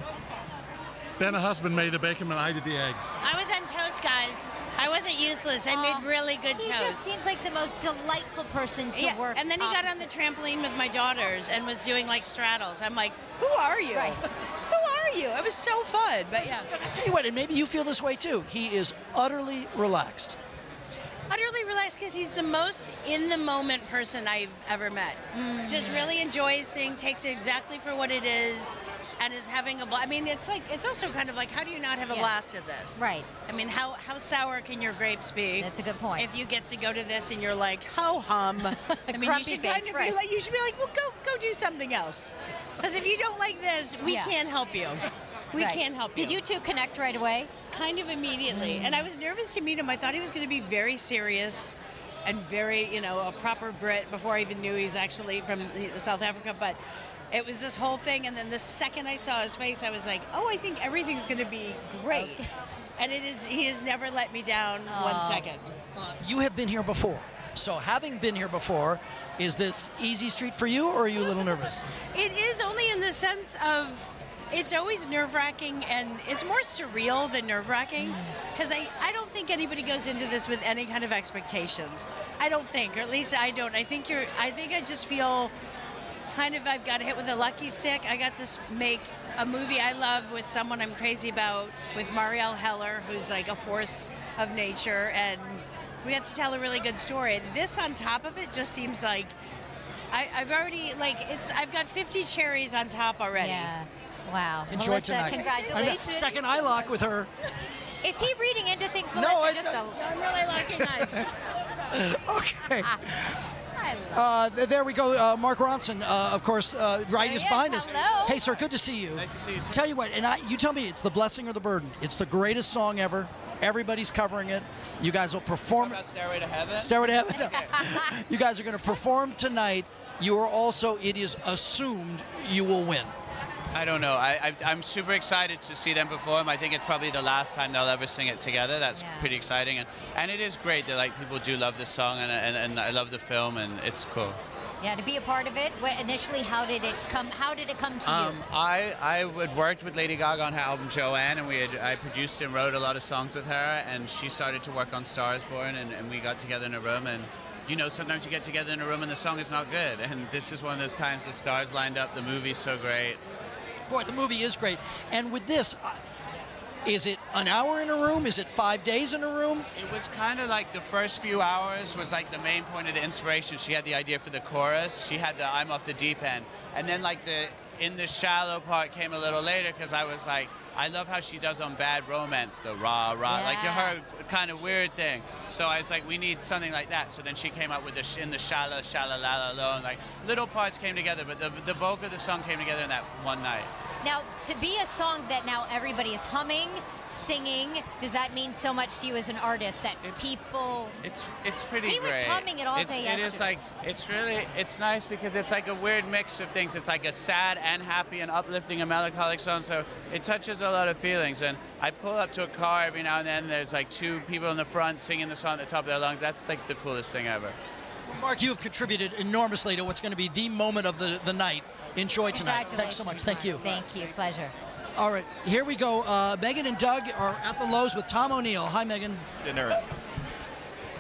Ben, her husband, made the bacon and I did the eggs. I was on toast, guys. I wasn't useless. I made really good He toast. just seems like the most delightful person to work. And then he got on the trampoline with my daughters and was doing straddles. I'm like, who are you? Right. Who are you? It was so fun. But yeah. I tell you what, and maybe you feel this way too. He is utterly relaxed. Utterly relaxed because he's the most in the moment person I've ever met. Just really enjoys things, takes it exactly for what it is, and is having a blast. I mean, it's also kind of like, how do you not have a blast at this? Right. I mean, how sour can your grapes be? That's a good point. If you get to go to this and you're like, ho hum. I mean, you Grumpy should face, kind of right. be like, you should be like, well, go do something else. Because if you don't like this, we can't help you. We can't help you. Did you two connect right away? Kind of immediately. And I was nervous to meet him. I thought he was going to be very serious and very, a proper Brit before I even knew he's actually from South Africa. But it was this whole thing. And then the second I saw his face, I was like, oh, I think everything's going to be great. Okay. And he has never let me down 1 second. You have been here before. So having been here before, is this easy street for you, or are you a little nervous? It is, only in the sense of it's always nerve-wracking, and it's more surreal than nerve-wracking, because I don't think anybody goes into this with any kind of expectations. I don't think, or at least I don't. I think I just feel kind of I've got hit with a lucky stick. I got to make a movie I love with someone I'm crazy about, with Marielle Heller, who's like a force of nature, and we got to tell a really good story. This on top of it just seems like I've already I've got 50 cherries on top already. Yeah. Wow. Enjoy Melissa, tonight. Congratulations. Second eye lock with her. Is he reading into things, Melissa? No, I'm really locking eyes. Okay. There we go. Mark Ronson, of course, right is behind us. Hello. Hey, sir, good to see you. Nice to see you, too. Tell you what, and you tell me, it's the blessing or the burden. It's the greatest song ever. Everybody's covering it. You guys will perform. What about Stairway to Heaven? Stairway to Heaven. You guys are going to perform tonight. You are also, it is assumed you will win. I don't know. I'm super excited to see them perform. I think it's probably the last time they'll ever sing it together. That's pretty exciting, and it is great that like people do love this song, and I love the film, and it's cool. Yeah, to be a part of it. Initially, how did it come? How did it come to you? I had worked with Lady Gaga on her album Joanne, and I produced and wrote a lot of songs with her, and she started to work on Stars Born, and we got together in a room, and you know, sometimes you get together in a room and the song is not good, and this is one of those times the stars lined up. The movie's so great. Boy, the movie is great. And with this, is it an hour in a room? Is it 5 days in a room? It was kind of like the first few hours was like the main point of the inspiration. She had the idea for the chorus. She had the I'm off the deep end. And then like the In the Shallow part came a little later because I was like, I love how she does on Bad Romance, the rah, rah, like her kind of weird thing. So I was like, we need something like that. So then she came up with In the Shallow, Shallow, la, la, la, and like little parts came together, but the bulk of the song came together in that one night. Now, to be a song that now everybody is humming, singing, does that mean so much to you as an artist that people? It's pretty great. He was humming it all day yesterday. It is like, it's nice because it's like a weird mix of things. It's like a sad and happy and uplifting and melancholic song, so it touches a lot of feelings. And I pull up to a car every now and then, there's like two people in the front singing the song at the top of their lungs. That's like the coolest thing ever. Well, Mark, you have contributed enormously to what's going to be the moment of the night. Enjoy tonight. Thanks so much. Thank you. Thank you. Pleasure. All right, here we go. Megan and Doug are at the Lowe's with Tom O'Neill. Hi, Megan. Dinner.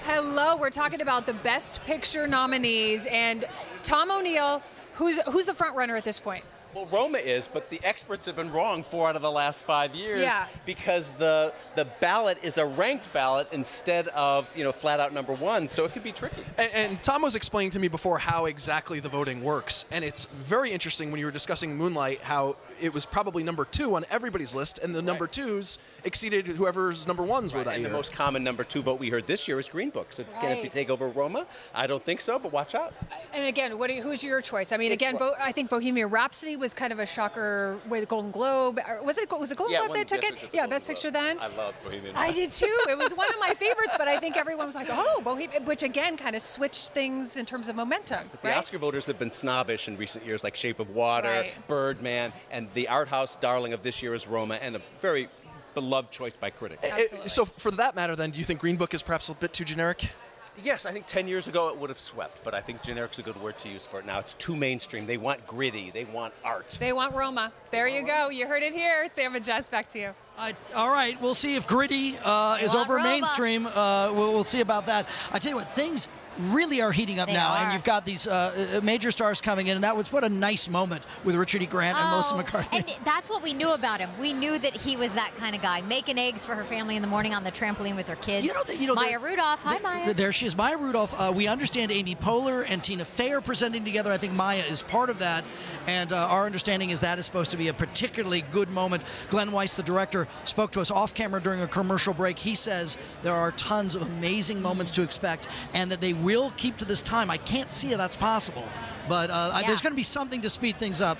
Hello. We're talking about the Best Picture nominees, and Tom O'Neill, who's the front runner at this point? Well, Roma is, but the experts have been wrong 4 out of the last 5 years because the ballot is a ranked ballot instead of, flat out number one, so it could be tricky. And Tom was explaining to me before how exactly the voting works, and it's very interesting when you were discussing Moonlight how it was probably number 2 on everybody's list, and the number 2s exceeded whoever's number 1s were that and year. The most common number 2 vote we heard this year was Green Book, so can it take over Roma? I don't think so, but watch out. And again, who's your choice? I mean, I think Bohemian Rhapsody was kind of a shocker with the Golden Globe. Was it Golden Globe that took it? Yeah, Best Picture then. I love Bohemian Rhapsody. I did too. It was one of my favorites, but I think everyone was like, oh, Bohemian, which again kind of switched things in terms of momentum. But the Oscar voters have been snobbish in recent years, like Shape of Water, Birdman, and the art house darling of this year is Roma, and a very beloved choice by critics. So for that matter, then, do you think Green Book is perhaps a bit too generic? Yes, I think 10 years ago it would have swept, but I think generic's a good word to use for it now. It's too mainstream. They want gritty. They want art. They want Roma. There you go. You heard it here. Sam and Jess, back to you. All right, we'll see if gritty is over Roma. mainstream. We'll see about that. I tell you what, things really are heating up now, and you've got these major stars coming in, and that was what a nice moment with Richard E. Grant and Melissa McCarthy. And that's what we knew about him. We knew that he was that kind of guy, making eggs for her family in the morning on the trampoline with her kids. Maya Rudolph. Hi, Maya. There she is, Maya Rudolph. We understand Amy Poehler and Tina Fey are presenting together. I think Maya is part of that, and our understanding is that is supposed to be a particularly good moment. Glenn Weiss, the director, spoke to us off camera during a commercial break. He says there are tons of amazing moments to expect, and that they will keep to this time. I can't see how that's possible, but there's going to be something to speed things up.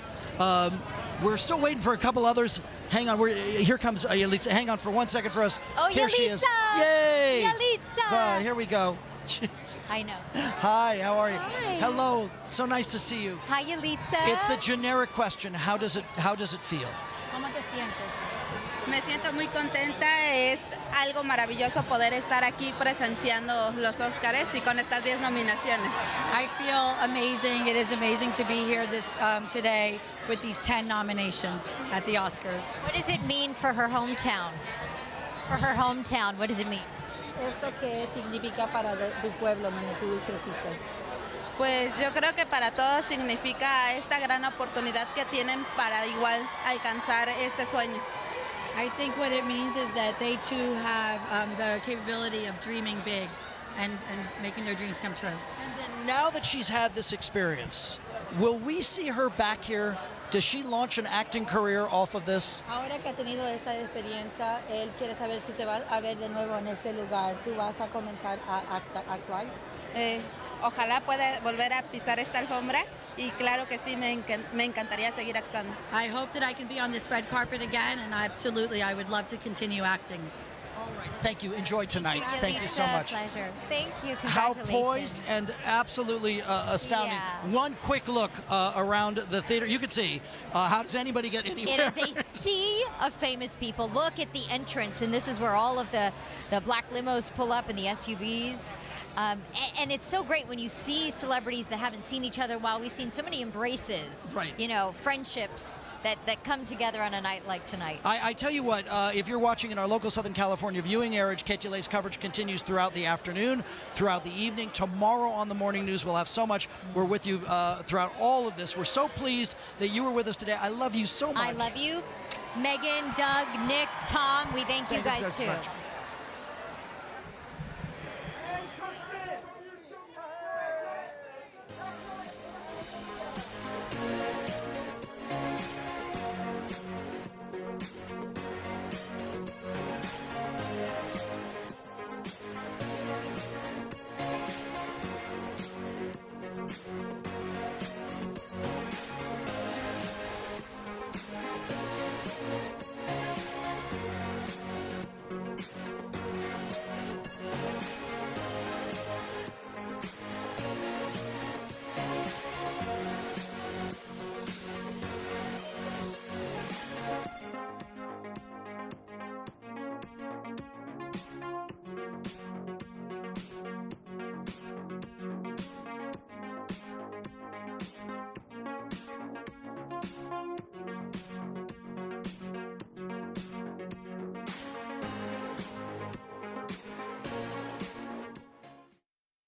We're still waiting for a couple others. Hang on, here comes Yalitza. Hang on for 1 second for us. Oh, here Yalitza! she is. Yay! Yalitza! Here we go. I know. Hi, how are you? Hi. Hello, so nice to see you. Hi, Yalitza. It's the generic question. How does it feel? ¿Cómo te sientes? Me siento muy contenta, es algo maravilloso poder estar aquí presenciando los Óscares y con estas 10 nominaciones. I feel amazing. It is amazing to be here today with these 10 nominations at the Oscars. What does it mean for her hometown? For her hometown, what does it mean? ¿Esto qué significa para tu pueblo donde tú creciste? Pues yo creo que para todos significa esta gran oportunidad que tienen para igual alcanzar este sueño. I think what it means is that they too have the capability of dreaming big and making their dreams come true. And then now that she's had this experience, will we see her back here? Does she launch an acting career off of this? Ahora que ha tenido esta experiencia, él quiere saber si te vas a ver de nuevo en este lugar. ¿Tú vas a comenzar a actuar? Ojalá pueda volver a pisar esta alfombra y claro que sí, me encantaría seguir actuando. I hope that I can be on this red carpet again, and absolutely, I would love to continue acting. All right. Thank you. Enjoy tonight. Thank you so much. Pleasure. Thank you. How Congratulations. poised and absolutely astounding. Yeah. One quick look around the theater. You can see, how does anybody get anywhere? It is a sea of famous people. Look at the entrance, and this is where all of the black limos pull up and the SUVs. And it's so great when you see celebrities that haven't seen each other while. We've seen so many embraces, right. You know, friendships that come together on a night like tonight. I tell you what, if you're watching in our local Southern California viewing area, KTLA's coverage continues throughout the afternoon, throughout the evening. Tomorrow on the morning news, we'll have so much. We're with you throughout all of this. We're so pleased that you were with us today. I love you so much. I love you. Megan, Doug, Nick, Tom, we thank you guys too.